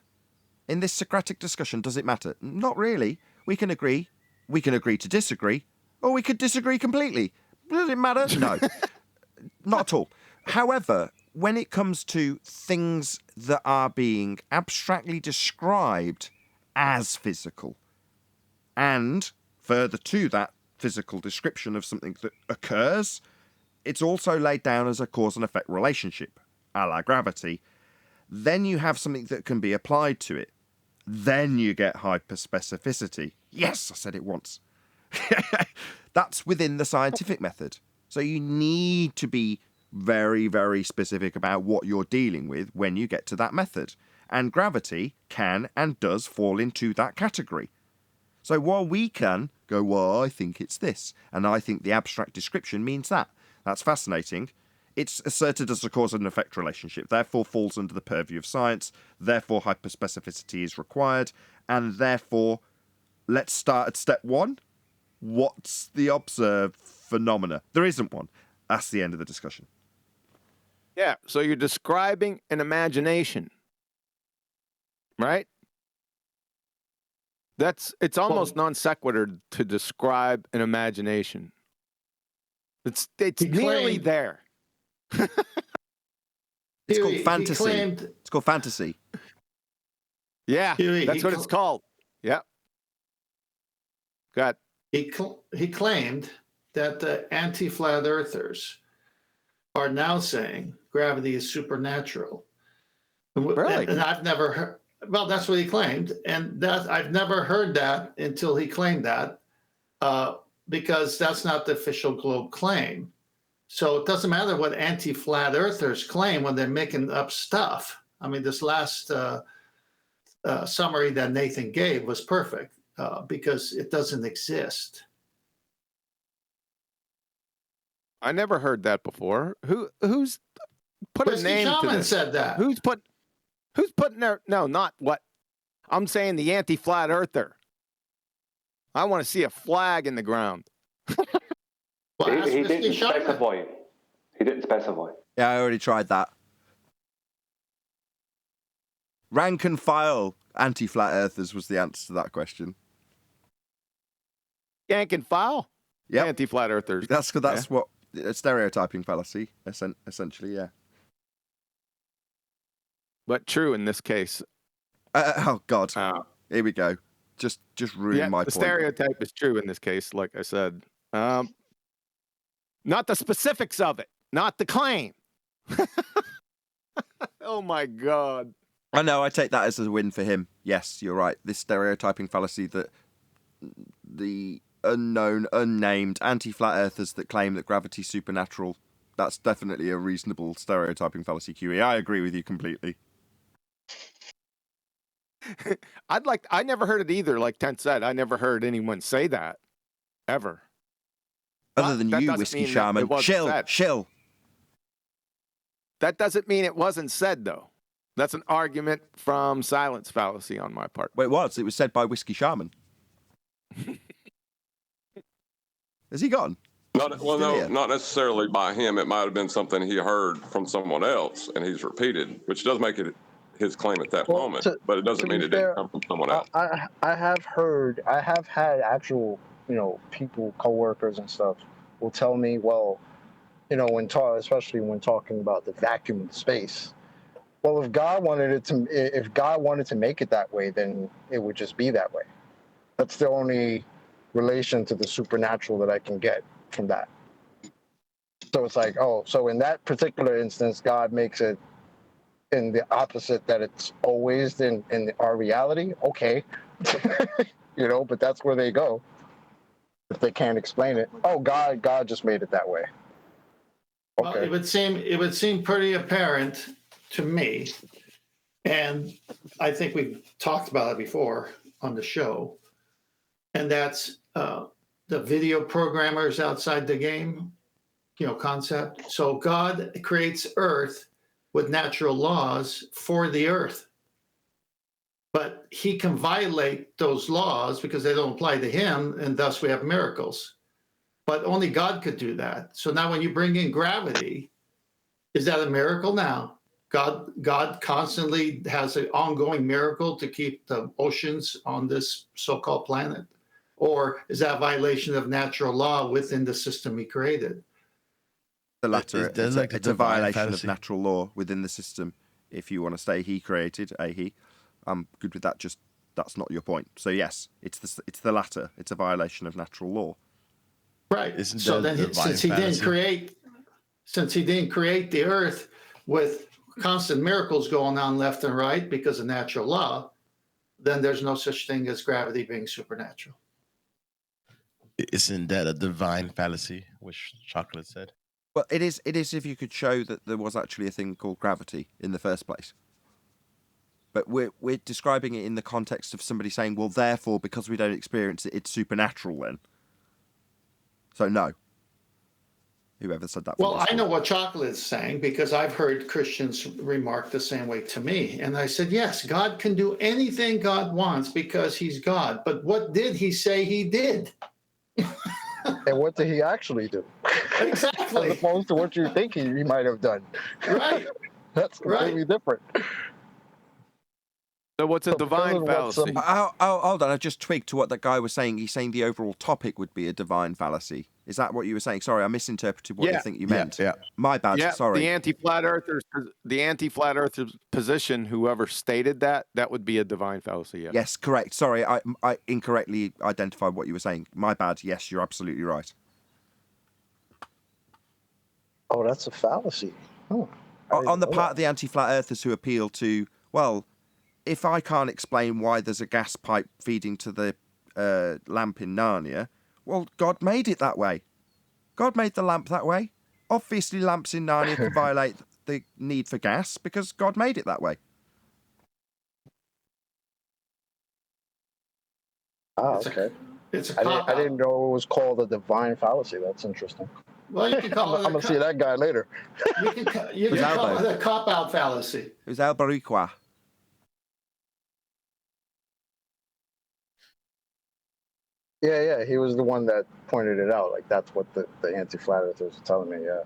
In this Socratic discussion, does it matter? Not really. We can agree to disagree, or we could disagree completely. Does it matter? No. Not at all. However, when it comes to things that are being abstractly described as physical, and further to that physical description of something that occurs, it's also laid down as a cause and effect relationship, a la gravity. Then you have something that can be applied to it. Then you get hyperspecificity. Yes, I said it once. That's within the scientific method. So you need to be very, very specific about what you're dealing with when you get to that method. And gravity can and does fall into that category. So while we can go, well, I think it's this, and I think the abstract description means that. That's fascinating. It's asserted as a cause and effect relationship, therefore falls under the purview of science, therefore hyperspecificity is required, and therefore, let's start at step one. What's the observed phenomena? There isn't one. That's the end of the discussion. Yeah, so you're describing an imagination, right? It's almost non sequitur to describe an imagination. It's nearly there. It's called fantasy. It's called fantasy. Yeah, that's what it's called. Yeah. Go ahead. He claimed that the anti-flat earthers are now saying gravity is supernatural. Really? And I've never heard. Well, that's what he claimed, and that I've never heard that until he claimed that, because that's not the official globe claim. So it doesn't matter what anti-flat earthers claim when they're making up stuff. I mean, this last summary that Nathan gave was perfect because it doesn't exist. I never heard that before. Who's put a name to this? Said that. Who's putting their, no, not what. I'm saying the anti-flat earther. I want to see a flag in the ground. He didn't specify. He didn't specify. Yeah, I already tried that. Rank and file anti-flat earthers was the answer to that question. Rank and file? Yeah. Anti-flat earthers. That's what a stereotyping fallacy, essentially, yeah. But true in this case. Oh, God. Here we go. Just ruin my the point. Stereotype is true in this case, like I said. Not the specifics of it, not the claim. Oh my God. I know, I take that as a win for him. Yes, you're right. This stereotyping fallacy that the unknown, unnamed anti-flat earthers that claim that gravity's supernatural, that's definitely a reasonable stereotyping fallacy, QE. I agree with you completely. I never heard it either, like Tent said. I never heard anyone say that. Ever. Other than you, Whiskey Shaman. Shill. That doesn't mean it wasn't said, though. That's an argument from silence fallacy on my part. Well, it was. It was said by Whiskey Shaman. Has he gone? Not necessarily by him. It might have been something he heard from someone else, and he's repeated, which does make it his claim at that moment. But it doesn't mean it didn't come from someone else. I have had actual, people, coworkers and stuff will tell me, well, especially when talking about the vacuum of space. Well, if God wanted to make it that way, then it would just be that way. That's the only relation to the supernatural that I can get from that. So it's like, so in that particular instance, God makes it in the opposite, that it's always in our reality. Okay. But that's where they go if they can't explain it. Oh, God just made it that way. Okay. Well, it would seem pretty apparent to me, and I think we've talked about it before on the show, and that's the video programmers outside the game, concept. So God creates Earth with natural laws for the Earth, but he can violate those laws because they don't apply to him, and thus we have miracles. But only God could do that. So now when you bring in gravity, is that a miracle now? God constantly has an ongoing miracle to keep the oceans on this so-called planet? Or is that a violation of natural law within the system he created? The latter. It's a violation of fallacy. natural law within the system. If you want to say he created, I'm good with that. Just that's not your point. So yes, it's the latter. It's a violation of natural law. Right. So then, since he didn't create the Earth with constant miracles going on left and right because of natural law, then there's no such thing as gravity being supernatural. Isn't that a divine fallacy, which Chocolate said? Well, it is if you could show that there was actually a thing called gravity in the first place. But we're describing it in the context of somebody saying, well, therefore, because we don't experience it, it's supernatural then. So no. Whoever said that. Well, I know what Chocolate is saying because I've heard Christians remark the same way to me. And I said, yes, God can do anything God wants because he's God. But what did he say he did? And what did he actually do? Exactly. As opposed to what you think he might have done. Right. That's completely different. So what's a divine fallacy? Hold on, I just twigged to what that guy was saying. He's saying the overall topic would be a divine fallacy. Is that what you were saying? Sorry, I misinterpreted what you think you meant. Yeah. My bad, sorry. The anti-flat earthers position, whoever stated that would be a divine fallacy, yes. Yes, correct. Sorry, I incorrectly identified what you were saying. My bad. Yes, you're absolutely right. Oh, that's a fallacy. On the part of the anti-flat earthers who appeal to, well, if I can't explain why there's a gas pipe feeding to the lamp in Narnia, well, God made it that way. God made the lamp that way. Obviously, lamps in Narnia can violate the need for gas because God made it that way. Okay. I didn't know it was called a divine fallacy. That's interesting. Well, you can call it. I'm gonna see that guy later. You can call it a cop-out fallacy. It was El Bariqua. Yeah, he was the one that pointed it out. Like that's what the anti-flat earthers were telling me. Yeah,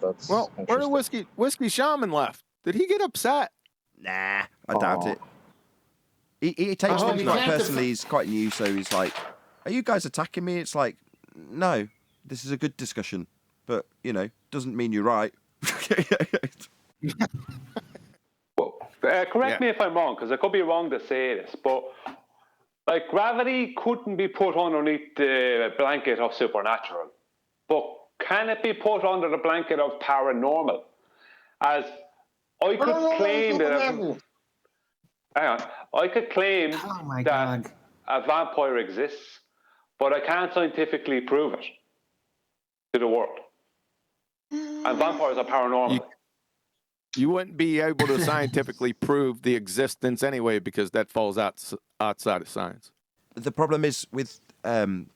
that's. Well, where did Whiskey Shaman left? Did he get upset? Nah, I doubt it. He takes things like personally. He's quite new, so he's like, "Are you guys attacking me?" It's like, no, this is a good discussion, but doesn't mean you're right. Correct me if I'm wrong, because I could be wrong to say this, but like gravity couldn't be put underneath the blanket of supernatural, but can it be put under the blanket of paranormal? As I could claim that. Hang on, I could claim that a vampire exists, but I can't scientifically prove it to the world. And vampires are paranormal. You wouldn't be able to scientifically prove the existence anyway, because that falls outside of science. The problem is with that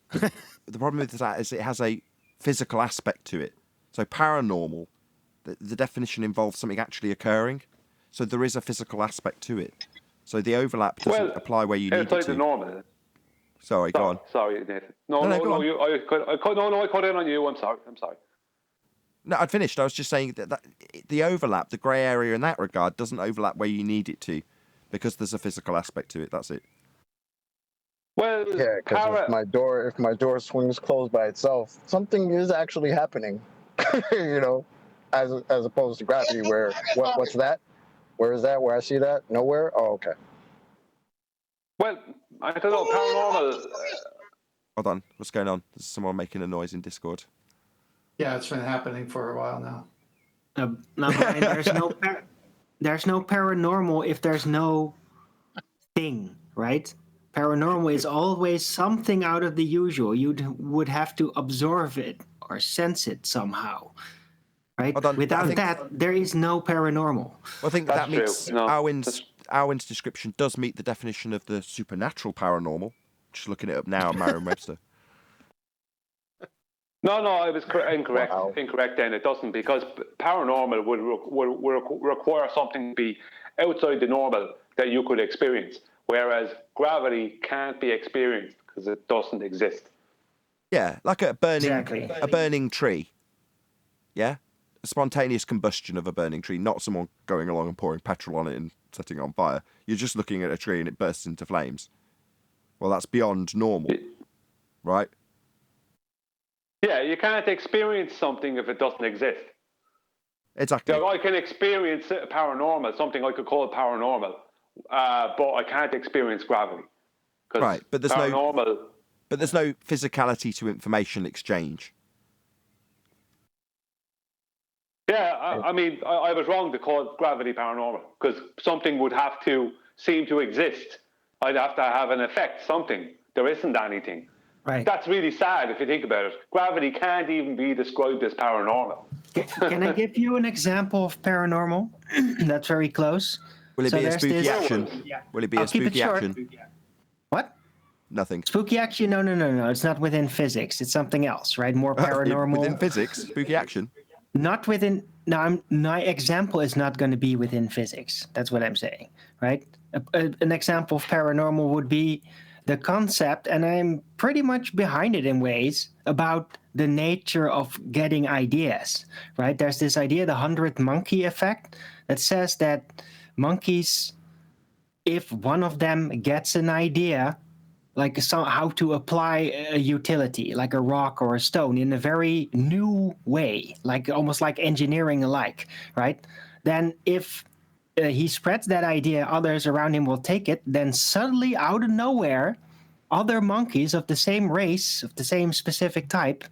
is it has a physical aspect to it. So paranormal, the definition involves something actually occurring. So there is a physical aspect to it. So the overlap doesn't apply where you need it to. The normal. Sorry, go on. Sorry, Nathan. No, I cut in on you. I'm sorry. No, I'd finished. I was just saying that the overlap, the grey area in that regard, doesn't overlap where you need it to, because there's a physical aspect to it. That's it. Well, yeah, because if my door swings closed by itself, something is actually happening. As opposed to gravity, where what's that? Where is that? Where I see that? Nowhere. Oh, okay. Well, I don't know. Paranormal. Hold on. What's going on? There's someone making a noise in Discord. Yeah, it's been happening for a while now. No, Brian, there's no paranormal if there's no thing, right? Paranormal is always something out of the usual. You would have to observe it or sense it somehow, right? Without that, there is no paranormal. Well, I think that meets Arwen's description does meet the definition of the supernatural paranormal. Just looking it up now, Merriam-Webster. No, I was incorrect. Wow. Incorrect. Then it doesn't, because paranormal would require something to be outside the normal that you could experience, whereas gravity can't be experienced because it doesn't exist. Yeah, like a burning tree. Yeah, a spontaneous combustion of a burning tree, not someone going along and pouring petrol on it and setting it on fire. You're just looking at a tree and it bursts into flames. Well, that's beyond normal, right? Yeah, you can't experience something if it doesn't exist. Exactly. I can experience paranormal, something I could call paranormal, but I can't experience gravity. Right, but there's no physicality to information exchange. Yeah, I mean, I was wrong to call gravity paranormal, because something would have to seem to exist. I'd have to have an effect, something. There isn't anything. Right. That's really sad if you think about it. Gravity can't even be described as paranormal. Can I give you an example of paranormal? That's very close. Will it be a spooky action? Will it be a spooky action? What? Nothing. Spooky action? No. It's not within physics. It's something else, right? More paranormal. Within physics? Spooky action? Not within. No, my example is not going to be within physics. That's what I'm saying, right? An example of paranormal would be the concept, and I'm pretty much behind it in ways, about the nature of getting ideas, right? There's this idea, the 100th monkey effect, that says that monkeys, if one of them gets an idea, like how to apply a utility, like a rock or a stone, in a very new way, like almost like engineering alike, right? Then if he spreads that idea, others around him will take it, then suddenly out of nowhere, other monkeys of the same race, of the same specific type,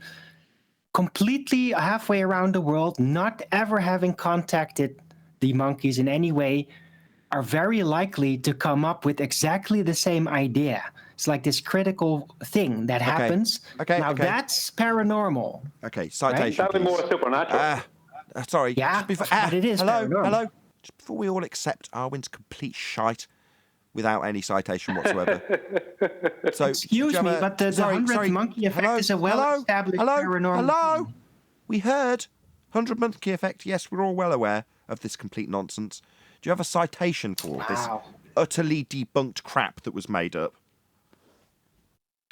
completely halfway around the world, not ever having contacted the monkeys in any way, are very likely to come up with exactly the same idea. It's like this critical thing that happens. Now that's paranormal. Okay, citation. Right? That'd be more supernatural. Sorry. Yeah, but it is paranormal. Hello. Just before we all accept Arwen's complete shite without any citation whatsoever. So, excuse me, but the 100th monkey effect is a well-established paranormal. Hello. We heard 100 monkey effect. Yes, we're all well aware of this complete nonsense. Do you have a citation for this utterly debunked crap that was made up?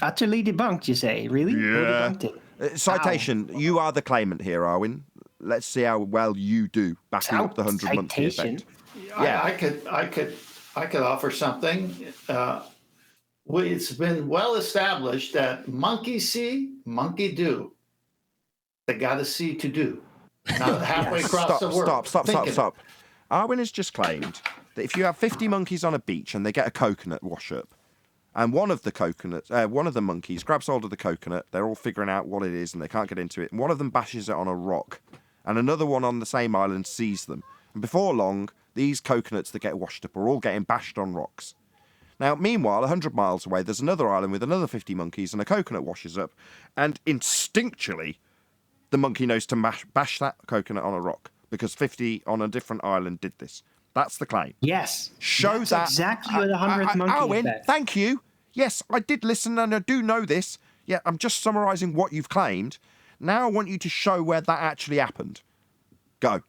Utterly debunked, you say? Really? Who Yeah. debunked it? Citation. You are the claimant here, Arwin. Let's see how well you do backing up the 100 monkey Citation? effect. Yeah, I could offer something. It's been well established that monkey see, monkey do. They got to see to do. Not halfway across the world. Stop. Arwin has just claimed that if you have 50 monkeys on a beach and they get a coconut wash up, and one of the monkeys grabs hold of the coconut, they're all figuring out what it is and they can't get into it, and one of them bashes it on a rock, and another one on the same island sees them. And before long, these coconuts that get washed up are all getting bashed on rocks. Now, meanwhile, 100 miles away, there's another island with another 50 monkeys, and a coconut washes up, and instinctually, the monkey knows to bash that coconut on a rock, because 50 on a different island did this. That's the claim. Yes. That's exactly what the 100th monkey Owen, effect. thank you. Yes, I did listen and I do know this. Yeah, I'm just summarising what you've claimed. Now I want you to show where that actually happened. Go.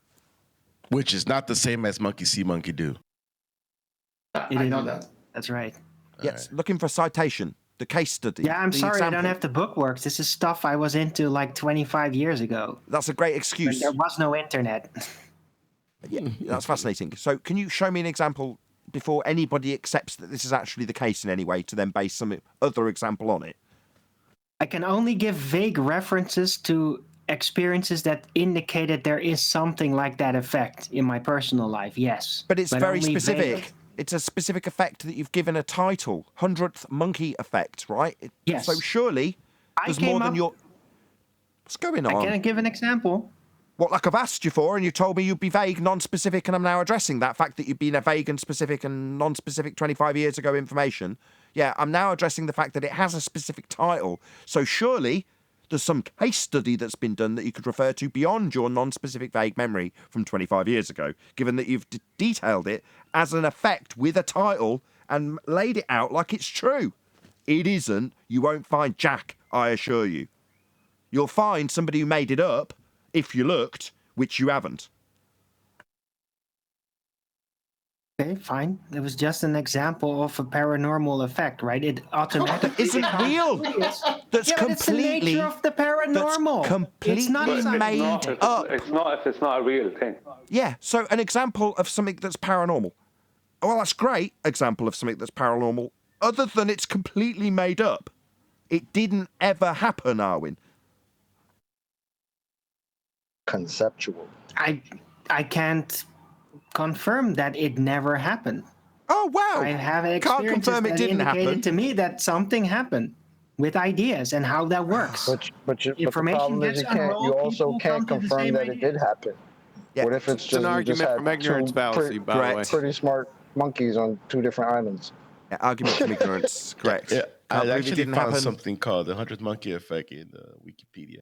Which is not the same as monkey see, monkey do. I know that. That's right. Yes, looking for a citation. The case study. Yeah, I'm the sorry, example. I don't have the bookworks. This is stuff I was into like 25 years ago. That's a great excuse. There was no internet. Yeah, that's fascinating. So can you show me an example before anybody accepts that this is actually the case in any way to then base some other example on it? I can only give vague references to experiences that indicated there is something like that effect in my personal life, yes. But it's very only specific. vague. It's a specific effect that you've given a title. 100th monkey effect, right? Yes. So surely there's more than your... What's going on? I can give an example. What, like I've asked you for, and you told me you'd be vague, non-specific, and I'm now addressing that fact that you've been a vague and specific and non-specific 25 years ago information. Yeah, I'm now addressing the fact that it has a specific title. So surely there's some case study that's been done that you could refer to beyond your non-specific vague memory from 25 years ago, given that you've detailed it as an effect with a title and laid it out like it's true. It isn't. You won't find Jack, I assure you. You'll find somebody who made it up, if you looked, which you haven't. Okay, fine. It was just an example of a paranormal effect, right? It automatically isn't real. That's yeah, completely. It's the nature of the paranormal. That's completely it's not made up. It's not if it's not a real thing. Yeah. So an example of something that's paranormal. Well, that's great. Example of something that's paranormal. Other than it's completely made up. It didn't ever happen, Arwin. Conceptual. I can't confirm that it never happened. Oh wow! I have Can't experiences confirm it that didn't indicated happen. to me that something happened with ideas and how that works. But the Information problem is gets you can't. You unrolled, also people can't come to the confirm same that idea. it did happen. Yeah. What if it's It's just an you just argument had from ignorance two fallacy, by the way. pretty smart monkeys on two different islands? Yeah, argument from ignorance. Correct. Yeah, Can't I believe it actually didn't found happen. something called the 100th monkey effect in Wikipedia.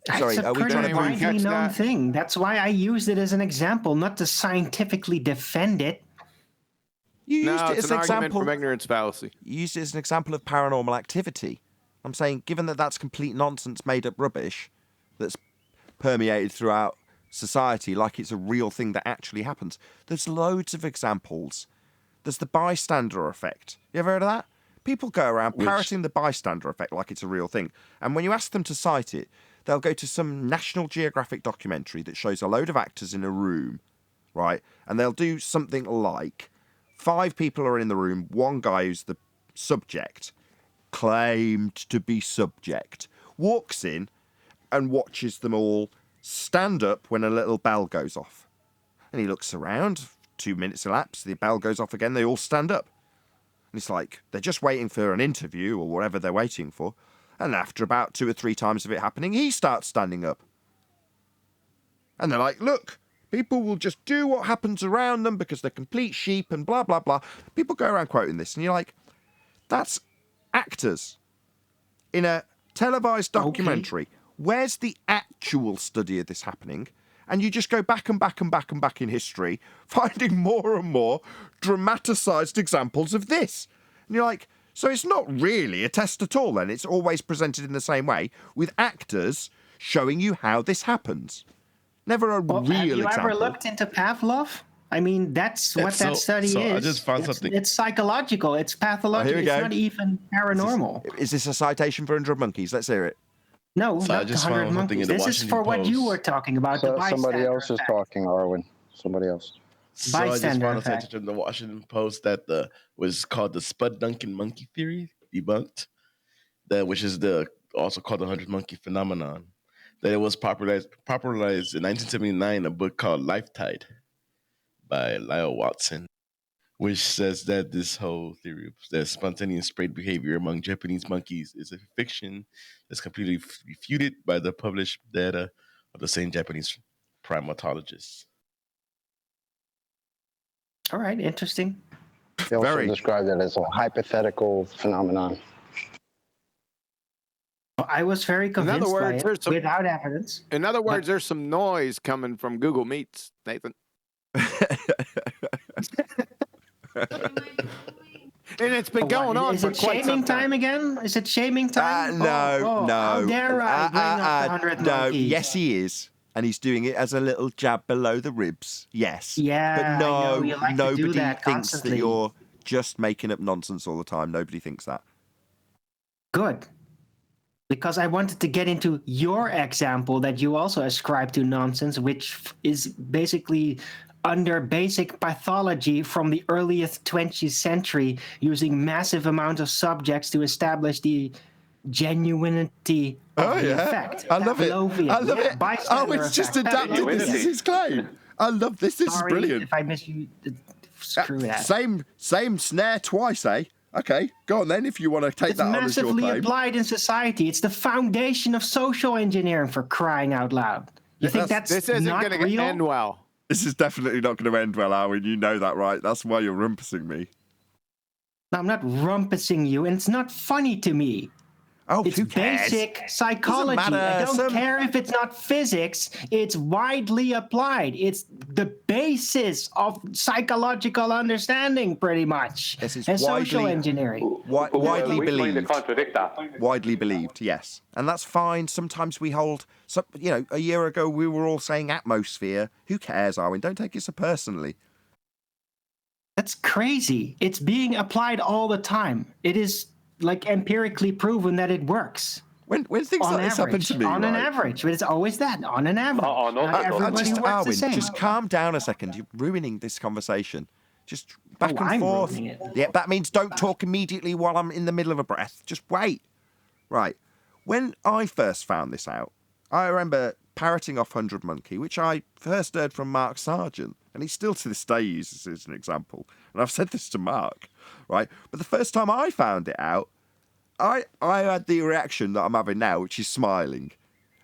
Sorry, it's a are we pretty trying to widely catch known that? thing. That's why I used it as an example, not to scientifically defend it. You used No, it it's as an an argument example. from ignorance fallacy. You used it as an example of paranormal activity. I'm saying, given that that's complete nonsense, made-up rubbish that's permeated throughout society like it's a real thing that actually happens, there's loads of examples. There's the bystander effect. You ever heard of that? People go around parroting the bystander effect like it's a real thing. And when you ask them to cite it, they'll go to some National Geographic documentary that shows a load of actors in a room, right? And they'll do something like 5 people are in the room, one guy who's the subject, claimed to be subject, walks in and watches them all stand up when a little bell goes off. And he looks around, 2 minutes elapse, the bell goes off again, they all stand up. And it's like they're just waiting for an interview or whatever they're waiting for. And after about 2 or 3 times of it happening, he starts standing up. And they're like, look, people will just do what happens around them because they're complete sheep and blah, blah, blah. People go around quoting this and you're like, that's actors in a televised documentary. Okay. Where's the actual study of this happening? And you just go back and back and back and back in history, finding more and more dramatised examples of this. And you're like, so it's not really a test at all then. It's always presented in the same way, with actors showing you how this happens. Never a real example. Have you ever looked into Pavlov? I mean, that's what that study is. I just found something. It's psychological. It's pathological. Here we It's go. not even paranormal. Is this a citation for 100 monkeys? Let's hear it. No, So I not just 100 found something monkeys. in the This is Washington for what you Post. were talking about. The Somebody bystander else is effect. talking, Arwen. Somebody else. So I just Bystander found a effect. citation in the Washington Post that was called the Spud Duncan monkey theory, debunked. Which is also called the 100 monkey phenomenon. That it was popularized in 1979 in a book called Lifetide by Lyle Watson, which says that this whole theory of the spontaneous sprayed behavior among Japanese monkeys is a fiction that's completely refuted by the published data of the same Japanese primatologists. All right, interesting. They also described it as a hypothetical phenomenon. I was very convinced by it without evidence. In other words, there's some noise coming from Google Meets, Nathan. And it's been going on for quite some time. Is it shaming time again? Is it shaming time? No. How dare I bring up the 100 monkeys? Yes, he is. And he's doing it as a little jab below the ribs. Yes. Yeah, but no, I know. You like to nobody do that thinks constantly. that you're just making up nonsense all the time. Nobody thinks that. Good. Because I wanted to get into your example that you also ascribe to nonsense, which is basically under basic pathology from the earliest 20th century, using massive amounts of subjects to establish the genuinity of the effect. I love it. I love it. Oh, it's just adapted. This is his claim. I love this. This is brilliant. If I miss you, screw that. Same snare twice, eh? Okay, go on then if you want to take that on as your claim. It's massively applied in society. It's the foundation of social engineering, for crying out loud. You think that's this isn't not going to real? end well. This is definitely not going to end well, Arwen. You know that, right? That's why you're rumpusing me. No, I'm not rumpusing you, and it's not funny to me. Oh, it's who cares? basic psychology. I don't care if it's not physics. It's widely applied. It's the basis of psychological understanding, pretty much. This is and social engineering. Widely believed. To contradict that. Widely believed, yes. And that's fine. Sometimes we hold, a year ago we were all saying atmosphere. Who cares, Arwen? Don't take it so personally. That's crazy. It's being applied all the time. It is like empirically proven that it works. When things like this happen to me, on an right? average, but it's always that, on an average. Just calm down a second. You're ruining this conversation. Just back and forth. Yeah, that means don't talk immediately while I'm in the middle of a breath. Just wait. Right. When I first found this out, I remember parroting off 100 Monkey, which I first heard from Mark Sargent, and he still to this day uses it as an example. And I've said this to Mark, right? But the first time I found it out, I had the reaction that I'm having now, which is smiling.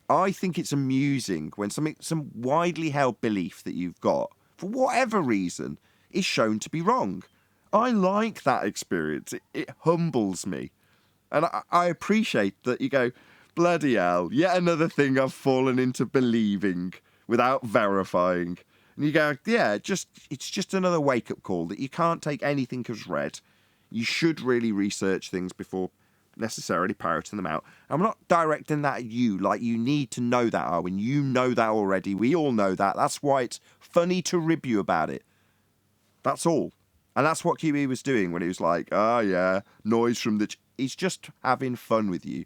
I think it's amusing when some widely held belief that you've got, for whatever reason, is shown to be wrong. I like that experience. It humbles me. And I appreciate that you go, bloody hell, yet another thing I've fallen into believing without verifying. And you go, yeah, it's just another wake-up call that you can't take anything as read. You should really research things before necessarily parroting them out. I'm not directing that at you, like you need to know that, Arwen. You know that already. We all know that. That's why it's funny to rib you about it. That's all. And that's what QE was doing when he was like, oh yeah, noise from the... He's just having fun with you.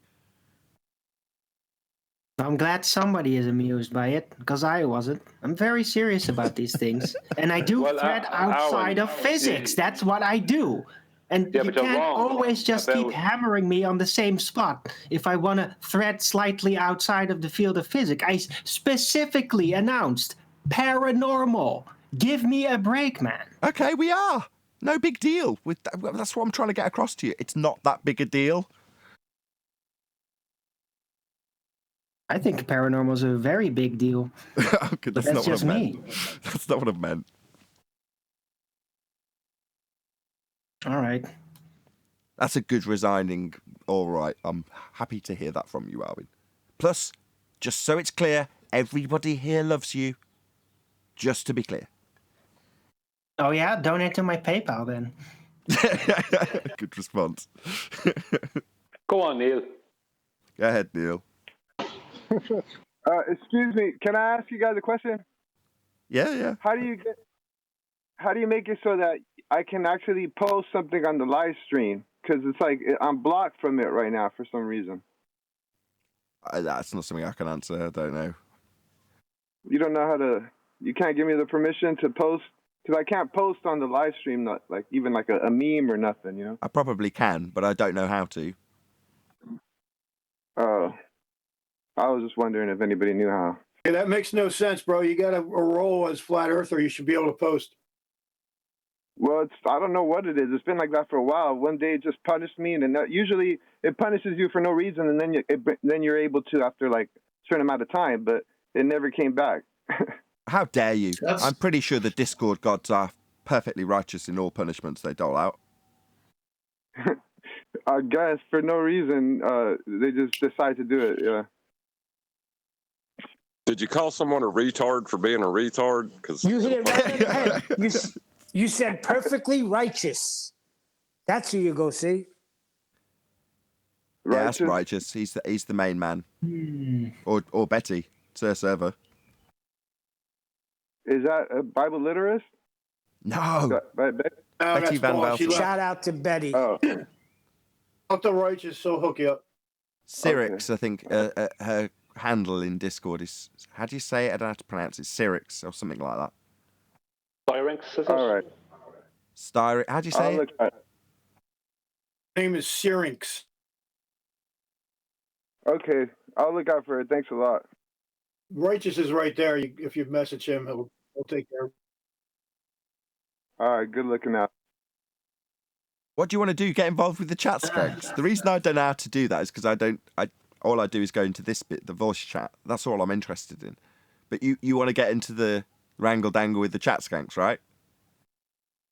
I'm glad somebody is amused by it, because I wasn't. I'm very serious about these things. And I do thread outside of physics. That's what I do. And you can't always just keep hammering me on the same spot. If I want to thread slightly outside of the field of physics, I specifically announced paranormal. Give me a break, man. Okay, we are. No big deal. That's what I'm trying to get across to you. It's not that big a deal. I think paranormal is a very big deal. Okay, that's not just what I me. meant. That's not what I meant. All right. That's a good resigning. All right. I'm happy to hear that from you, Arwen. Plus, just so it's clear, everybody here loves you. Just to be clear. Oh, yeah? Donate to my PayPal, then. Good response. Go on, Neil. Go ahead, Neil. Excuse me, can I ask you guys a question? Yeah. How do you how do you make it so that I can actually post something on the live stream? Because it's like I'm blocked from it right now for some reason. That's not something I can answer. I don't know. You don't know how to. You can't give me the permission to post because I can't post on the live stream, not like even like a meme or nothing. You know. I probably can, but I don't know how to. Oh, I was just wondering if anybody knew how. Hey, that makes no sense, bro. You got a role as flat earther. You should be able to post. Well, I don't know what it is. It's been like that for a while. One day it just punished me, and then usually it punishes you for no reason, and then you're able to after like a certain amount of time, but it never came back. How dare you? I'm pretty sure the Discord gods are perfectly righteous in all punishments they dole out. I guess for no reason, they just decide to do it. Yeah. Did you call someone a retard for being a retard? Because You hit it right in the head. You said perfectly righteous. That's who you go see. Yeah, that's righteous. He's the main man. Or Betty, Sir Server. Is that a Bible literist? No. Betty Van Velsen. Shout out to Betty. Oh. Not the righteous, so hook you up. Cyrix, I think her handle in Discord is, how do you say it? I don't know how to pronounce it. Cyrix or something like that. Styrinx, is it? All right. How do you say it? Name is Syrinx. Okay, I'll look out for it. Thanks a lot. Righteous is right there. If you message him, he'll take care of it. All right, good looking out. What do you want to do? Get involved with the chat skanks. The reason I don't know how to do that is because all I do is go into this bit, the voice chat. That's all I'm interested in. But you want to get into the wrangle dangle with the chat skanks, right?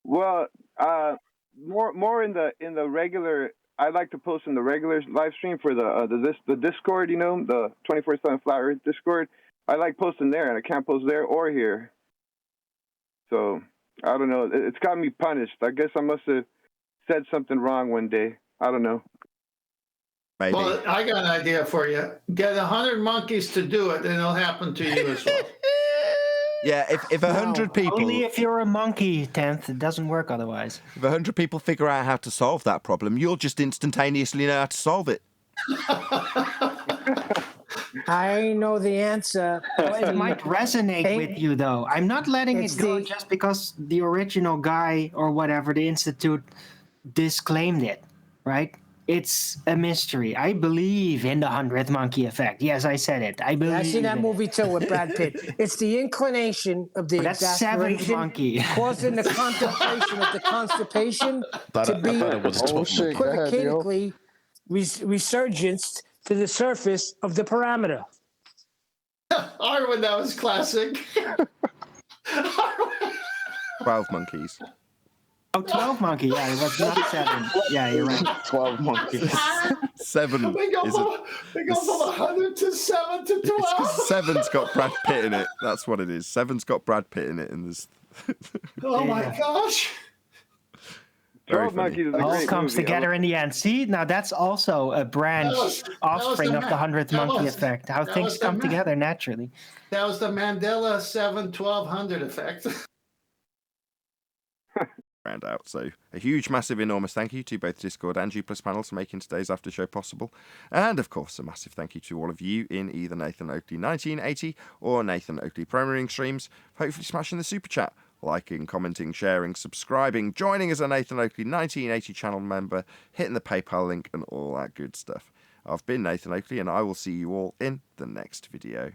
Well, more in the regular. I like to post in the regular live stream for the Discord. You know, the 24/7 Flat Earth Discord. I like posting there, and I can't post there or here. So I don't know. It's got me punished. I guess I must have said something wrong one day. I don't know. Maybe. Well, I got an idea for you. Get 100 monkeys to do it, and it'll happen to you as well. Yeah, if 100 people... Only if you're a monkey, 10th. It doesn't work otherwise. If 100 people figure out how to solve that problem, you'll just instantaneously know how to solve it. I know the answer. It might resonate with you, though. I'm not letting it go just because the original guy or whatever, the institute, disclaimed it, right? It's a mystery. I believe in the 100th monkey effect. Yes, I said it. I believe. I've seen that movie too with Brad Pitt. It's the inclination of the That's seventh monkey causing the contemplation of the constipation to be equivocatically resurgenced to the surface of the parameter. Arwen, that was classic. 12 monkeys. Oh, 12 monkey. Yeah, it was not 7. Yeah, you're right. 12 monkeys. 7. They go from 100 to 7 to 12. 7's got Brad Pitt in it. That's what it is. 7's got Brad Pitt in it. And there's... Oh my gosh. 12 monkeys is a It all great comes movie. together in the end. See, now that's also a branch offspring of the 100th monkey effect. How things come together naturally. That was the Mandela 7-1200 effect. Round out. So a huge, massive, enormous thank you to both Discord and G+ panels for making today's after show possible. And of course, a massive thank you to all of you in either Nathan Oakley 1980 or Nathan Oakley Premiering streams, hopefully smashing the super chat, liking, commenting, sharing, subscribing, joining as a Nathan Oakley 1980 channel member, hitting the PayPal link and all that good stuff. I've been Nathan Oakley and I will see you all in the next video.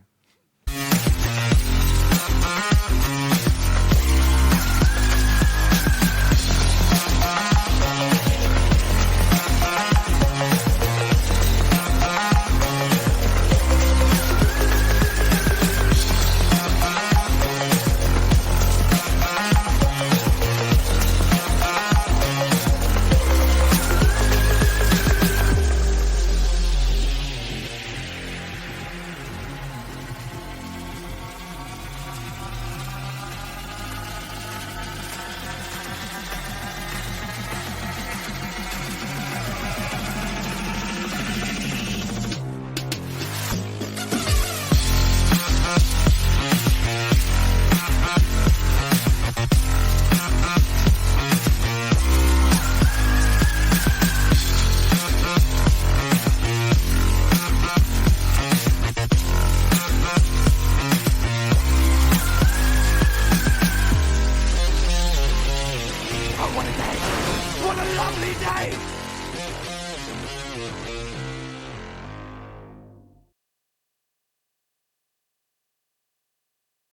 lovely day.